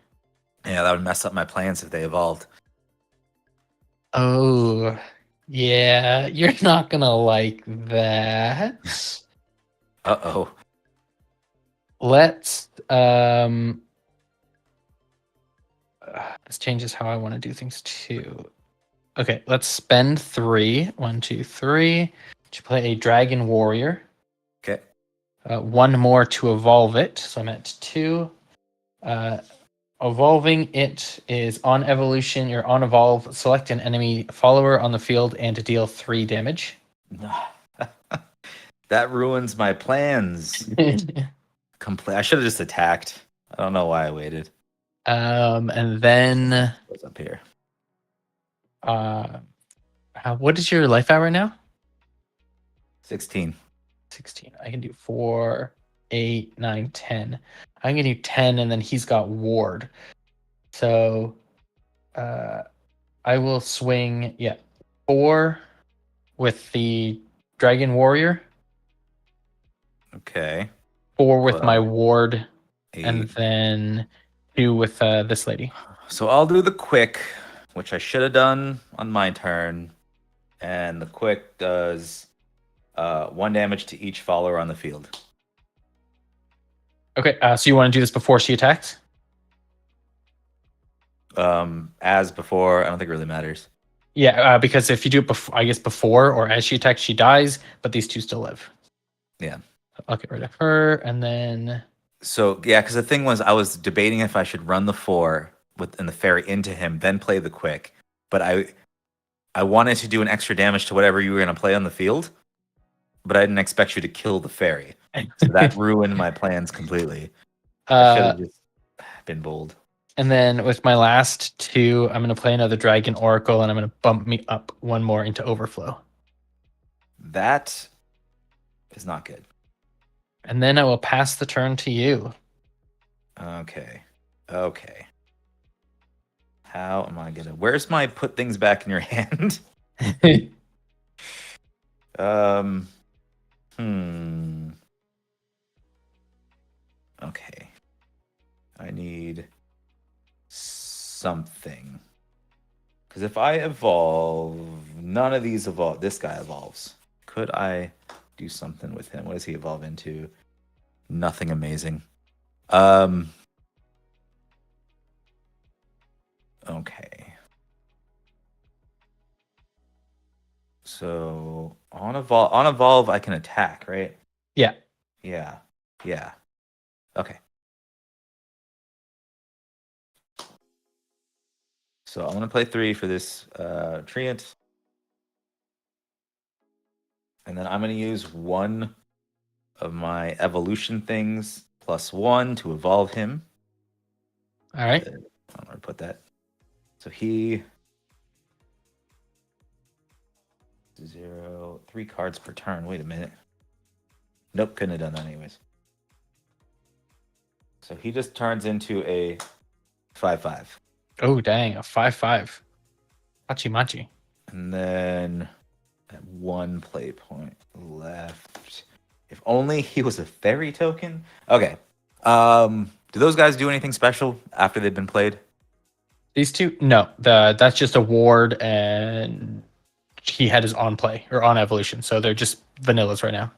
Yeah, that would mess up my plans if they evolved. Oh, yeah. You're not gonna like that. Uh-oh. Let's this changes how I want to do things too. Okay, let's spend 3. 1, 2, 3 to play a dragon warrior. Okay. 1 more to evolve it. So I'm at 2. Evolving it is on evolution. You're on evolve. Select an enemy follower on the field and deal 3 damage. That ruins my plans. I should have just attacked. I don't know why I waited. And then What's up here? What is your life at right now? 16. 16. I can do 4, 8, 9, 10. I can do 10, and then he's got ward. So I will swing 4 with the dragon warrior. Okay. 4 with my ward, 8. and then 2 with this lady. So I'll do the quick, which I should have done on my turn. And the quick does 1 damage to each follower on the field. Okay, so you want to do this before she attacks? As before, I don't think it really matters. Yeah, because if you do it before or as she attacks, she dies, but these 2 still live. Yeah. I'll get rid of her, and then... So, yeah, because the thing was, I was debating if I should run the 4 and the fairy into him, then play the quick. But I wanted to do an extra damage to whatever you were going to play on the field, but I didn't expect you to kill the fairy. So that ruined my plans completely. I should have just been bold. And then with my last 2, I'm going to play another Dragon Oracle, and I'm going to bump me up 1 more into Overflow. That is not good. And then I will pass the turn to you. Okay. How am I going to... Where's my put things back in your hand? Okay. I need something. Because if I evolve, none of these evolve. This guy evolves. Could I do something with him? What does he evolve into? Nothing amazing. Okay. So on evolve, I can attack, right? Yeah. Okay. So I'm gonna play 3 for this treant. And then I'm going to use 1 of my evolution things plus 1 to evolve him. All right. I'm going to put that. So he... 0, 3 cards per turn. Wait a minute. Nope, couldn't have done that anyways. So he just turns into a 5/5. Oh, dang. A 5/5. Hachi-machi. And then... at 1 play point left. If only he was a fairy token. Okay. Do those guys do anything special after they've been played? These 2? No. That's just a ward, and he had his on play or on evolution. So they're just vanillas right now.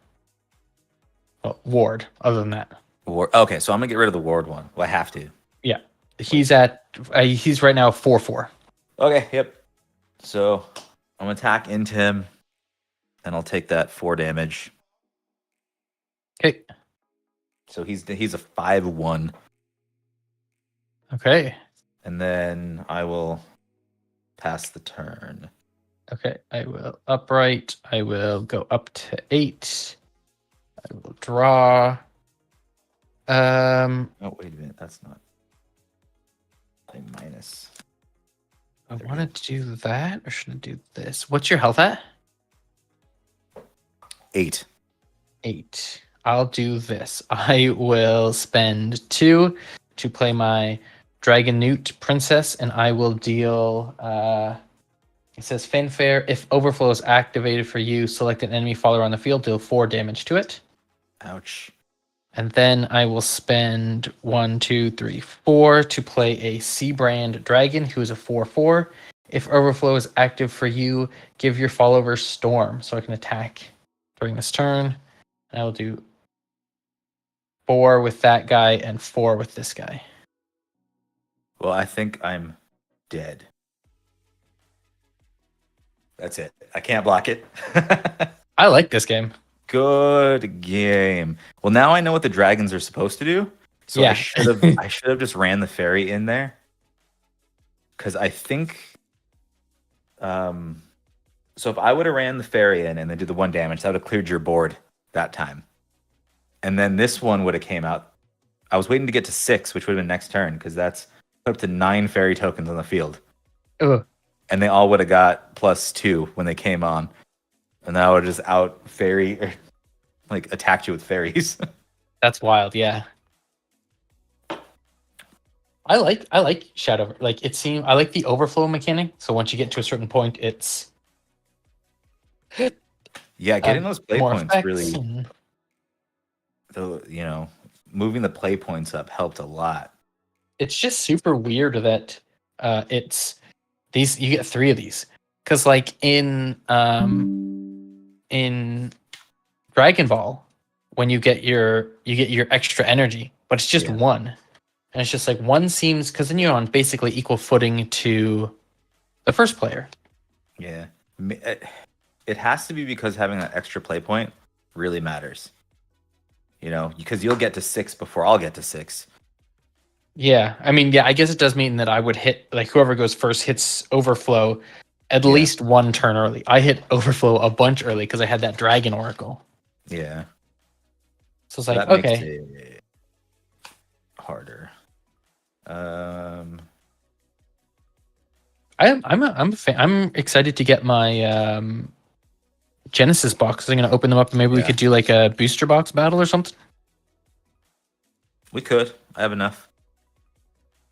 Well, ward, other than that. Ward. Okay, so I'm going to get rid of the ward one. Well, I have to. He's at he's right now 4/4. Okay, yep. So I'm gonna attack into him, and I'll take that 4 damage. Okay. So he's a 5/1. Okay. And then I will pass the turn. Okay, I will upright. I will go up to 8. I will draw. Oh, wait a minute. That's not. Play minus. I want to do that, or should I do this? What's your health at? 8. 8. I'll do this. I will spend 2 to play my Dragon Newt Princess, and I will deal. It says Fanfare. If Overflow is activated for you, select an enemy follower on the field, deal 4 damage to it. Ouch. And then I will spend 1, 2, 3, 4 to play a Sea Brand Dragon, who is a 4/4. If Overflow is active for you, give your follower Storm, so I can attack during this turn. And I will do 4 with that guy and 4 with this guy. Well, I think I'm dead. That's it. I can't block it. I like this game. Good game. Well, now I know what the dragons are supposed to do. So Yeah. I should have just ran the fairy in there. Because I think so if I would have ran the fairy in and then did the 1 damage, that would have cleared your board that time. And then this one would have came out. I was waiting to get to 6, which would have been next turn, because that's up to 9 fairy tokens on the field. Ugh. And they all would have got +2 when they came on. And then I would just out fairy, or, like, attacked you with fairies. That's wild, yeah. I like Shadow. Like, it seemed I like the overflow mechanic. So once you get to a certain point, it's yeah, getting those play points really, and... moving the play points up helped a lot. It's just super weird that it's these. You get 3 of these because, like, in Dragon Ball, when you get your extra energy, but it's just 1. And it's just like 1 seems, because then you're on basically equal footing to the first player. Yeah. It has to be because having that extra play point really matters. Because you'll get to 6 before I'll get to 6. Yeah. I mean, yeah, I guess it does mean that I would hit, like, whoever goes first hits Overflow at least 1 turn early. I hit Overflow a bunch early because I had that Dragon Oracle. Yeah. So it's like, okay. Makes it harder. I'm excited to get my Genesis boxes. I'm gonna open them up and maybe we could do like a booster box battle or something. We could. I have enough.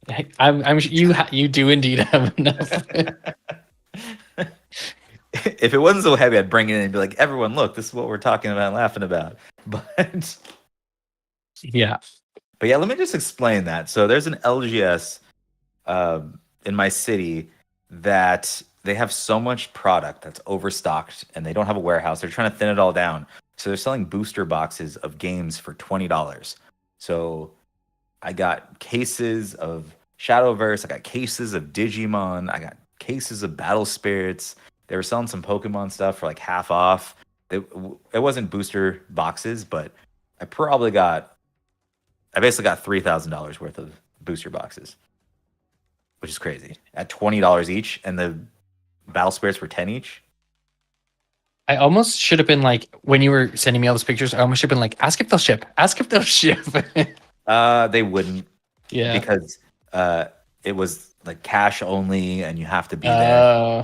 You do indeed have enough. If it wasn't so heavy, I'd bring it in and be like, everyone, look, this is what we're talking about and laughing about. But yeah. But yeah, let me just explain that. So there's an LGS in my city that they have so much product that's overstocked and they don't have a warehouse. They're trying to thin it all down. So they're selling booster boxes of games for $20. So I got cases of Shadowverse. I got cases of Digimon. I got cases of Battle Spirits. They were selling some Pokemon stuff for like half off. It wasn't booster boxes, but I basically got $3,000 worth of booster boxes, which is crazy. At $20 each, and the Battle Spirits were 10 each. I almost should have been like, when you were sending me all those pictures, I almost should have been like, ask if they'll ship. Ask if they'll ship. They wouldn't. Yeah. Because it was like cash only, and you have to be there.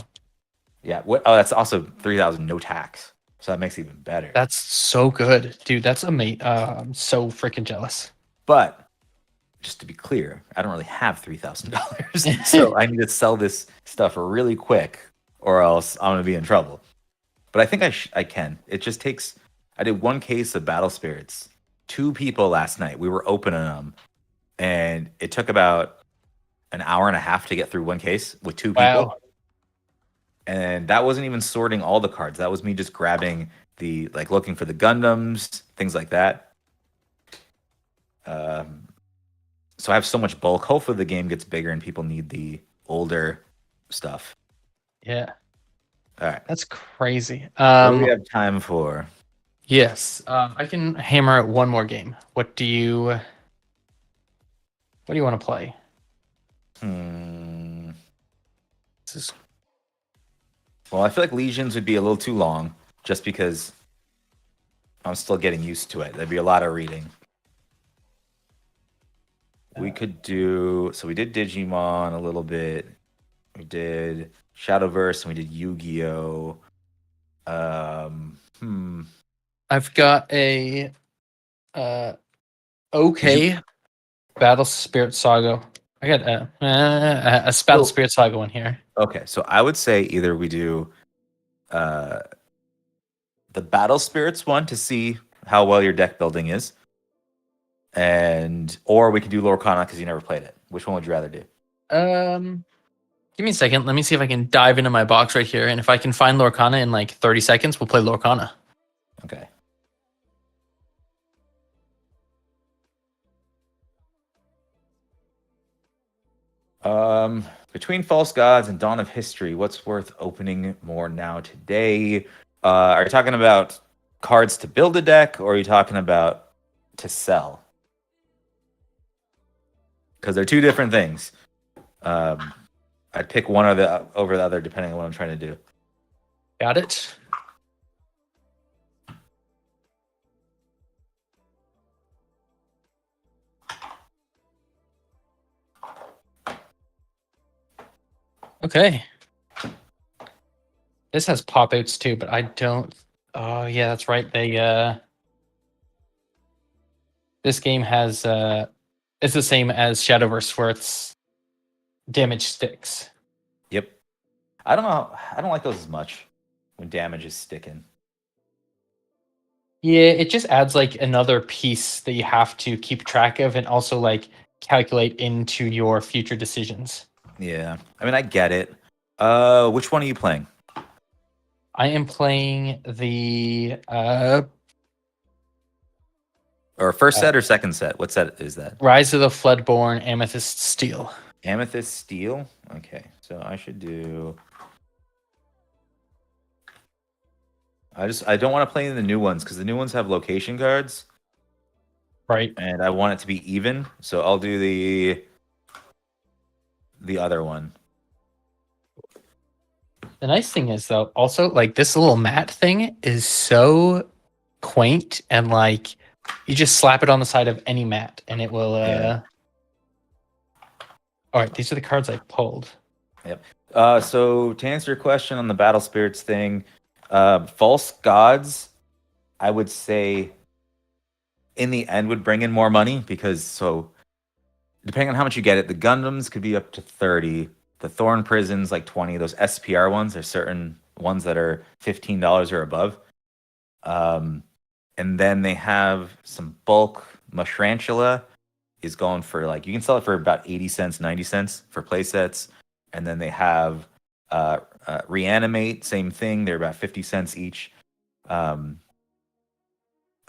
Yeah. That's also $3,000 no tax. So that makes it even better. That's so good, dude. That's amazing. I'm so freaking jealous. But just to be clear, I don't really have $3,000, so I need to sell this stuff really quick, or else I'm gonna be in trouble. But I think I can. It just takes. I did 1 case of Battle Spirits. 2 people last night. We were opening them, and it took about an hour and a half to get through 1 case with 2 people. Wow. And that wasn't even sorting all the cards. That was me just grabbing looking for the Gundams, things like that. so I have so much bulk. Hopefully the game gets bigger and people need the older stuff. Yeah. All right. That's crazy. What do we have time for? Yes. I can hammer out one more game. What do you want to play? Well, I feel like Legions would be a little too long just because I'm still getting used to it. There'd be a lot of reading. We could do... So we did Digimon a little bit. We did Shadowverse and we did Yu-Gi-Oh! I've got a okay Battle Spirit Saga. I got a Battle Spirit Saga one here. Okay, so I would say either we do the Battle Spirits one to see how well your deck building is, or we could do Lorcana because you never played it. Which one would you rather do? Give me a second. Let me see if I can dive into my box right here, and if I can find Lorcana in like 30 seconds, we'll play Lorcana. Okay. Between False Gods and Dawn of History, what's worth opening more now today? Are you talking about cards to build a deck, or are you talking about to sell? Because they're two different things. I'd pick one over the other depending on what I'm trying to do. Got it. Okay. This has pop outs too, but I don't. Oh yeah, that's right. They this game has it's the same as Shadowverse where it's damage sticks. Yep. I don't know. I don't like those as much when damage is sticking. Yeah, it just adds like another piece that you have to keep track of and also like calculate into your future decisions. Yeah. I mean, I get it. Which one are you playing? I am playing the or first set or second set? What set is that? Rise of the Floodborn Amethyst Steel. Amethyst Steel? Okay. So I should do... I don't want to play in the new ones because the new ones have location cards. Right. And I want it to be even. So I'll do the other one. The nice thing is though, also like this little mat thing is so quaint and like you just slap it on the side of any mat and it will Yeah. All right, these are the cards I pulled. Yep. So to answer your question on the Battle Spirits thing, False Gods, I would say in the end would bring in more money because depending on how much you get it, the Gundams could be up to 30. The Thorn Prisons like 20. Those SPR ones are certain ones that are $15 or above. And then they have some bulk. Mushrantula is going for like, you can sell it for about 80 cents, 90 cents for play sets. And then they have Reanimate, same thing. They're about 50 cents each. I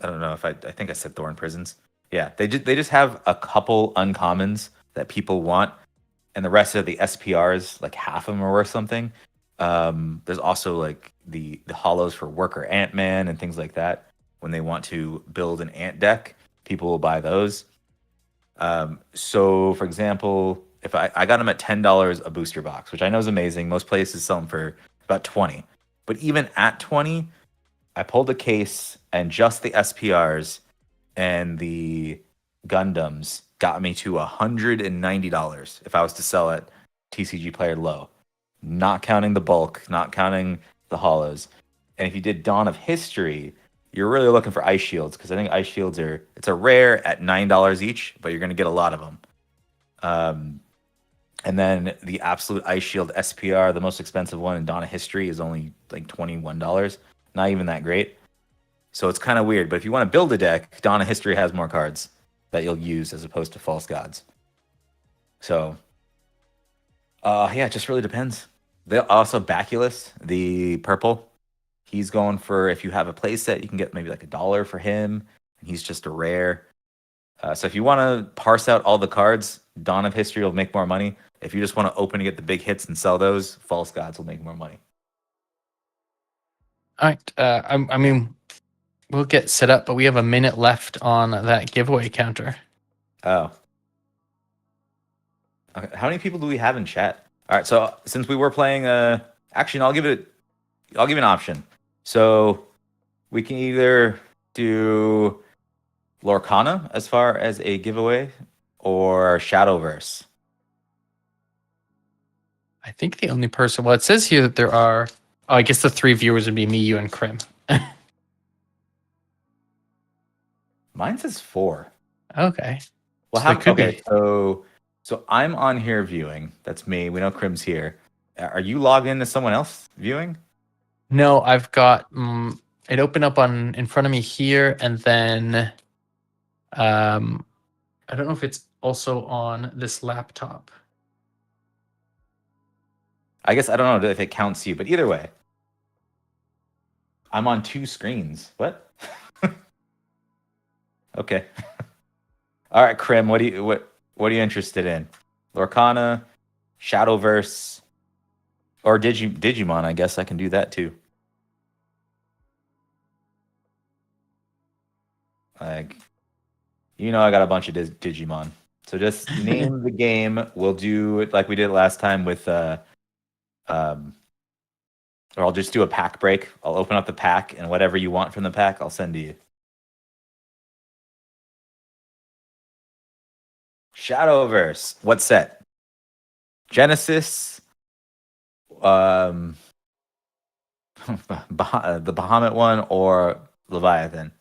don't know if I think I said Thorn Prisons. Yeah, they just have a couple uncommons that people want, and the rest of the SPRs, like half of them are worth something. There's also like the hollows for Worker Ant-Man and things like that. When they want to build an ant deck, people will buy those. So, for example, if I got them at $10 a booster box, which I know is amazing. Most places sell them for about 20. But even at 20, I pulled a case and just the SPRs and the Gundams got me to $190 if I was to sell at TCG Player Low. Not counting the bulk, not counting the hollows. And if you did Dawn of History, you're really looking for Ice Shields because I think Ice Shields it's a rare at $9 each, but you're going to get a lot of them. And then the Absolute Ice Shield SPR, the most expensive one in Dawn of History, is only like $21. Not even that great. So it's kind of weird. But if you want to build a deck, Dawn of History has more cards that you'll use as opposed to False Gods. So, yeah, it just really depends. They also Baculus, the purple. He's going for, if you have a play set, you can get maybe like $1 for him. And he's just a rare. So if you want to parse out all the cards, Dawn of History will make more money. If you just want to open to get the big hits and sell those, False Gods will make more money. All right. I mean, we'll get set up, but we have a minute left on that giveaway counter. Oh. Okay. How many people do we have in chat? All right. So since we were playing, actually, no, I'll give you an option. So we can either do Lorcana as far as a giveaway or Shadowverse. I think the only person. Well, it says here that there are. Oh, I guess the 3 viewers would be me, you, and Krim. Mine says 4. Okay. Well, so I'm on here viewing. That's me. We know Krim's here. Are you logged into someone else viewing? No, I've got it open up in front of me here, and then I don't know if it's also on this laptop. I guess I don't know if it counts you, but either way, I'm on 2 screens. What? Okay. All right, Krim. What are you interested in? Lorcana, Shadowverse, or Digimon? I guess I can do that too. Like, I got a bunch of Digimon. So just name the game. We'll do it like we did last time with or I'll just do a pack break. I'll open up the pack, and whatever you want from the pack, I'll send to you. Shadowverse. What set? Genesis. The Bahamut one or Leviathan?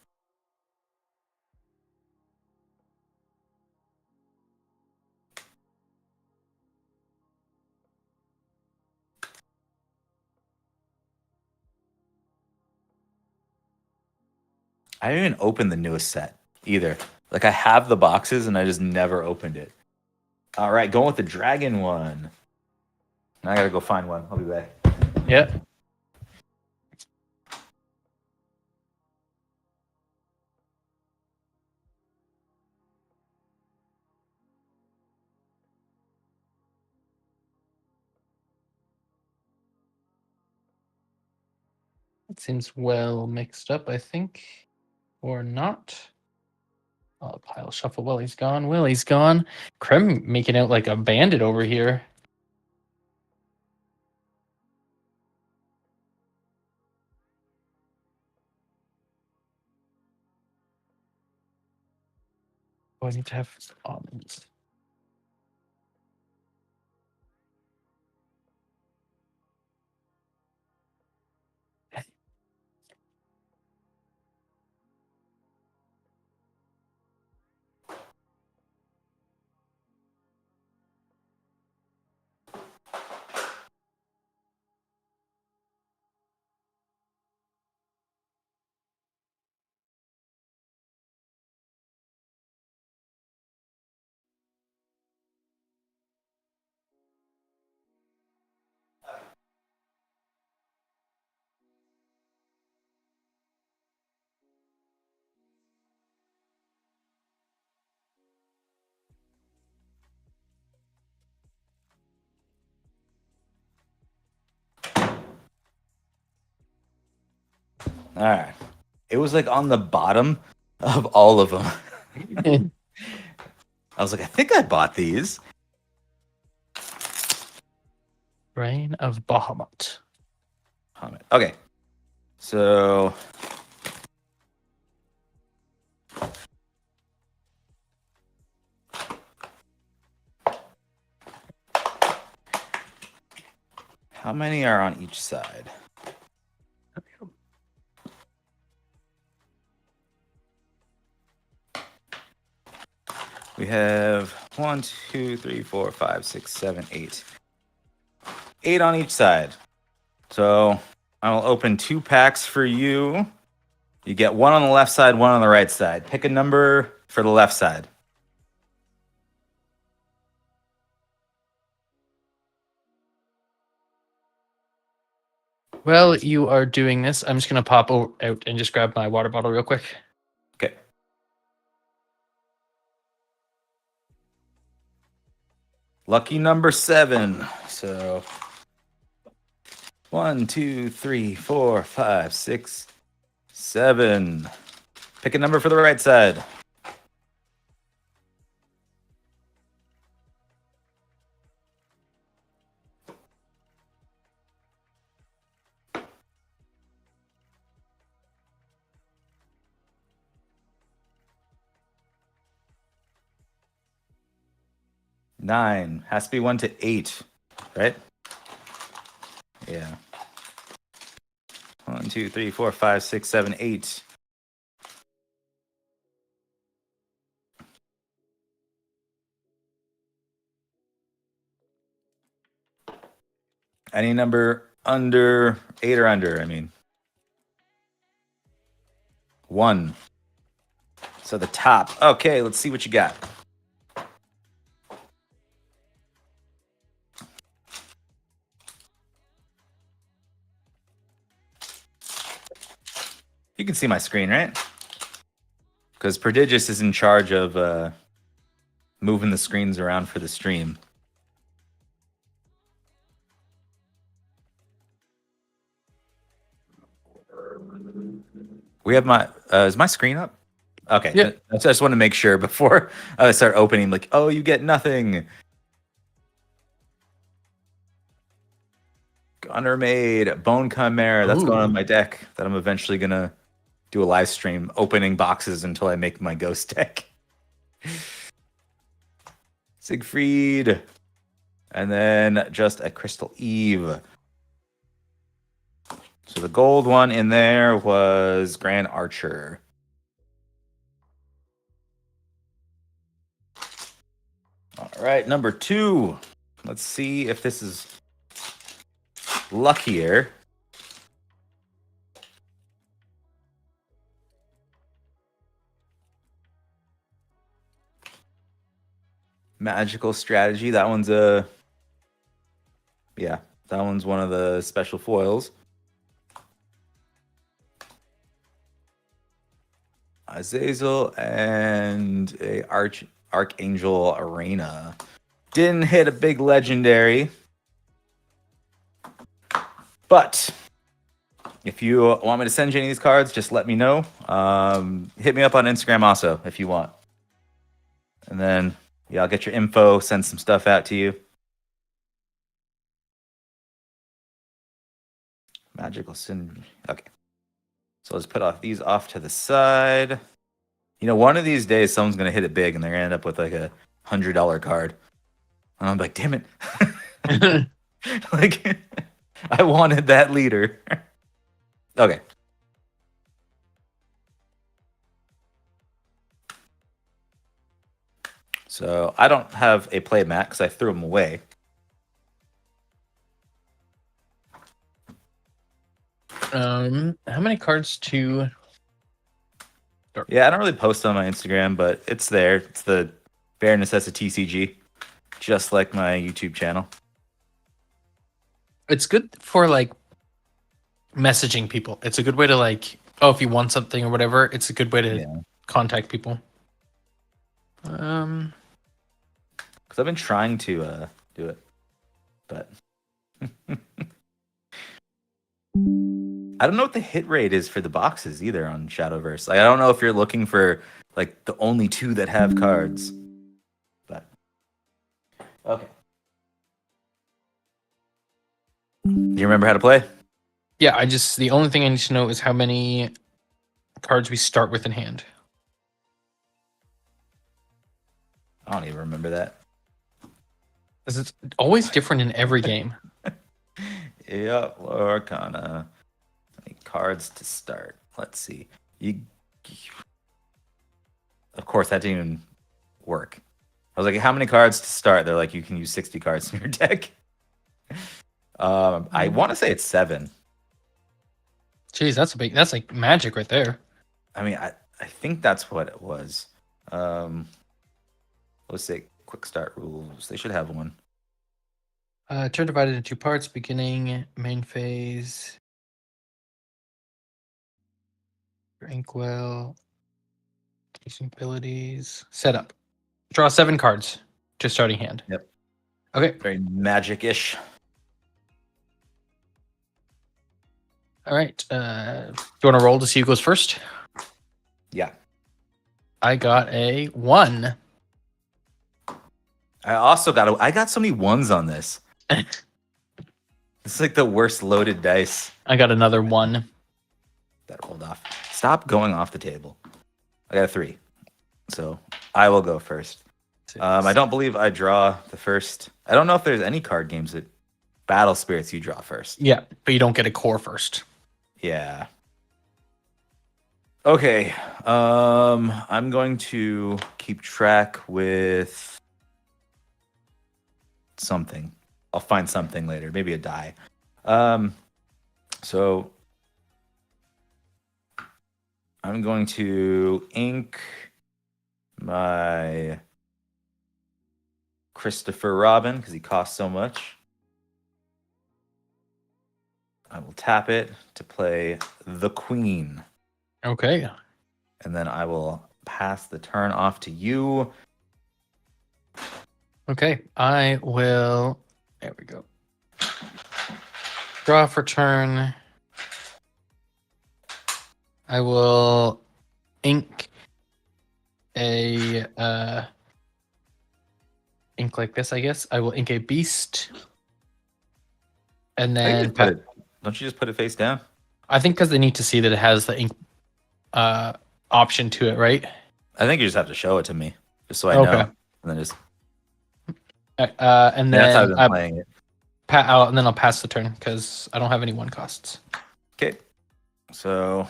I didn't even open the newest set either. Like, I have the boxes and I just never opened it. All right, going with the dragon one. I gotta go find one. I'll be back. Yep. It seems well mixed up, I think, or not. Oh, pile shuffle. Willie's gone. Willie's gone. Krim making out like a bandit over here. Oh, I need to have almonds. All right. It was like on the bottom of all of them. I was like, I think I bought these. Reign of Bahamut. Okay. So how many are on each side? We have 1, 2, 3, 4, 5, 6, 7, 8. 8 on each side. So I'll open 2 packs for you. You get 1 on the left side, 1 on the right side. Pick a number for the left side. Well, you are doing this. I'm just going to pop out and just grab my water bottle real quick. Okay. Lucky number 7. So 1, 2, 3, 4, 5, 6, 7. Pick a number for the right side. Nine. Has to be 1 to 8, right? Yeah. 1, 2, 3, 4, 5, 6, 7, 8. Any number under 8 or under, I mean. 1. So the top. Okay, let's see what you got. You can see my screen, right? Because Prodigious is in charge of moving the screens around for the stream. We have my is my screen up? Okay. Yeah. I just want to make sure before I start opening, like, oh, you get nothing. Gunner made Bone Chimera. That's going on my deck that I'm eventually gonna do a live stream opening boxes until I make my ghost deck. Siegfried. And then just a Crystal Eve. So the gold one in there was Grand Archer. All right, number 2. Let's see if this is luckier. Magical Strategy. That one's yeah, that one's one of the special foils. Azazel and a Archangel Arena. Didn't hit a big legendary. But if you want me to send you any of these cards, just let me know. Hit me up on Instagram also if you want. And then, yeah, I'll get your info, send some stuff out to you. Magical Syndrome. Okay. So let's put these off to the side. You know, one of these days, someone's going to hit it big and they're going to end up with like a $100 card. And I'm like, damn it. Like, I wanted that leader. Okay. So I don't have a play mat because I threw them away. How many cards to... Yeah, I don't really post on my Instagram, but it's there. It's the Bare Necessity TCG, just like my YouTube channel. It's good for like messaging people. It's a good way to like, oh, if you want something or whatever, it's a good way to contact people. Because I've been trying to do it, but I don't know what the hit rate is for the boxes either on Shadowverse. Like, I don't know if you're looking for like the only 2 that have cards, but okay. Do you remember how to play? Yeah, the only thing I need to know is how many cards we start with in hand. I don't even remember that. Because it's always different in every game. Yeah, Arcana. Any cards to start? Let's see. Of course, that didn't even work. I was like, how many cards to start? They're like, you can use 60 cards in your deck. I want to say it's 7. Jeez, that's like magic right there. I mean, I think that's what it was. Let's say quick start rules. They should have one. Turn divided into 2 parts, beginning, main phase. Inkwell. Using abilities. Setup. Draw 7 cards to starting hand. Yep. Okay. Very magic-ish. All right. Do you want to roll to see who goes first? Yeah. I got a 1. I got so many ones on this. It's like the worst loaded dice. I got another 1. That rolled off. Stop going off the table. I got a 3. So I will go first. I don't believe I draw the first. I don't know if there's any card games that Battle Spirits you draw first. Yeah, but you don't get a core first. Yeah. Okay. I'm going to keep track with something. I'll find something later. Maybe a die. So I'm going to ink my Christopher Robin because he costs so much. I will tap it to play the Queen. Okay. And then I will pass the turn off to you. Okay. I will. There we go. Draw for turn. I will ink a ink like this, I guess. I will ink a beast. And then don't you just put it face down? I think because they need to see that it has the ink option to it, right? I think you just have to show it to me, just so I know. And then just and then that's how I've been playing it. And then I'll pass the turn because I don't have any 1 costs. Okay. So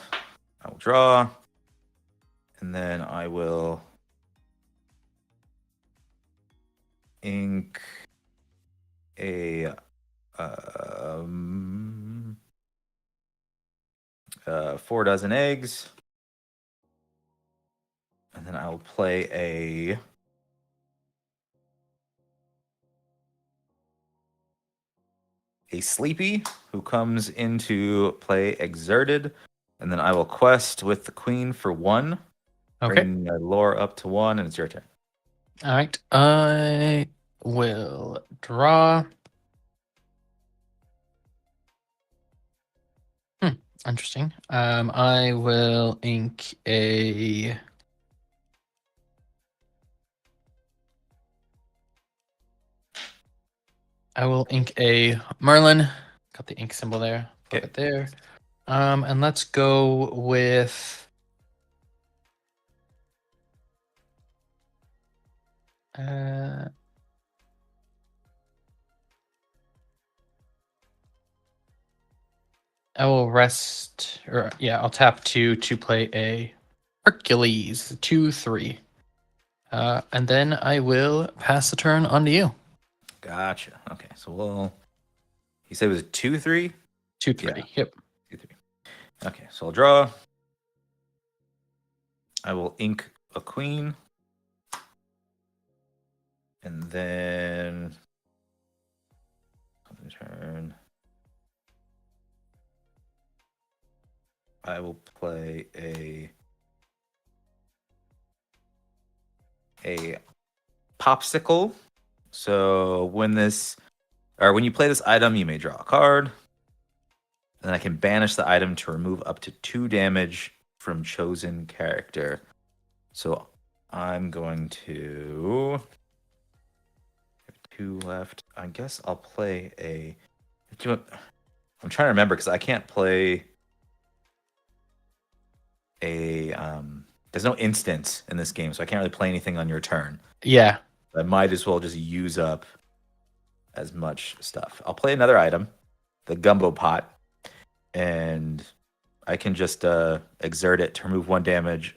I will draw. And then I will ink a 4 dozen eggs. And then I will play a Sleepy who comes into play Exerted. And then I will quest with the Queen for 1. Okay. Bring my lore up to 1, and it's your turn. All right. I will draw. Interesting. I will ink a. I will ink a Merlin. Got the ink symbol there. Put it there. And let's go with. I will I'll tap 2 to play a Hercules 2/3. And then I will pass the turn on to you. Gotcha. Okay, so you said it was a 2/3? 2/3. Yeah. Yep. 2/3. Okay, so I'll draw. I will ink a Queen. And then turn. I will play a Popsicle. So when you play this item, you may draw a card. Then I can banish the item to remove up to 2 damage from chosen character. So I'm going to 2 left. I guess I'll play I'm trying to remember because I can't play there's no instance in this game, so I can't really play anything on your turn. Yeah. I might as well just use up as much stuff. I'll play another item, the Gumbo Pot, and I can just exert it to remove 1 damage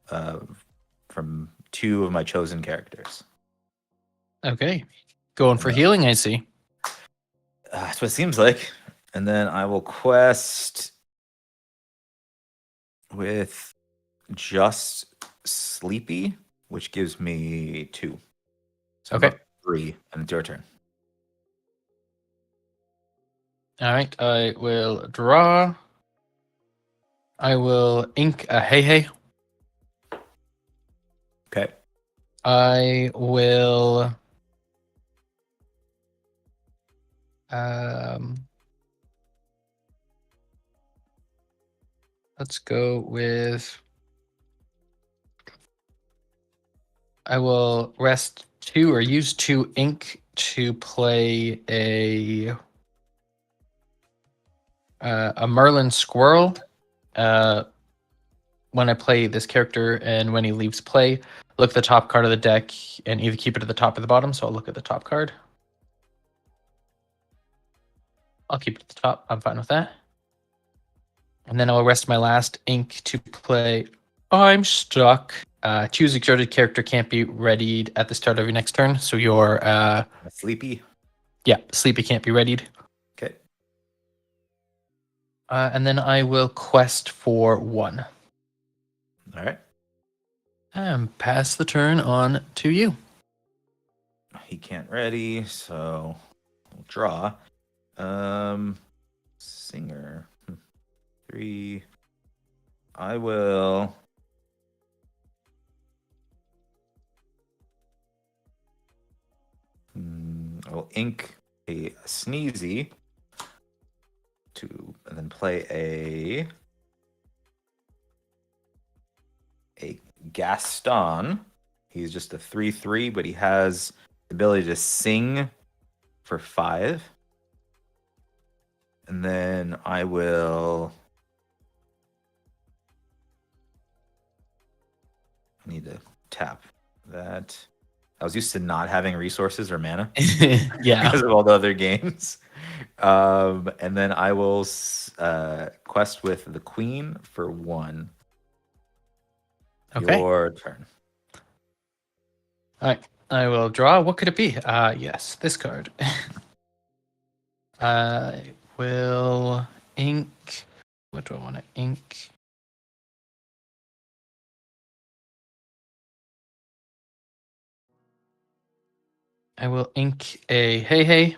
from 2 of my chosen characters. Okay. Going for healing, I see. That's what it seems like. And then I will quest with just Sleepy, which gives me 2. So okay. I'm up 3, and it's your turn. All right. I will draw. I will ink a Hey. Okay. I will Let's go with. I will rest 2 or use 2 ink to play a Merlin Squirrel. When I play this character and when he leaves play, look at the top card of the deck and either keep it at the top or the bottom. So I'll look at the top card. I'll keep it at the top. I'm fine with that. And then I'll rest my last ink to play I'm Stuck. Choose exerted character can't be readied at the start of your next turn. So your Sleepy. Yeah, Sleepy can't be readied. Okay. And then I will quest for 1. All right. And pass the turn on to you. He can't ready, so we'll draw. Singer. 3. I will. I will ink a Sneezy and then play a Gaston. He's just a 3/3, but he has the ability to sing for 5. And then I will. I need to tap that. I was used to not having resources or mana. Yeah. Because of all the other games. And then I will quest with the Queen for 1. Okay. Your turn. All right. I will draw. What could it be? Yes, this card. I will ink. What do I want to ink? I will ink a Hey.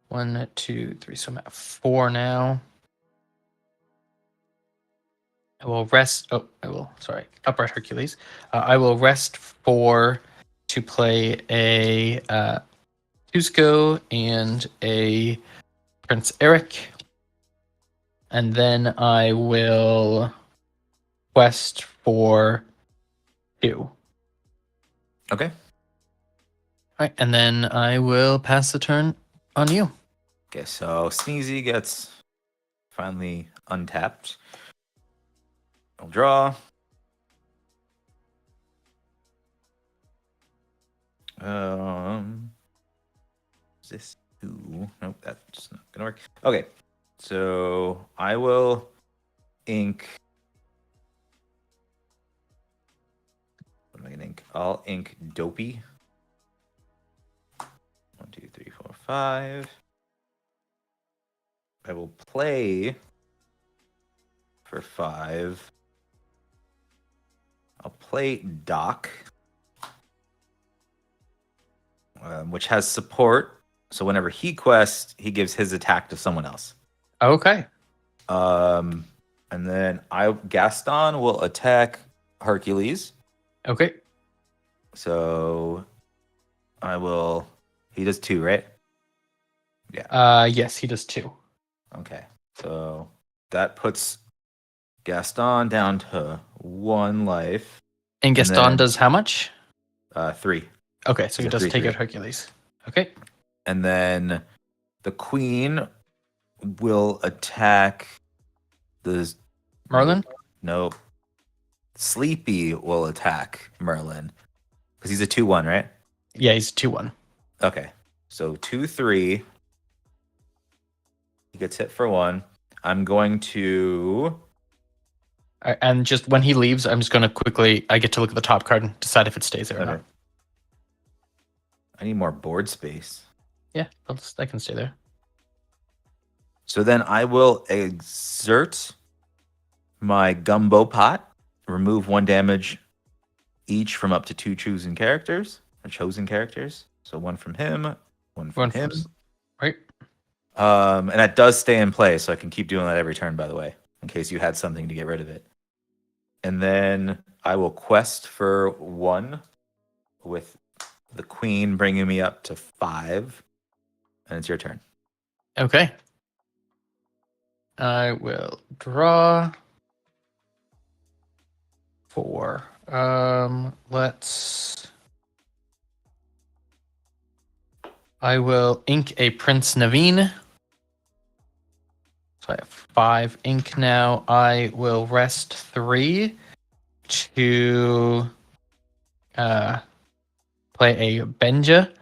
1, 2, 3. So I'm at 4 now. I will rest. Upright Hercules. I will rest 4 to play a Cusco and a Prince Eric. And then I will quest for 2. Okay. All right, and then I will pass the turn on you. Okay, so Sneezy gets finally untapped. I'll draw. Is this 2? Nope, that's not gonna work. Okay, so I will ink. What am I gonna ink? I'll ink Dopey. 1, 2, 3, 4, 5. I will play for 5. I'll play Doc, which has support. So whenever he quests, he gives his attack to someone else. Okay. And then Gaston will attack Hercules. Okay. So I will. He does 2, right? Yeah. Yes, he does 2. Okay. So that puts Gaston down to 1 life. And Gaston does how much? 3. Okay, so he does 3, take 3. out Hercules. Okay. And then the Queen will attack the Merlin? Nope. Sleepy will attack Merlin. Because he's a 2/1, right? Yeah, he's 2/1. Okay. So 2/3. He gets hit for 1. I'm going to. And just when he leaves, I'm just going to quickly. I get to look at the top card and decide if it stays there or not. I need more board space. Yeah, I can stay there. So then I will exert my Gumbo Pot, remove 1 damage each from up to 2 chosen characters. So 1 from him, 1 from him. Right. And that does stay in play, so I can keep doing that every turn, by the way, in case you had something to get rid of it. And then I will quest for 1 with the Queen bringing me up to 5. and it's your turn. Okay. I will draw 4. I will ink a Prince Naveen. So I have 5 ink now. I will rest 3 to play a Benja.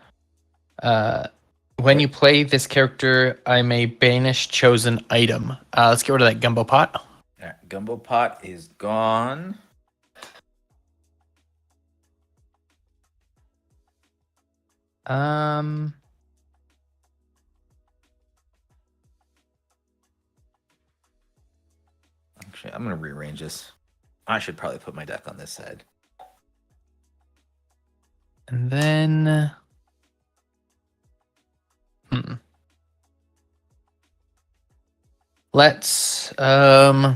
When you play this character, I may banish chosen item. Let's get rid of that Gumbo Pot. Yeah, Gumbo Pot is gone. Actually, I'm going to rearrange this. I should probably put my deck on this side. And then... Let's... Yeah,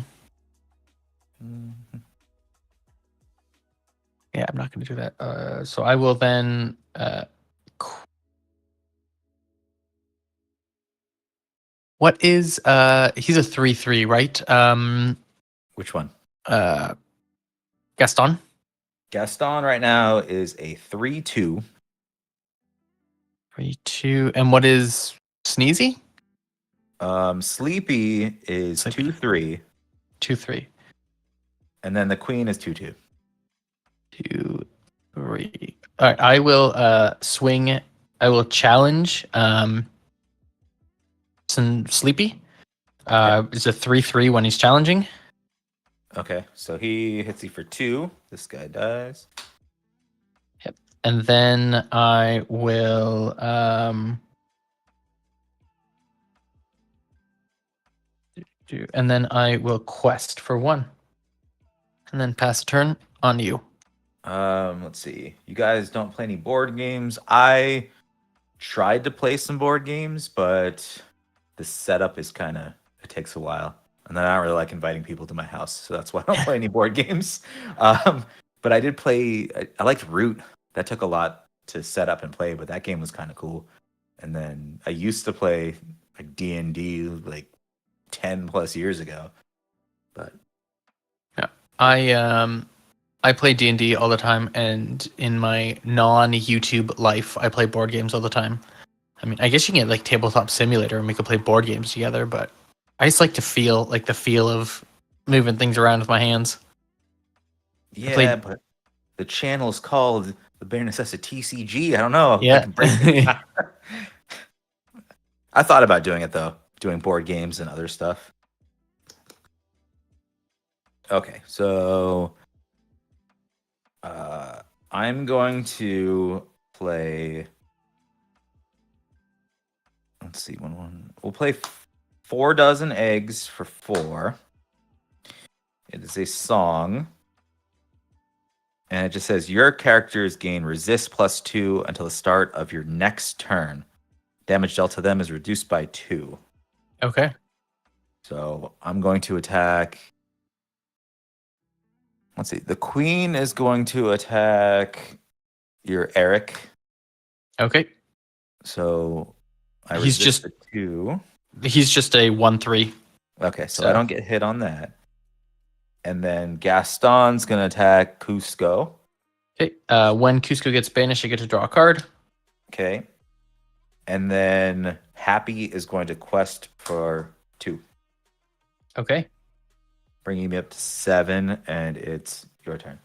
I'm not going to do that. So I will then... What is... he's a 3/3, right? Which one? Gaston. Gaston right now is a 3/2. 3/2. And what is Sneezy? Sleepy is 2/3. 2/3. And then the Queen is 2/2. 2/3. All right, I will swing. I will challenge some Sleepy. It's a 3/3 when he's challenging. Okay, so he hits you for 2. This guy dies. Yep. And then I will and then I will quest for 1. And then pass the turn on to you. Let's see. You guys don't play any board games. I tried to play some board games, but the setup is it takes a while. And then I don't really like inviting people to my house, so that's why I don't play any board games. But I did play, I liked Root. That took a lot to set up and play, but that game was kind of cool. And then I used to play like D&D like 10 plus years ago. But yeah, I play D&D all the time, and in my non-YouTube life, I play board games all the time. I mean, I guess you can get like Tabletop Simulator and we could play board games together, but I just like to feel like the feel of moving things around with my hands. Yeah, but the channel is called The Bare Necessity TCG. I don't know. Yeah. I thought about doing it though, doing board games and other stuff. Okay, so I'm going to play. Let's see, one. We'll play 4 dozen eggs for 4. It is a song. And it just says, your characters gain resist +2 until the start of your next turn. Damage dealt to them is reduced by 2. Okay. So I'm going to attack. Let's see. The Queen is going to attack your Eric. Okay. So I he's just a 2. He's just a 1/3. Okay, so I don't get hit on that. And then Gaston's going to attack Cusco. Okay. When Cusco gets banished, you get to draw a card. Okay. And then Happy is going to quest for 2. Okay. Bringing me up to 7, and it's your turn.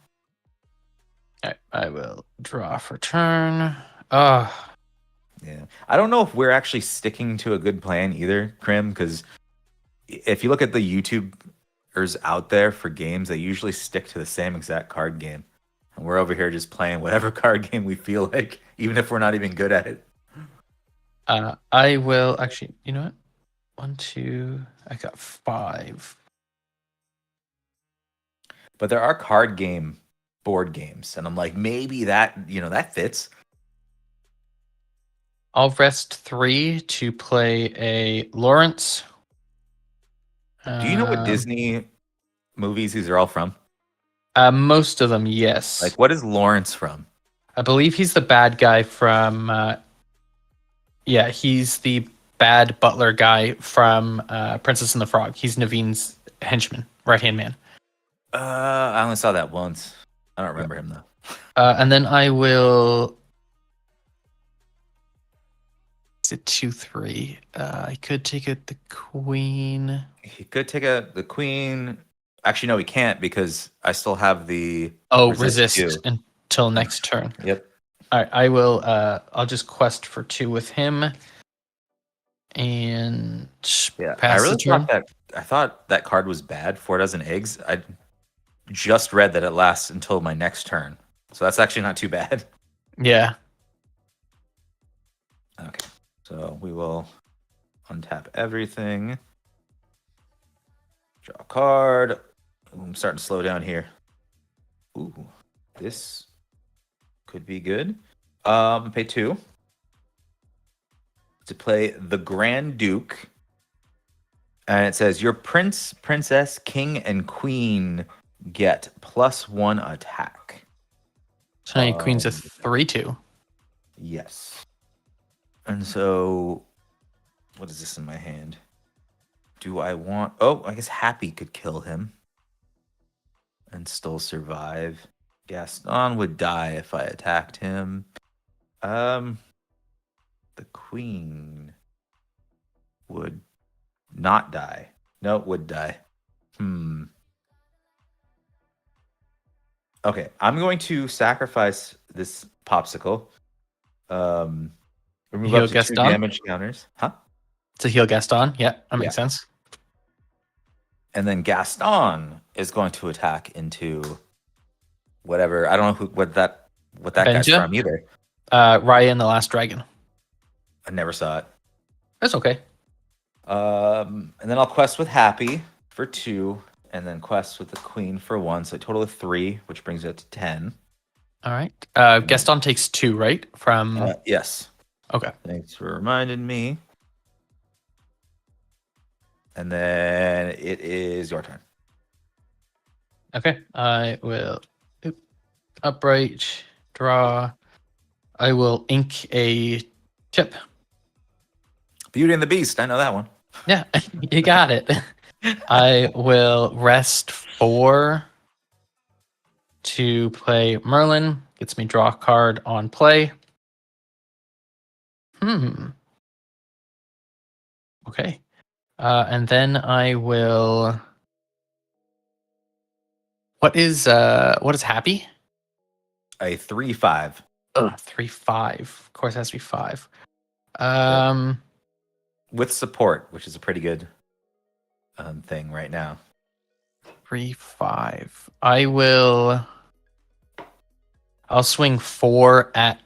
All right, I will draw for turn. Yeah. I don't know if we're actually sticking to a good plan either, Krim, because if you look at the YouTubers out there for games, they usually stick to the same exact card game. And we're over here just playing whatever card game we feel like, even if we're not even good at it. I will actually, you know what? 1, 2, I got 5. But there are board games, and I'm like, maybe that fits. I'll rest 3 to play a Lawrence. Do you know what Disney movies these are all from? Most of them, yes. Like, what is Lawrence from? I believe he's the bad guy from Yeah, he's the bad butler guy from Princess and the Frog. He's Naveen's henchman, right-hand man. I only saw that once. I don't remember him though. And then I will. Is it 2-3? I could take it the queen. He could take the queen. Actually, no, he can't because I still have the resist until next turn. Yep. All right, I will. I'll just quest for 2 with him, and pass the turn. I thought that card was bad. 4 dozen eggs. I just read that it lasts until my next turn, so that's actually not too bad. Yeah. Okay, so we will untap everything. Draw a card. I'm starting to slow down here. Ooh, this could be good. Pay 2 to play the Grand Duke. And it says your prince, princess, king, and queen get +1 attack. So now your queen's a 3/2. Yes. And so, what is this in my hand? Do I want... Oh, I guess Happy could kill him. And still survive. Gaston would die if I attacked him. The queen would not die. No, it would die. Okay, I'm going to sacrifice this popsicle. Remove Heal up to Gaston? 2 damage counters. Huh? To heal Gaston. Yeah, that makes sense. And then Gaston is going to attack into whatever. I don't know what that guy's from either. Raya and the Last Dragon. I never saw it. That's okay. And then I'll quest with Happy for 2, and then quest with the Queen for 1. So a total of 3, which brings it to 10. All right. Gaston takes 2, right? From yes. Okay. Thanks for reminding me. And then it is your turn. Okay. I will upright, draw. I will ink a chip. Beauty and the Beast. I know that one. Yeah, you got it. I will rest 4 to play Merlin. Gets me draw a card on play. Okay. And then I will. What is Happy? A 3/5. 3/5. Of course, it has to be 5. With support, which is a pretty good thing right now. 3/5. I'll swing 4 at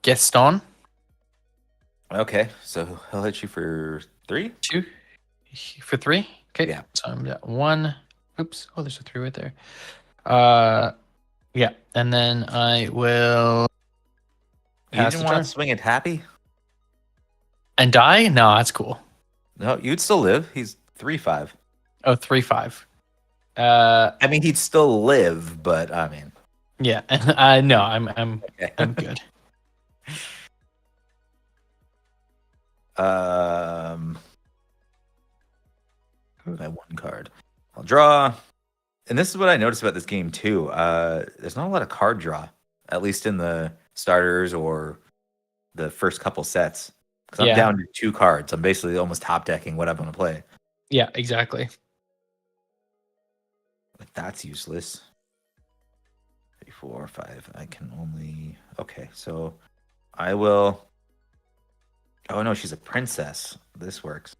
Gaston. Okay, so he'll hit you for 3? 2 for 3. Okay. Yeah. So I'm at 1. Oops. Oh, there's a 3 right there. Yeah, and then I will. You didn't want to swing at Happy and die? No, that's cool. No, you'd still live. He's 3/5. Oh, 3/5. I mean, he'd still live, but I mean, yeah. No, I'm good. My 1 card. I'll draw. And this is what I noticed about this game too. There's not a lot of card draw, at least in the starters or the first couple sets. Because I'm down to 2 cards. I'm basically almost top decking what I'm going to play. Yeah, exactly. But that's useless. 3, 4, 5. I can only. Okay, so I will. Oh no, she's a princess. This works.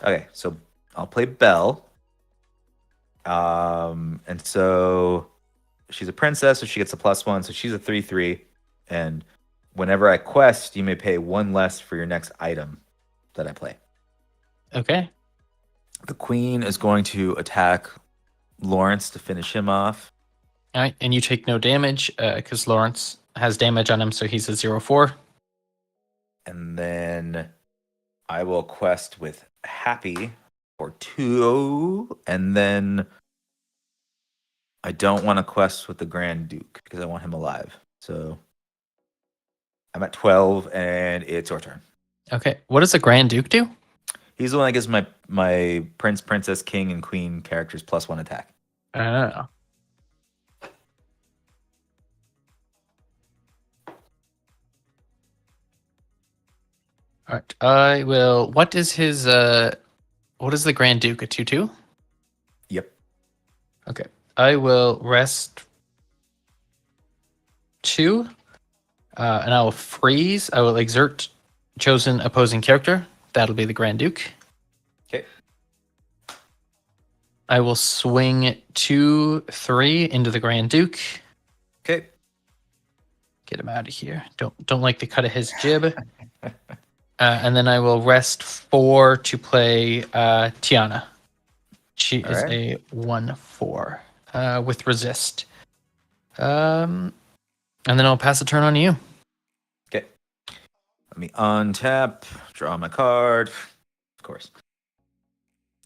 Okay, so I'll play Belle. And so she's a princess, so she gets a +1, so she's a 3/3. And whenever I quest, you may pay 1 less for your next item that I play. Okay. The queen is going to attack Lawrence to finish him off. All right, and you take no damage because Lawrence has damage on him, so he's a 0/4. And then I will quest with Happy for 2, and then I don't want to quest with the Grand Duke because I want him alive. So I'm at 12, and it's your turn. Okay. What does the Grand Duke do? He's the one that gives my prince, princess, king, and queen characters +1 attack. Oh. All right. I will. What is his? What is the Grand Duke? A 2/2? Yep. Okay. I will rest 2, and I will freeze. I will exert chosen opposing character. That'll be the Grand Duke. Okay. I will swing 2, 3 into the Grand Duke. Okay. Get him out of here. Don't like the cut of his jib. And then I will rest 4 to play Tiana. She is a 1/4 with resist. And then I'll pass the turn on to you. Okay. Let me untap, draw my card. Of course.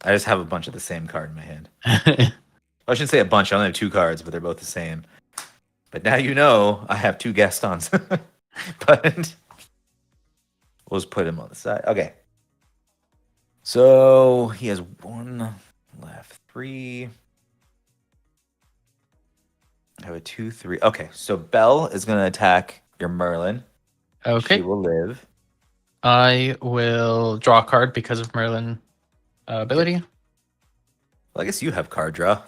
I just have a bunch of the same card in my hand. I shouldn't say a bunch. I only have 2 cards, but they're both the same. But now you know I have 2 Gastons. But we'll just put him on the side. Okay. So he has 1 left, 3. I have a 2, 3. Okay, so Belle is going to attack your Merlin. Okay. She will live. I will draw a card because of Merlin ability. Yep. Well, I guess you have card draw,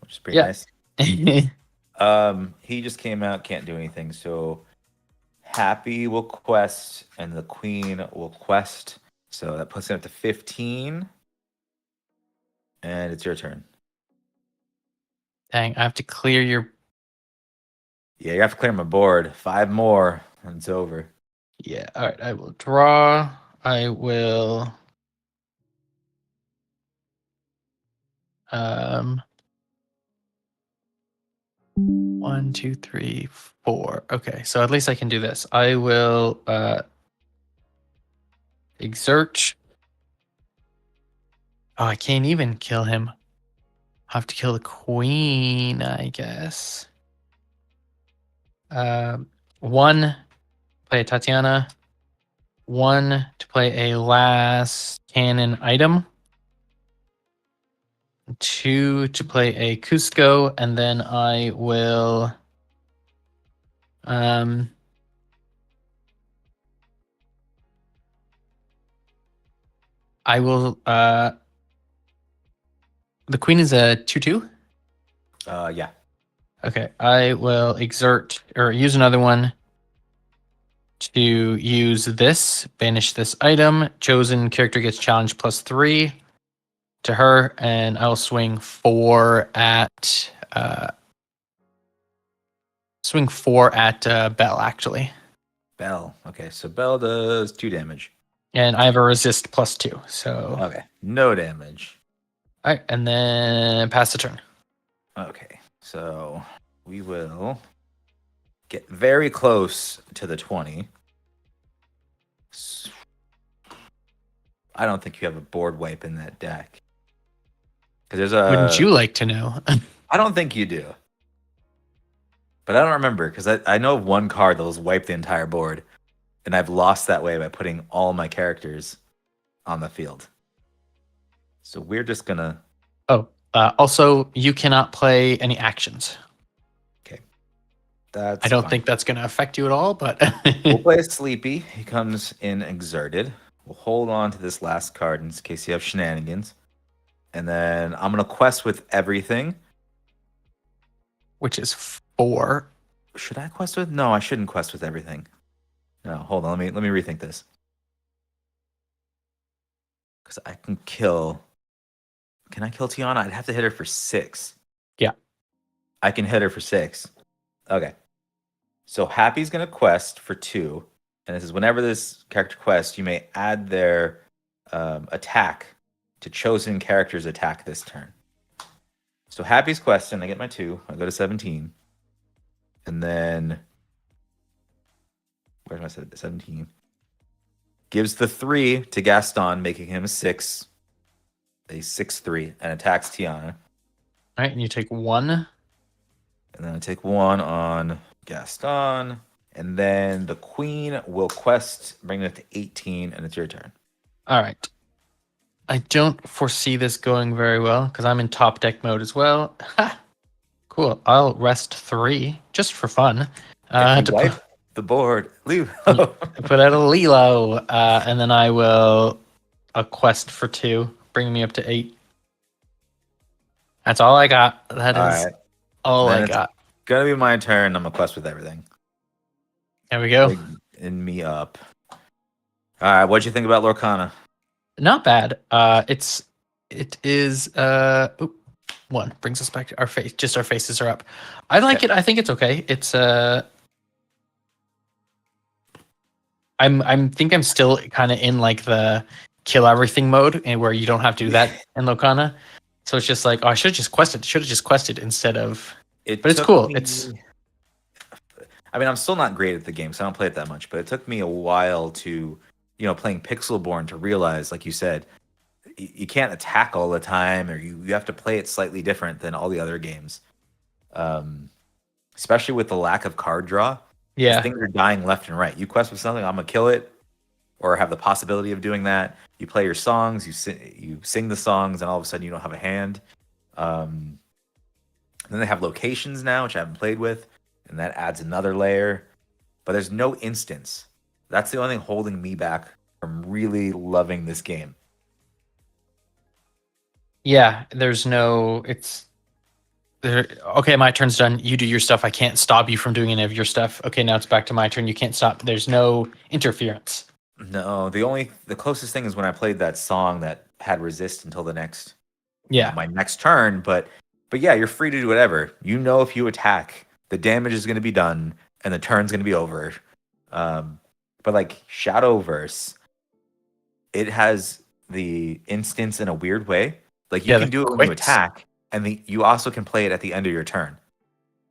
which is pretty nice. He just came out, can't do anything. So Happy will quest, and the Queen will quest. So that puts him up to 15. And it's your turn. Dang, I have to clear your... Yeah, you have to clear my board. 5 more, and it's over. Yeah, all right. I will draw. I will... 1, 2, 3, 4. Okay, so at least I can do this. I will exert. Oh, I can't even kill him. I have to kill the queen, I guess. 1, play a Tatiana. 1 to play a last cannon item. 2 to play a Cusco, and then I will the queen is a 2/2? Yeah. Okay. I will exert or use another one to use this, banish this item. Chosen character gets challenge +3 to her, and I'll swing 4 at Belle, actually. Belle. Okay, so Belle does 2 damage. And I have a resist +2, so... Okay, no damage. All right, and then pass the turn. Okay, so we will get very close to the 20. I don't think you have a board wipe in that deck. Because there's a... Wouldn't you like to know? I don't think you do. But I don't remember, because I know of one card that was wiped the entire board. And I've lost that way by putting all my characters on the field. So we're just going to... Oh, also, you cannot play any actions. Okay. That's I don't fine. think that's going to affect you at all, but... We'll play a Sleepy. He comes in exerted. We'll hold on to this last card in case you have shenanigans. And then I'm going to quest with everything. Which is 4. Should I quest with? No, I shouldn't quest with everything. No, hold on. Let me rethink this. Because I can kill... Can I kill Tiana? I'd have to hit her for 6. Yeah. I can hit her for 6. Okay. So Happy's going to quest for 2. And this is whenever this character quests, you may add their attack to chosen character's attack this turn. So Happy's question, I get my 2. I go to 17. And then... Where's my 17? Gives the 3 to Gaston, making him a 6. A 6/3, and attacks Tiana. All right, and you take 1. And then I take 1 on Gaston. And then the queen will quest, bring it to 18, and it's your turn. All right. I don't foresee this going very well because I'm in top deck mode as well. Ha! Cool. I'll rest 3 just for fun. If you wipe the board, leave. Put out a Lilo, and then I will a quest for 2, bring me up to 8. That's all I got. That is all I got. Gonna be my turn. I'm gonna quest with everything. There we go. Bring me up. All right. What'd you think about Lorcana? Not bad. It is 1 brings us back to our face. Just our faces are up. I like it. I think it's okay. It's I'm still kind of in like the kill everything mode, and where you don't have to do that in Lorcana. So it's just like, oh, I should have just quested. Should have just quested instead of. But it's cool. I mean, I'm still not great at the game, so I don't play it that much. But it took me a while to, playing Pixelborn, to realize, like you said, you can't attack all the time, or you have to play it slightly different than all the other games. Especially with the lack of card draw. Yeah, things are dying left and right. You quest with something, I'm gonna kill it, or have the possibility of doing that. You play your songs, you sing the songs, and all of a sudden you don't have a hand. Then they have locations now, which I haven't played with, and that adds another layer. But there's no instance. That's the only thing holding me back from really loving this game. Yeah, there's no. It's there. Okay, my turn's done. You do your stuff. I can't stop you from doing any of your stuff. Okay, now it's back to my turn. You can't stop. There's no interference. No, the closest thing is when I played that song that had resist until the next. Yeah, my next turn. But yeah, you're free to do whatever. If you attack, the damage is going to be done, and the turn's going to be over. But like Shadowverse, it has the instance in a weird way. Like you can do it when you attack, and you also can play it at the end of your turn.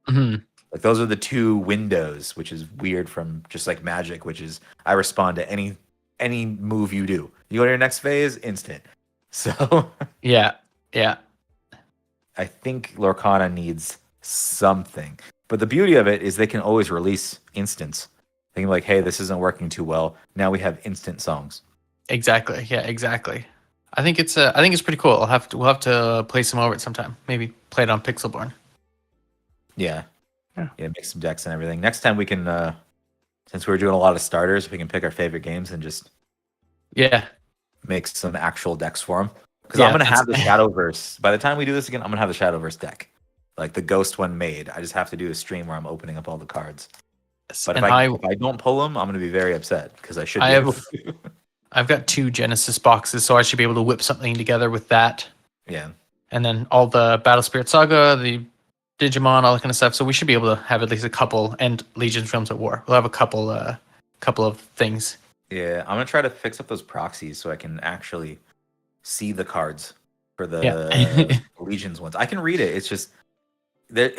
Mm-hmm. Like those are the 2 windows, which is weird from just like Magic, which is I respond to any move you do. You go to your next phase, instant. So yeah. I think Lorcana needs something. But the beauty of it is they can always release instants. They can be like, hey, this isn't working too well. Now we have instant songs. Exactly. Yeah, exactly. I think it's pretty cool. We'll have to play some over it sometime. Maybe play it on Pixelborn. Yeah, make some decks and everything. Next time we can, since we're doing a lot of starters, we can pick our favorite games and just make some actual decks for them. Because I'm gonna have the Shadowverse. By the time we do this again, I'm gonna have the Shadowverse deck, like the Ghost one made. I just have to do a stream where I'm opening up all the cards. But if I don't pull them, I'm gonna be very upset because I should. I've got 2 Genesis boxes, so I should be able to whip something together with that. Yeah. And then all the Battle Spirit Saga, the Digimon, all that kind of stuff. So we should be able to have at least a couple, and Legion Films at War. We'll have a couple of things. Yeah, I'm gonna try to fix up those proxies so I can actually see the cards for the Legions ones. I can read it. It's just the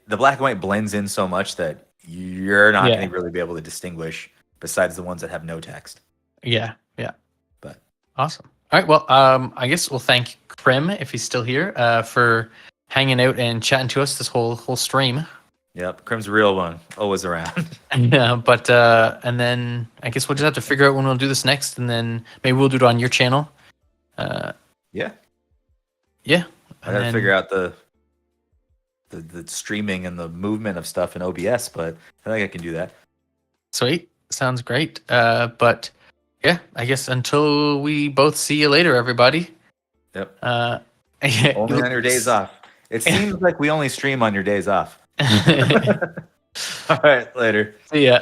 black and white blends in so much that you're not going to really be able to distinguish besides the ones that have no text. Yeah. But awesome. All right. Well, I guess we'll thank Krim, if he's still here, for hanging out and chatting to us this whole stream. Yep, Krim's a real one, always around. Yeah, but and then I guess we'll just have to figure out when we'll do this next, and then maybe we'll do it on your channel. Yeah. I gotta figure out the streaming and the movement of stuff in OBS, but I think I can do that. Sweet, sounds great. But yeah, I guess until we both see you later, everybody. Yep. Only on your days off. It seems like we only stream on your days off. All right, later. See ya.